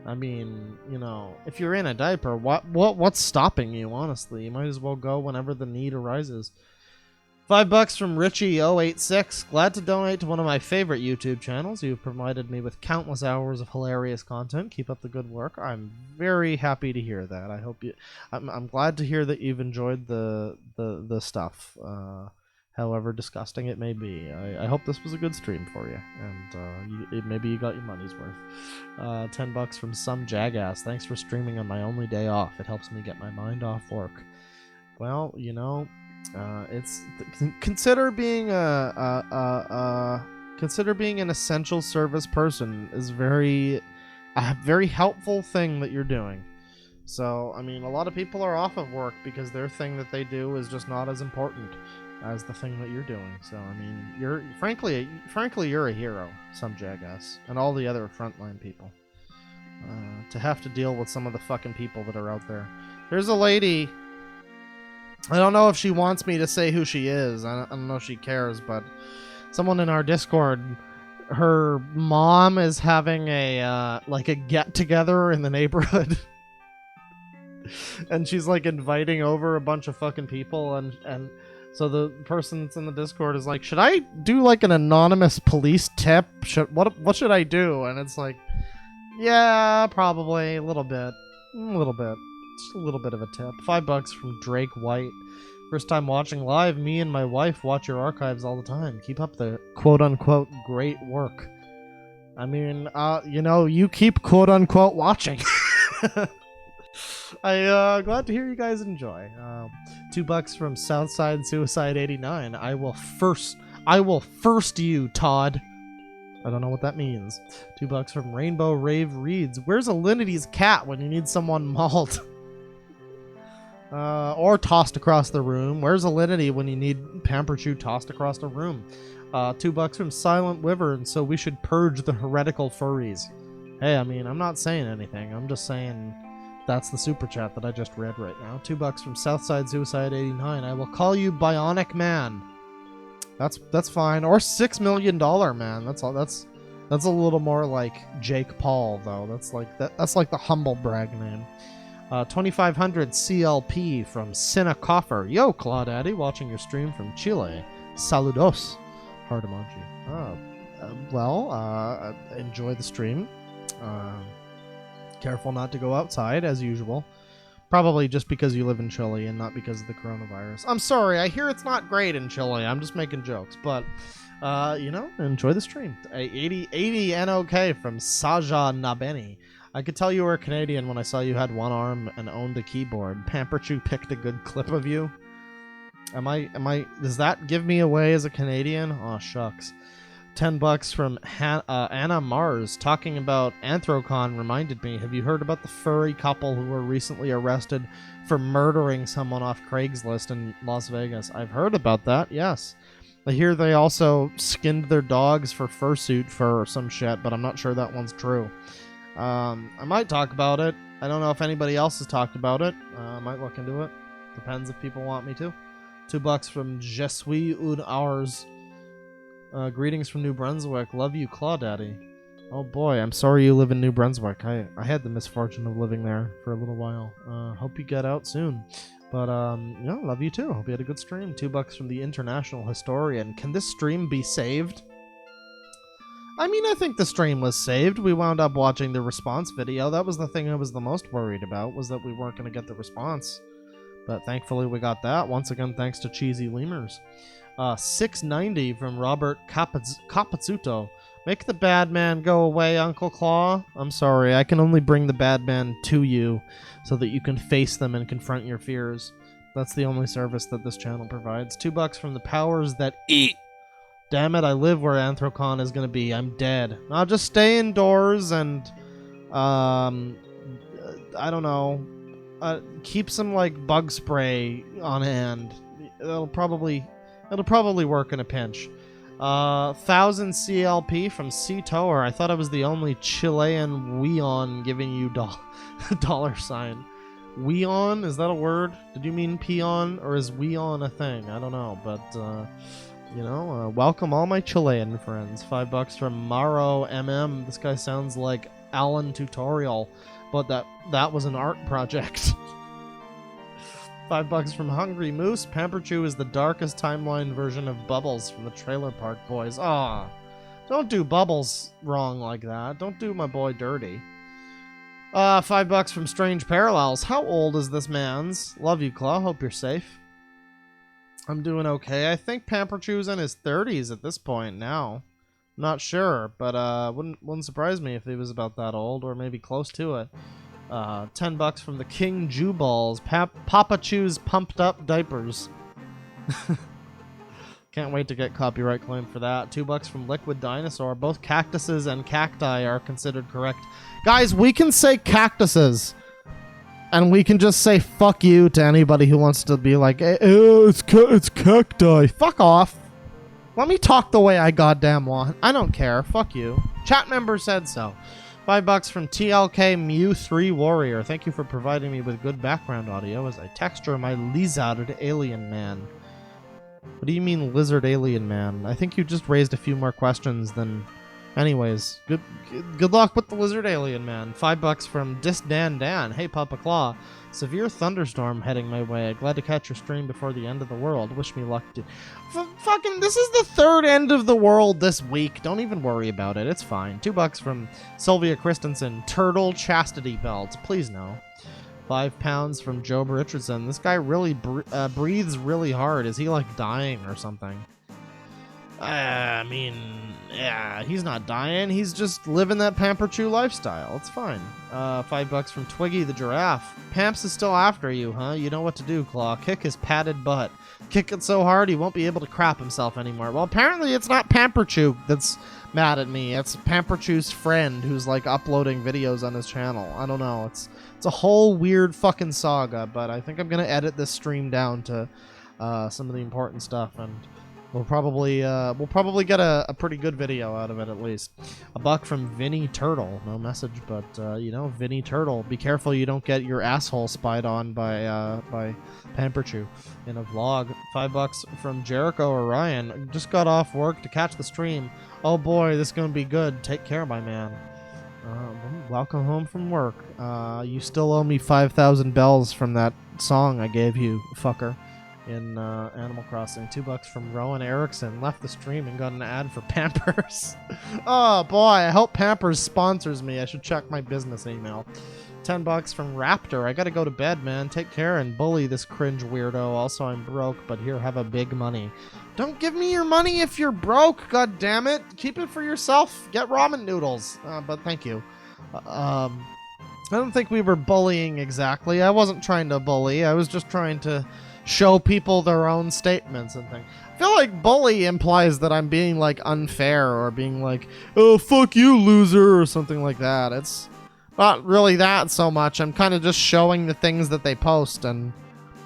A: I mean, you know, if you're in a diaper, what's stopping you, honestly? You might as well go whenever the need arises. $5 from Richie086. Glad to donate to one of my favorite YouTube channels. You've provided me with countless hours of hilarious content. Keep up the good work. I'm very happy to hear that. I hope you. I'm glad to hear that you've enjoyed the stuff, however disgusting it may be. I hope this was a good stream for you, and maybe you got your money's worth. $10 from Some Jackass. Thanks for streaming on my only day off. It helps me get my mind off work. Well, you know. Consider being an essential service person is a very helpful thing that you're doing. So I mean, a lot of people are off of work because their thing that they do is just not as important as the thing that you're doing. So I mean, you're frankly you're a hero, Some Jackass, and all the other frontline people. To have to deal with some of the fucking people that are out there. There's a lady. I don't know if she wants me to say who she is. I don't know if she cares, but someone in our Discord, her mom is having a get-together in the neighborhood. And she's like inviting over a bunch of fucking people, and so the person that's in the Discord is like, should I do like an anonymous police tip? What should I do? And it's like, yeah, probably a little bit. Just a little bit of a tip. $5 from Drake White. First time watching live. Me and my wife watch your archives all the time. Keep up the quote-unquote great work. I mean, you know, you keep quote-unquote watching. Glad to hear you guys enjoy. $2 from Southside Suicide 89. I will first you, Todd. I don't know what that means. $2 from Rainbow Rave Reads. Where's Alinity's cat when you need someone mauled? Or tossed across the room. Where's Alinity when you need Pamperchu tossed across the room? $2 from Silent Wyvern. So we should purge the heretical furries. Hey, I mean, I'm not saying anything. I'm just saying That's the super chat that I just read right now. $2 from Southside Suicide 89. I will call you Bionic Man. That's fine. Or $6 Million Man. That's all. That's a little more like Jake Paul though. That's like the humble brag name. 2500 CLP from Sina Coffer. Yo, Claudaddy, watching your stream from Chile. Saludos. Heart emoji. Enjoy the stream. Careful not to go outside, as usual. Probably just because you live in Chile and not because of the coronavirus. I'm sorry, I hear it's not great in Chile. I'm just making jokes. But, enjoy the stream. 80 NOK from Saja Nabeni. I could tell you were a Canadian when I saw you had one arm and owned a keyboard. Pamperchu picked a good clip of you. Does that give me away as a Canadian? Oh, shucks. $10 from Anna Mars. Talking about Anthrocon reminded me, have you heard about the furry couple who were recently arrested for murdering someone off Craigslist in Las Vegas? I've heard about that, yes. I hear they also skinned their dogs for fursuit fur or some shit, but I'm not sure that one's true. I might talk about it. I don't know if anybody else has talked about it. I might look into it. Depends if people want me to. $2 from Je suis un ours. Greetings from New Brunswick. Love you, Claudaddy. Oh boy, I'm sorry you live in New Brunswick. I had the misfortune of living there for a little while. Hope you get out soon. But, love you too. Hope you had a good stream. $2 from the International Historian. Can this stream be saved? I mean, I think the stream was saved. We wound up watching the response video. That was the thing I was the most worried about, was that we weren't going to get the response. But thankfully we got that. Once again, thanks to Cheesy Lemurs. 690 from Robert Capizzuto. Make the bad man go away, Uncle Claw. I'm sorry, I can only bring the bad man to you so that you can face them and confront your fears. That's the only service that this channel provides. $2 from the powers that eat. Damn it, I live where Anthrocon is going to be. I'm dead. I'll just stay indoors and, I don't know, keep some, like, bug spray on hand. It'll probably work in a pinch. 1000 CLP from C-Tower. I thought I was the only Chilean weon giving you dollar sign. Weon? Is that a word? Did you mean peon? Or is weon a thing? I don't know, but, welcome all my Chilean friends. $5 from Maro MM. This guy sounds like Alan Tutorial, but that was an art project. $5 from Hungry Moose. Pamperchu is the darkest timeline version of Bubbles from the Trailer Park Boys. Ah, don't do Bubbles wrong like that. Don't do my boy dirty. $5 from Strange Parallels. How old is this man's? Love you, Claw. Hope you're safe. I'm doing okay. I think Pamperchu's in his 30s at this point now. Not sure, but wouldn't surprise me if he was about that old, or maybe close to it. $10 from the King Jew Balls. Papa Chew's pumped up diapers. Can't wait to get copyright claim for that. $2 from Liquid Dinosaur. Both cactuses and cacti are considered correct. Guys, we can say cactuses. And we can just say fuck you to anybody who wants to be like, hey, it's cacti. Fuck off. Let me talk the way I goddamn want. I don't care. Fuck you. Chat member said so. $5 from TLK Mew3 Warrior. Thank you for providing me with good background audio as I texture my lizard alien man. What do you mean lizard alien man? I think you just raised a few more questions than... Anyways, good luck with the lizard alien man. $5 from Dan. Hey Papa Claw. Severe thunderstorm heading my way. Glad to catch your stream before the end of the world. Wish me luck. Fucking, this is the third end of the world this week. Don't even worry about it. It's fine. $2 from Sylvia Christensen. Turtle chastity belt. Please no. £5 from Job Richardson. This guy really breathes really hard. Is he like dying or something? I mean, yeah, he's not dying. He's just living that Pamperchu lifestyle. It's fine. $5 from Twiggy the Giraffe. Pamps is still after you, huh? You know what to do, Claw. Kick his padded butt. Kick it so hard he won't be able to crap himself anymore. Well, apparently it's not Pamperchu that's mad at me. It's Pamperchu's friend who's, like, uploading videos on his channel. I don't know. It's a whole weird fucking saga, but I think I'm gonna edit this stream down to some of the important stuff and We'll probably get a pretty good video out of it at least. A buck from Vinny Turtle. No message, but you know, Vinny Turtle. Be careful you don't get your asshole spied on by Pamperchu in a vlog. $5 from Jericho Orion. Just got off work to catch the stream. Oh boy, this is gonna be good. Take care, my man. Welcome home from work. You still owe me 5,000 bells from that song I gave you, fucker. In Animal Crossing. $2 from Rowan Erickson. Left the stream and got an ad for Pampers. Oh boy, I hope Pampers sponsors me. I should check my business email. $10 from Raptor. I gotta go to bed, man. Take care and bully this cringe weirdo. Also, I'm broke, but here, have a big money. Don't give me your money if you're broke, god damn it. Keep it for yourself. Get ramen noodles. But thank you. I don't think we were bullying exactly. I wasn't trying to bully. I was just trying to show people their own statements and things. I feel like bully implies that I'm being like unfair or being like, oh fuck you loser or something like that. It's not really that so much. I'm kind of just showing the things that they post and,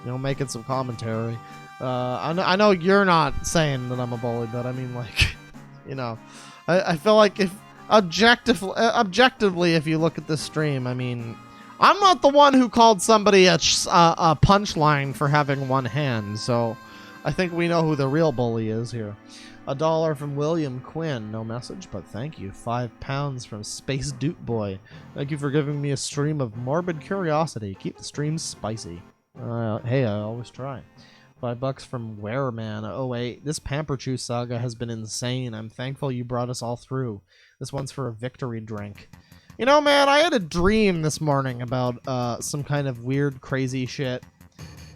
A: you know, making some commentary. I know you're not saying that I'm a bully, but I mean, like, you know, I feel like if objectively if you look at this stream, I mean, I'm not the one who called somebody a punchline for having one hand, so I think we know who the real bully is here. $1 from William Quinn. No message, but thank you. £5 from Space Duke Boy. Thank you for giving me a stream of morbid curiosity. Keep the streams spicy. Hey, I always try. $5 from Wereman08. This Pamperchu saga has been insane. I'm thankful you brought us all through. This one's for a victory drink. You know, man, I had a dream this morning about some kind of weird, crazy shit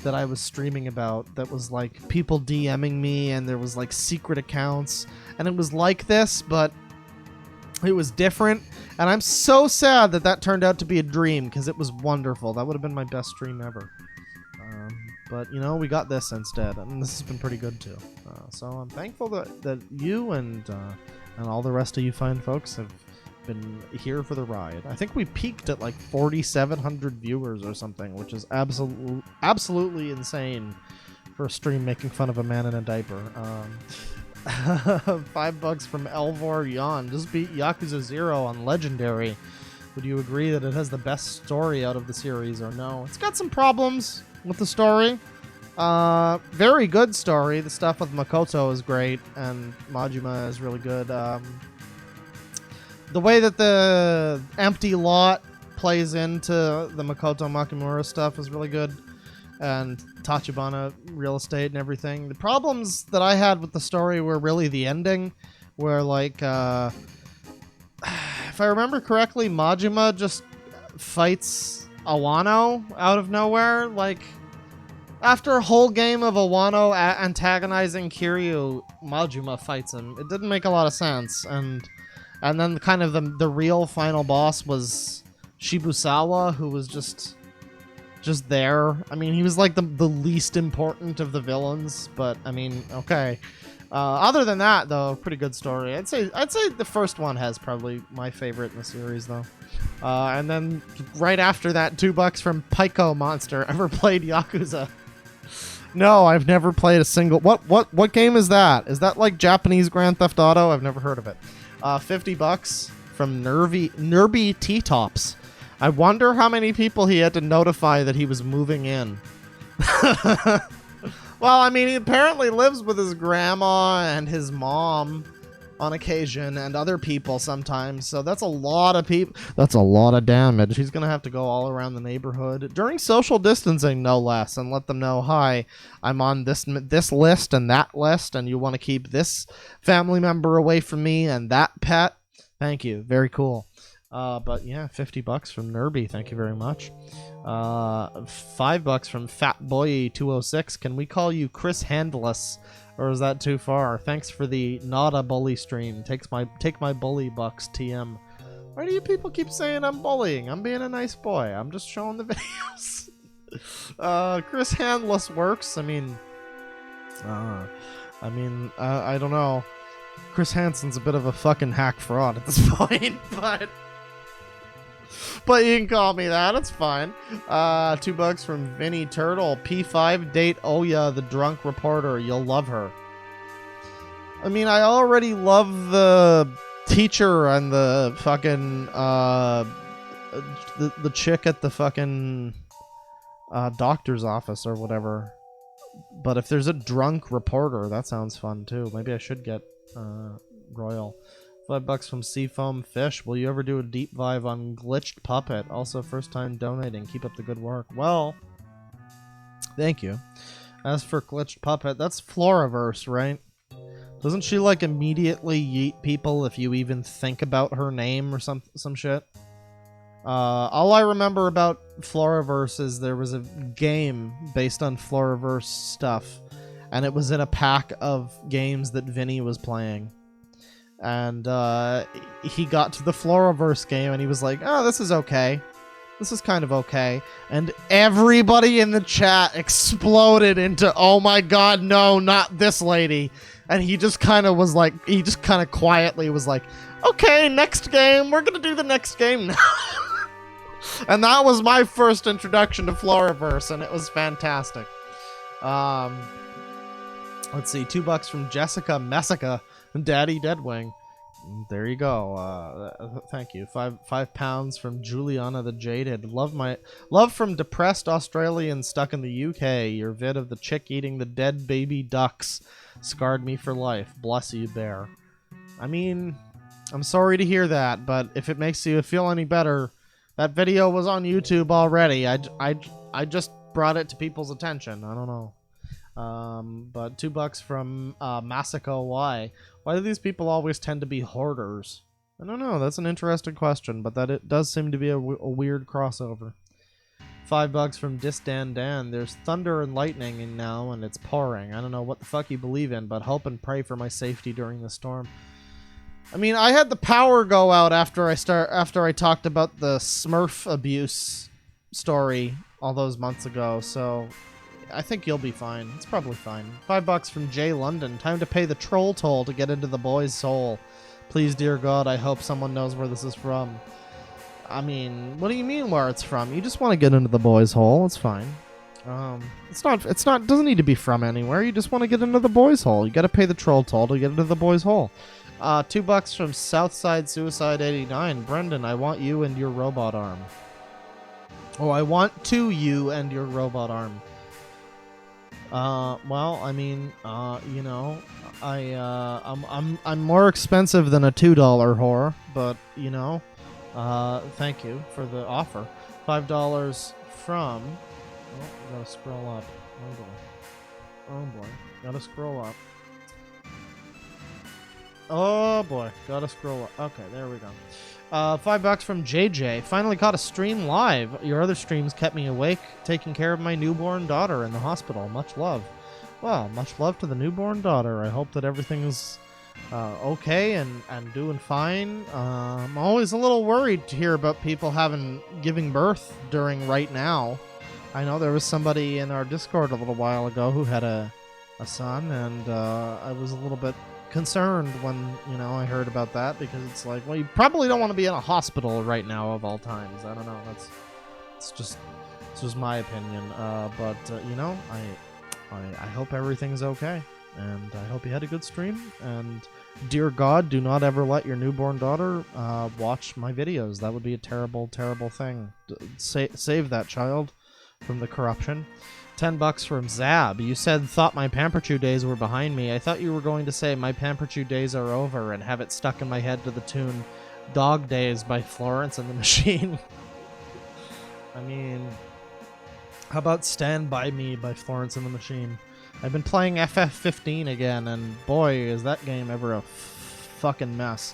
A: that I was streaming about that was like people DMing me and there was like secret accounts and it was like this, but it was different. And I'm so sad that that turned out to be a dream because it was wonderful. That would have been my best stream ever. But, you know, we got this instead, and this has been pretty good too. So I'm thankful that you and all the rest of you fine folks have been here for the ride. I think we peaked at like 4,700 viewers or something, which is absolutely insane for a stream making fun of a man in a diaper. $5 from Elvor Yon. Just beat Yakuza 0 on Legendary. Would you agree that it has the best story out of the series or no? It's got some problems with the story. Very good story. The stuff with Makoto is great, and Majima is really good. The way that the empty lot plays into the Makoto Makimura stuff is really good, and Tachibana real estate and everything. The problems that I had with the story were really the ending, where like, if I remember correctly, Majima just fights Awano out of nowhere. Like, after a whole game of Awano antagonizing Kiryu, Majima fights him. It didn't make a lot of sense, and then kind of the real final boss was Shibusawa, who was just there. I mean, he was like the least important of the villains, but I mean, okay. Other than that, though, pretty good story. I'd say the first one has probably my favorite in the series, though. And then right after that, $2 from Pyko Monster. Ever played Yakuza? No, I've never played a single. What game is that? Is that like Japanese Grand Theft Auto? I've never heard of it. $50 from Nerby T-Tops. I wonder how many people he had to notify that he was moving in. Well, I mean, he apparently lives with his grandma and his mom on occasion, and other people sometimes, so that's a lot of people. That's a lot of damage. He's gonna have to go all around the neighborhood during social distancing, no less, and let them know, hi, I'm on this list and that list, and you want to keep this family member away from me and that pet. Thank you. Very cool. But yeah, $50 from Nerby. Thank you very much. $5 from Fatboy206. Can we call you Chris Handless, or is that too far? Thanks for the not a bully stream. Take my bully bucks, TM. Why do you people keep saying I'm bullying? I'm being a nice boy. I'm just showing the videos. Chris Handless works. I don't know. Chris Hansen's a bit of a fucking hack fraud at this point, but you can call me that. It's fine. $2 from Vinny Turtle. P5 date Oya, the drunk reporter. You'll love her. I mean, I already love the teacher and the fucking the chick at the fucking doctor's office or whatever. But if there's a drunk reporter, that sounds fun too. Maybe I should get Royal. $5 from Seafoam Fish. Will you ever do a deep dive on Glitched Puppet? Also, first time donating. Keep up the good work. Well, thank you. As for Glitched Puppet, that's Floraverse, right? Doesn't she like immediately yeet people if you even think about her name or some shit? All I remember about Floraverse is there was a game based on Floraverse stuff, and it was in a pack of games that Vinny was playing. And he got to the Floraverse game and he was like, oh, this is okay. This is kind of okay. And everybody in the chat exploded into, oh my god, no, not this lady. And he just kind of was like, he just kind of quietly was like, okay, next game. We're going to do the next game now. And that was my first introduction to Floraverse, and it was fantastic. Let's see, $2 from Jessica Messica and Daddy Deadwing. There you go. Thank you. £5 from Juliana the Jaded. Love from depressed Australian stuck in the UK. Your vid of the chick eating the dead baby ducks scarred me for life. Bless you, bear. I mean, I'm sorry to hear that, but if it makes you feel any better, that video was on YouTube already. I just brought it to people's attention. I don't know. But $2 from Masako Y. Why do these people always tend to be hoarders? I don't know. That's an interesting question, but that it does seem to be a weird crossover. $5 from Disdan Dan. There's thunder and lightning in now, and it's pouring. I don't know what the fuck you believe in, but hope and pray for my safety during the storm. I mean, I had the power go out after I talked about the Smurf abuse story all those months ago, so I think you'll be fine. It's probably fine. $5 from Jay London. Time to pay the troll toll to get into the boy's soul. Please, dear God, I hope someone knows where this is from. I mean, what do you mean where it's from? You just want to get into the boy's hole. It's fine. Doesn't need to be from anywhere. You just want to get into the boy's hole. You got to pay the troll toll to get into the boy's hole. $2 from Southside Suicide 89. Brendan, I want you and your robot arm. Oh, I want to you and your robot arm. Well, I mean, you know, I'm more expensive than a $2 whore, but you know, thank you for the offer. $5 from. Oh, gotta scroll up. Oh boy, gotta scroll up. Oh boy, gotta scroll up. Okay, there we go. $5 from JJ. Finally caught a stream live. Your other streams kept me awake, taking care of my newborn daughter in the hospital. Much love. Well, much love to the newborn daughter. I hope that everything is okay and doing fine. I'm always a little worried to hear about people giving birth during right now. I know there was somebody in our Discord a little while ago who had a son, and I was a little bit concerned when, you know, I heard about that, because it's like, well, you probably don't want to be in a hospital right now of all times. I don't know. It's just my opinion. But you know, I hope everything's okay, and I hope you had a good stream. And dear God, do not ever let your newborn daughter watch my videos. That would be a terrible, terrible thing. Save that child from the corruption. $10 from Zab. You thought my Pamperchu days were behind me. I thought you were going to say my Pamperchu days are over and have it stuck in my head to the tune Dog Days by Florence and the Machine. I mean, how about Stand By Me by Florence and the Machine? I've been playing FF15 again, and boy, is that game ever a fucking mess.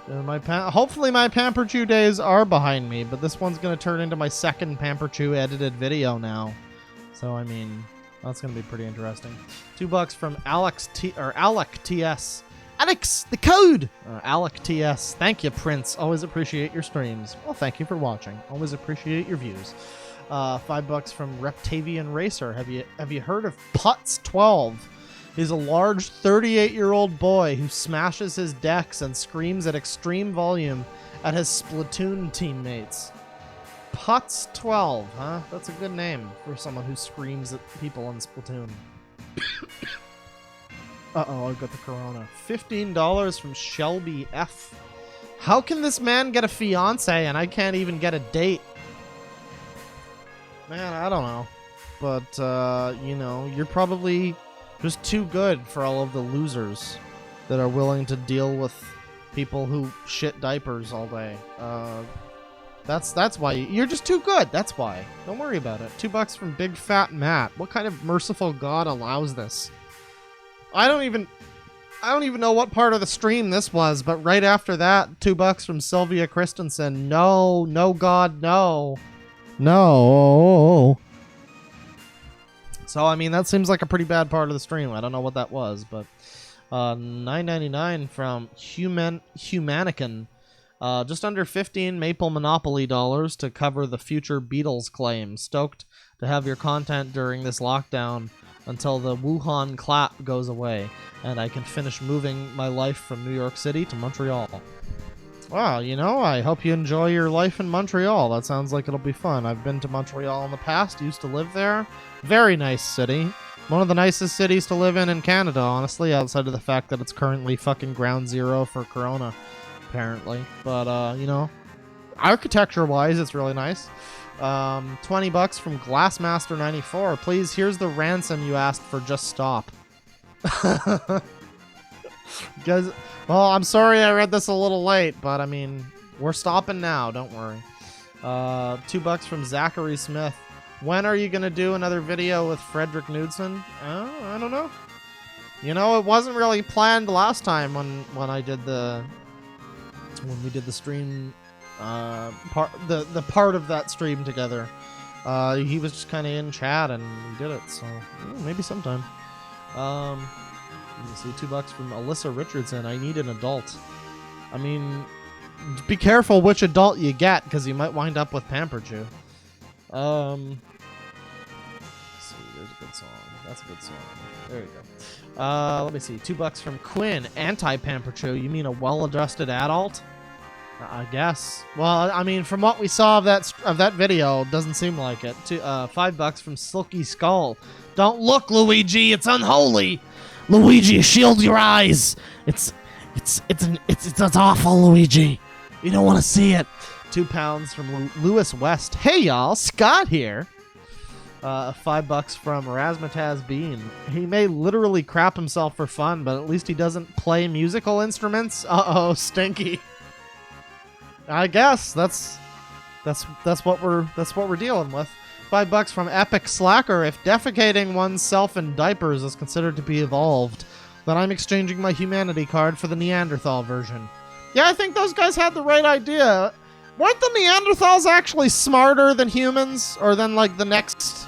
A: Hopefully my Pamperchu days are behind me, but this one's going to turn into my second Pamperchu edited video now. So, I mean, that's going to be pretty interesting. $2 from Alex TS. Alex, the code! Alec TS. Thank you, Prince. Always appreciate your streams. Well, thank you for watching. Always appreciate your views. $5 from Reptavian Racer. Have you heard of Putz12? He's a large 38-year-old boy who smashes his decks and screams at extreme volume at his Splatoon teammates. Putz12, huh? That's a good name for someone who screams at people in Splatoon. Uh-oh, I got the corona. $15 from Shelby F. How can this man get a fiance and I can't even get a date? Man, I don't know. But, you know, you're probably just too good for all of the losers that are willing to deal with people who shit diapers all day. That's why. You're just too good. That's why. Don't worry about it. $2 from Big Fat Matt. What kind of merciful God allows this? I don't even know what part of the stream this was, but right after that, $2 from Sylvia Christensen. No, no, God, no. No. So, I mean, that seems like a pretty bad part of the stream. I don't know what that was, but $9.99 from Humanican. Just under 15 Maple Monopoly dollars to cover the future Beatles claim. Stoked to have your content during this lockdown until the Wuhan clap goes away and I can finish moving my life from New York City to Montreal. Wow, you know, I hope you enjoy your life in Montreal. That sounds like it'll be fun. I've been to Montreal in the past, used to live there. Very nice city. One of the nicest cities to live in Canada, honestly, outside of the fact that it's currently fucking ground zero for Corona, apparently. But, you know, architecture-wise, it's really nice. $20 from Glassmaster94. Please, here's the ransom you asked for. Just stop. Guys, well, I'm sorry I read this a little late, but I mean, we're stopping now. Don't worry. $2 from Zachary Smith. When are you gonna do another video with Frederick Knudsen? I don't know. You know, it wasn't really planned last time when we did the stream. The part of that stream together. He was just kind of in chat and we did it, so maybe sometime. Let me see, $2 from Alyssa Richardson. I need an adult. I mean, be careful which adult you get, because you might wind up with Pamperchu. Let's see, there's a good song. That's a good song. There you go. Let me see, $2 from Quinn. Anti-Pamperchu. You mean a well-adjusted adult? I guess. Well, I mean, from what we saw of that video, doesn't seem like it. $5 from Silky Skull. Don't look, Luigi. It's unholy. Luigi, shield your eyes. It's awful, Luigi. You don't want to see it. £2 from Lewis West. Hey, y'all. Scott here. $5 from Razzmatazz Bean. He may literally crap himself for fun, but at least he doesn't play musical instruments. Uh-oh, stinky. I guess that's what we're dealing with. $5 from Epic Slacker. If defecating oneself in diapers is considered to be evolved, then I'm exchanging my humanity card for the Neanderthal version. Yeah, I think those guys had the right idea. Weren't the Neanderthals actually smarter than humans? Or than, like, the next,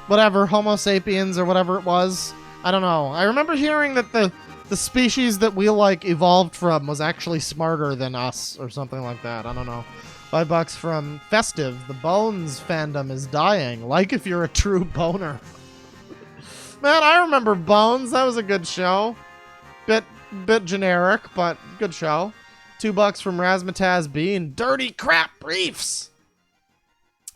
A: whatever, Homo sapiens or whatever it was? I don't know. I remember hearing that the species that we, like, evolved from was actually smarter than us or something like that. I don't know. $5 from Festive. The Bones fandom is dying. Like if you're a true boner. Man, I remember Bones. That was a good show. Bit generic, but good show. $2 from Razzmatazz Bean. Dirty crap briefs.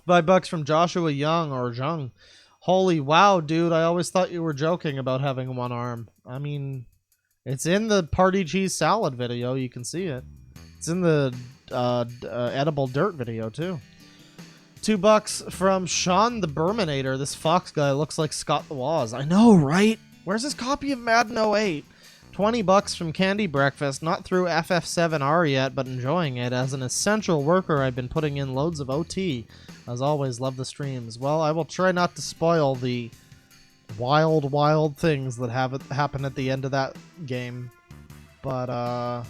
A: $5 from Joshua Young or Jung. Holy wow, dude. I always thought you were joking about having one arm. I mean, it's in the party cheese salad video. You can see it. It's in the edible dirt video too. $2 from Sean the Burminator. This Fox guy looks like Scott the Woz. I know, right? Where's his copy of Madden 08? $20 from Candy Breakfast. Not through FF7R yet, but enjoying it. As an essential worker, I've been putting in loads of OT. As always, love the streams. Well, I will try not to spoil the wild things that happen at the end of that game. But,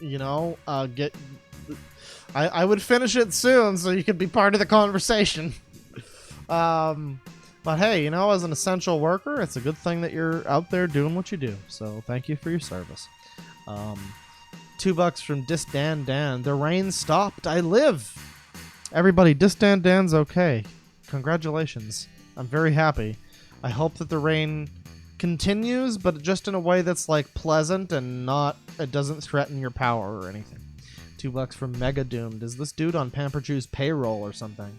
A: you know, I would finish it soon so you could be part of the conversation. But hey, you know, as an essential worker, it's a good thing that you're out there doing what you do. So thank you for your service. $2 from Disdan Dan. The rain stopped. I live. Everybody, Disdan Dan's okay. Congratulations. I'm very happy. I hope that the rain continues, but just in a way that's like pleasant and not, it doesn't threaten your power or anything. $2 from Mega Doomed. Is this dude on Pamperchu's payroll or something?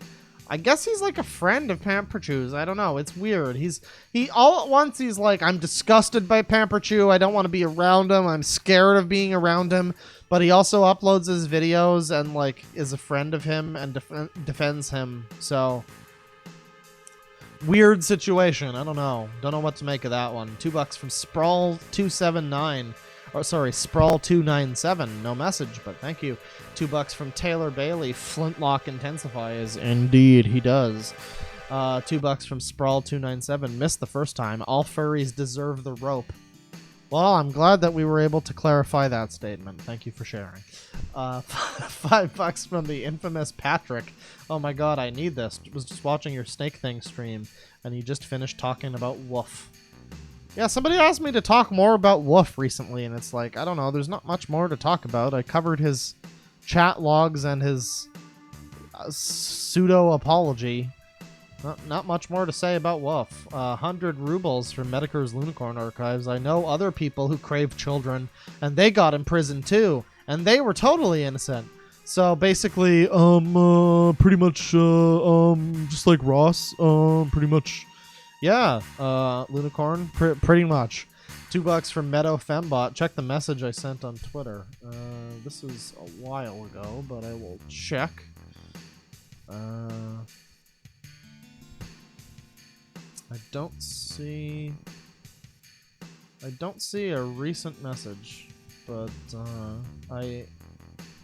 A: I guess he's like a friend of Pamperchu's. I don't know. It's weird. He all at once he's like, I'm disgusted by Pamperchu. I don't want to be around him. I'm scared of being around him. But he also uploads his videos and like is a friend of him and defends him. So weird situation. I don't know. Don't know what to make of that one. $2 from Sprawl279. Or sorry, Sprawl297. No message, but thank you. $2 from Taylor Bailey. Flintlock intensifies. Indeed, he does. $2 from Sprawl297. Missed the first time. All furries deserve the rope. Well, I'm glad that we were able to clarify that statement. Thank you for sharing. $5 from the infamous Patrick. Oh my god, I need this. Was just watching your Snake Thing stream, and you just finished talking about Woof. Yeah, somebody asked me to talk more about Woof recently, and it's like, I don't know, there's not much more to talk about. I covered his chat logs and his pseudo-apology. Not much more to say about Woof. 100 rubles from Mediker's Lunicorn Archives. I know other people who crave children, and they got imprisoned too, and they were totally innocent. So basically, pretty much, just like Ross, pretty much, yeah, Lunicorn, pretty much. $2 from Meadow Fembot. Check the message I sent on Twitter. This is a while ago, but I will check. I don't see a recent message, but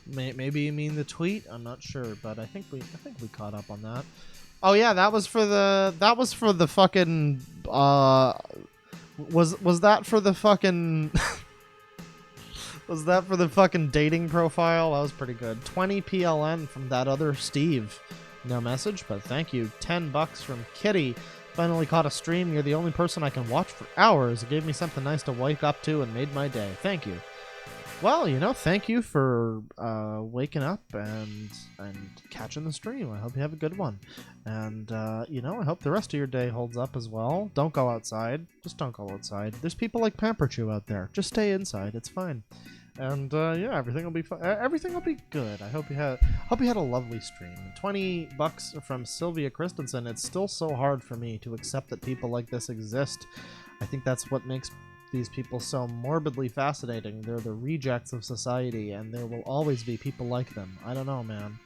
A: maybe you mean the tweet. I'm not sure, but I think we caught up on that. Oh yeah, that was for the fucking was that for the fucking was that for the fucking dating profile? That was pretty good. 20 PLN from that other Steve. No message, but thank you. $10 from Kitty. Finally caught a stream. You're the only person I can watch for hours. It gave me something nice to wake up to and made my day. Thank you. Well, you know, thank you for waking up and catching the stream. I hope you have a good one. And, you know, I hope the rest of your day holds up as well. Don't go outside. Just don't go outside. There's people like Pamperchu out there. Just stay inside. It's fine. And yeah, everything will be fine. Everything will be good. I hope you had a lovely stream. $20 from Sylvia Christensen. It's still so hard for me to accept that people like this exist. I think that's what makes these people so morbidly fascinating. They're the rejects of society, and there will always be people like them. I don't know, man.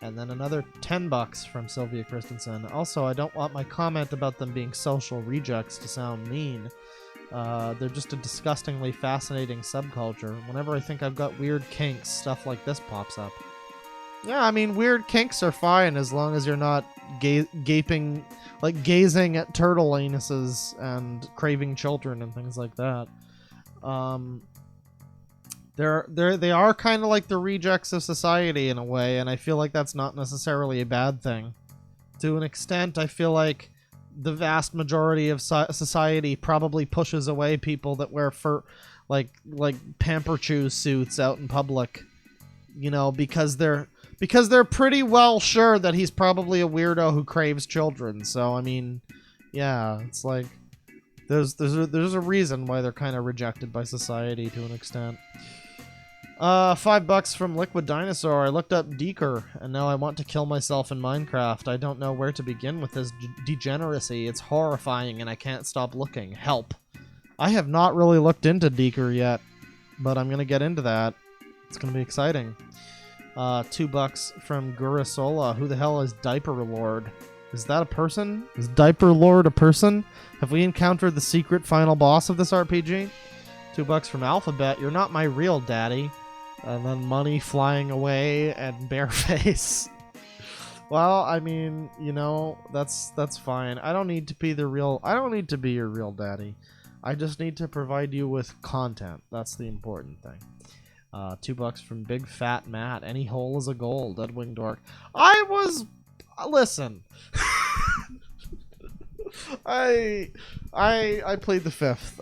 A: And then another $10 from Sylvia Christensen. Also, I don't want my comment about them being social rejects to sound mean. They're just a disgustingly fascinating subculture. Whenever I think I've got weird kinks, stuff like this pops up. Yeah, I mean, weird kinks are fine as long as you're not gazing at turtle anuses and craving children and things like that. They are kind of like the rejects of society in a way, and I feel like that's not necessarily a bad thing. To an extent, I feel like the vast majority of society probably pushes away people that wear like Pamperchu suits out in public, you know, because they're pretty well sure that he's probably a weirdo who craves children. So I mean, yeah, it's like there's a reason why they're kind of rejected by society to an extent. $5 from Liquid Dinosaur. I looked up Deeker, and now I want to kill myself in Minecraft. I don't know where to begin with this degeneracy. It's horrifying, and I can't stop looking. Help. I have not really looked into Deeker yet, but I'm gonna get into that. It's gonna be exciting. $2 from Gurasola. Who the hell is Diaper Lord? Is that a person? Is Diaper Lord a person? Have we encountered the secret final boss of this RPG? $2 from Alphabet. You're not my real daddy. And then money flying away and bare face. Well, I mean, you know, that's fine. I don't need to be your real daddy. I just need to provide you with content. That's the important thing. $2 from Big Fat Matt. Any hole is a goal. DeadwingDork. Listen. I plead the fifth.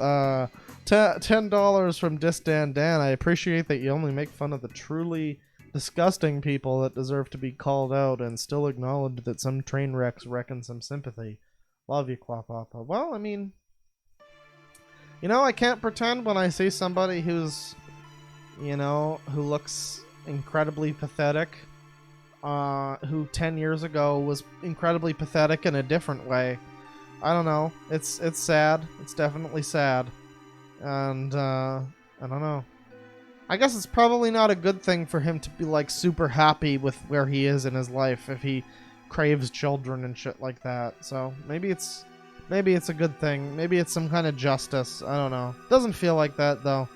A: $10 from Disdan Dan. I appreciate that you only make fun of the truly disgusting people that deserve to be called out and still acknowledge that some train wrecks reckon some sympathy. Love you, Quapapa. Well, I mean, you know, I can't pretend when I see somebody who's, you know, who looks incredibly pathetic. who 10 years ago was incredibly pathetic in a different way. I don't know. It's sad. It's definitely sad. And, I don't know. I guess it's probably not a good thing for him to be, like, super happy with where he is in his life if he craves children and shit like that. So, maybe it's a good thing. Maybe it's some kind of justice. I don't know. Doesn't feel like that, though.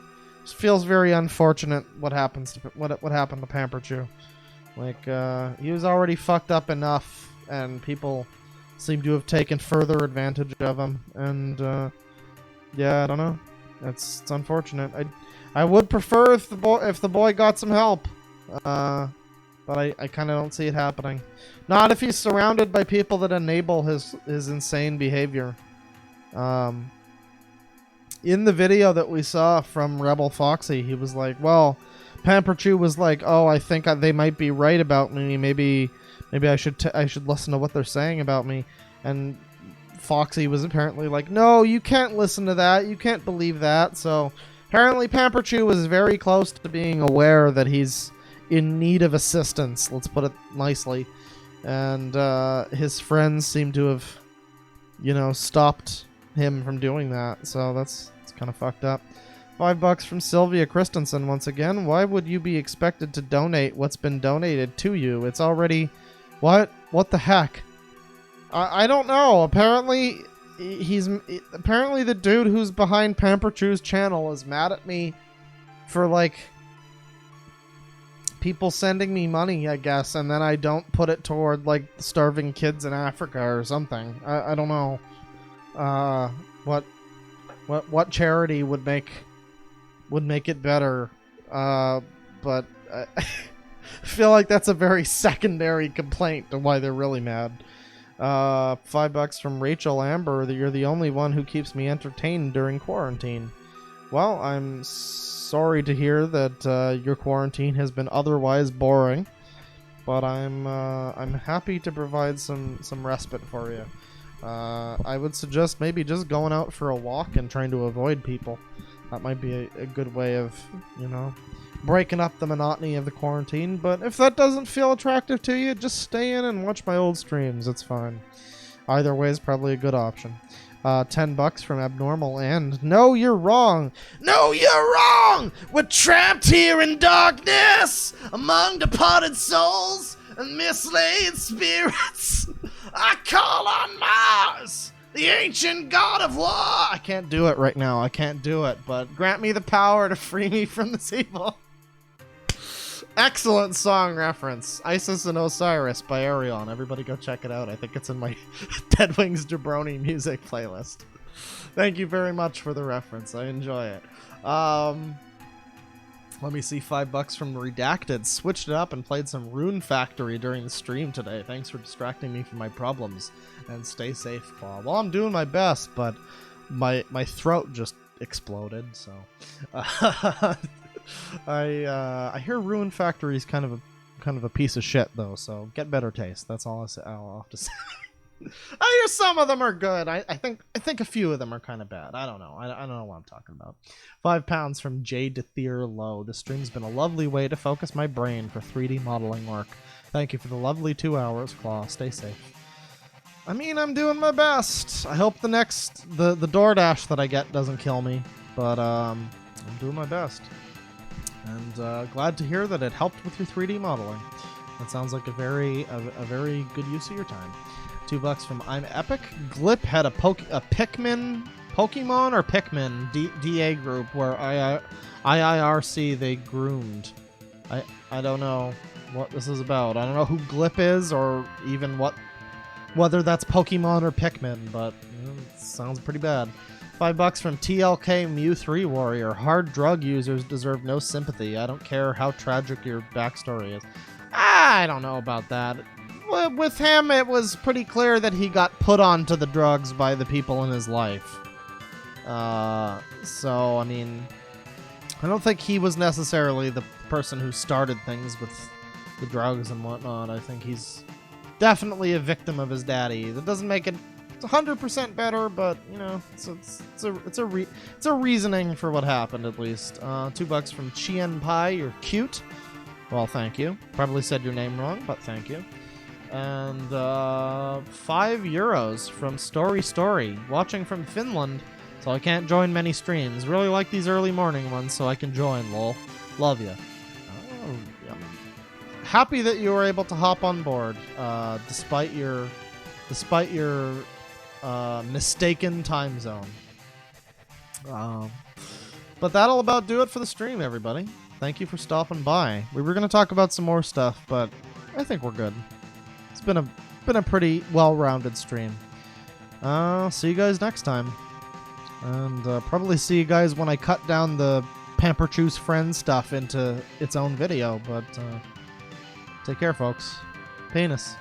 A: Just feels very unfortunate what happened to Pamperchu. Like, he was already fucked up enough, and people seem to have taken further advantage of him. And, yeah, I don't know. It's unfortunate. I would prefer if the boy got some help, but I kind of don't see it happening. Not if he's surrounded by people that enable his insane behavior. In the video that we saw from Rebel Foxy, he was like, "Well, Pamperchu was like, oh, I think they might be right about me. Maybe I should listen to what they're saying about me." And Foxy was apparently like, "No, you can't listen to that. You can't believe that." So apparently Pamperchu was very close to being aware that he's in need of assistance, let's put it nicely. And his friends seem to have, stopped him from doing that. So it's kind of fucked up. $5 from Sylvia Christensen once again. Why would you be expected to donate what's been donated to you? It's already... What the heck? I don't know. Apparently the dude who's behind Pamperchu's channel is mad at me for, like, people sending me money, I guess, and then I don't put it toward, like, starving kids in Africa or something. I don't know. What charity would make it better? But I feel like that's a very secondary complaint to why they're really mad. $5 from Rachel Amber. That you're the only one who keeps me entertained during quarantine. Well, I'm sorry to hear that your quarantine has been otherwise boring, but I'm happy to provide some respite for you. I would suggest maybe just going out for a walk and trying to avoid people. That might be a good way of, breaking up the monotony of the quarantine. But if that doesn't feel attractive to you, just stay in and watch my old streams. It's fine. Either way is probably a good option. $10 from Abnormal and no, you're wrong. No, you're wrong. We're trapped here in darkness among departed souls and mislaid spirits. I call on Mars, the ancient god of war. I can't do it right now. I can't do it, but grant me the power to free me from this evil. Excellent song reference. Isis and Osiris by Arion. Everybody go check it out. I think it's in my Deadwing's Jabroni music playlist. Thank you very much for the reference. I enjoy it. Let me see. $5 from Redacted. Switched it up and played some Rune Factory during the stream today. Thanks for distracting me from my problems. And stay safe, Paul. Well, I'm doing my best, but my throat just exploded, so... I hear Rune Factory is kind of a piece of shit, though, so get better taste. That's all I'll have to say. I hear some of them are good. I think a few of them are kind of bad. I don't know. I don't know what I'm talking about. £5 from J. Dethier Low. This stream's been a lovely way to focus my brain for 3D modeling work. Thank you for the lovely 2 hours, Claw. Stay safe. I mean, I'm doing my best. I hope the DoorDash that I get doesn't kill me, but I'm doing my best. And glad to hear that it helped with your 3D modeling. That sounds like a very good use of your time. $2 from I'm Epic. Glip had a Pokemon or Pikmin DA group where IIRC they groomed. I don't know what this is about. I don't know who Glip is or even whether that's Pokemon or Pikmin, but it sounds pretty bad. $5 from TLK Mew3 Warrior. Hard drug users deserve no sympathy. I don't care how tragic your backstory is. I don't know about that. With him, it was pretty clear that he got put onto the drugs by the people in his life. So, I mean, I don't think he was necessarily the person who started things with the drugs and whatnot. I think he's definitely a victim of his daddy. That doesn't make it 100% better, but it's a reasoning for what happened at least. $2 from Chien Pai. You're cute. Well, thank you. Probably said your name wrong, but thank you. And 5 euros from Story, watching from Finland, so I can't join many streams. Really like these early morning ones, so I can join, lol. Love ya. Oh, yeah. Happy that you were able to hop on board, despite your mistaken time zone. But that'll about do it for the stream, everybody. Thank you for stopping by. We were going to talk about some more stuff, but I think we're good. It's been a pretty well-rounded stream. See you guys next time. And probably see you guys when I cut down the Pamperchu's friend stuff into its own video, but take care, folks. Penis.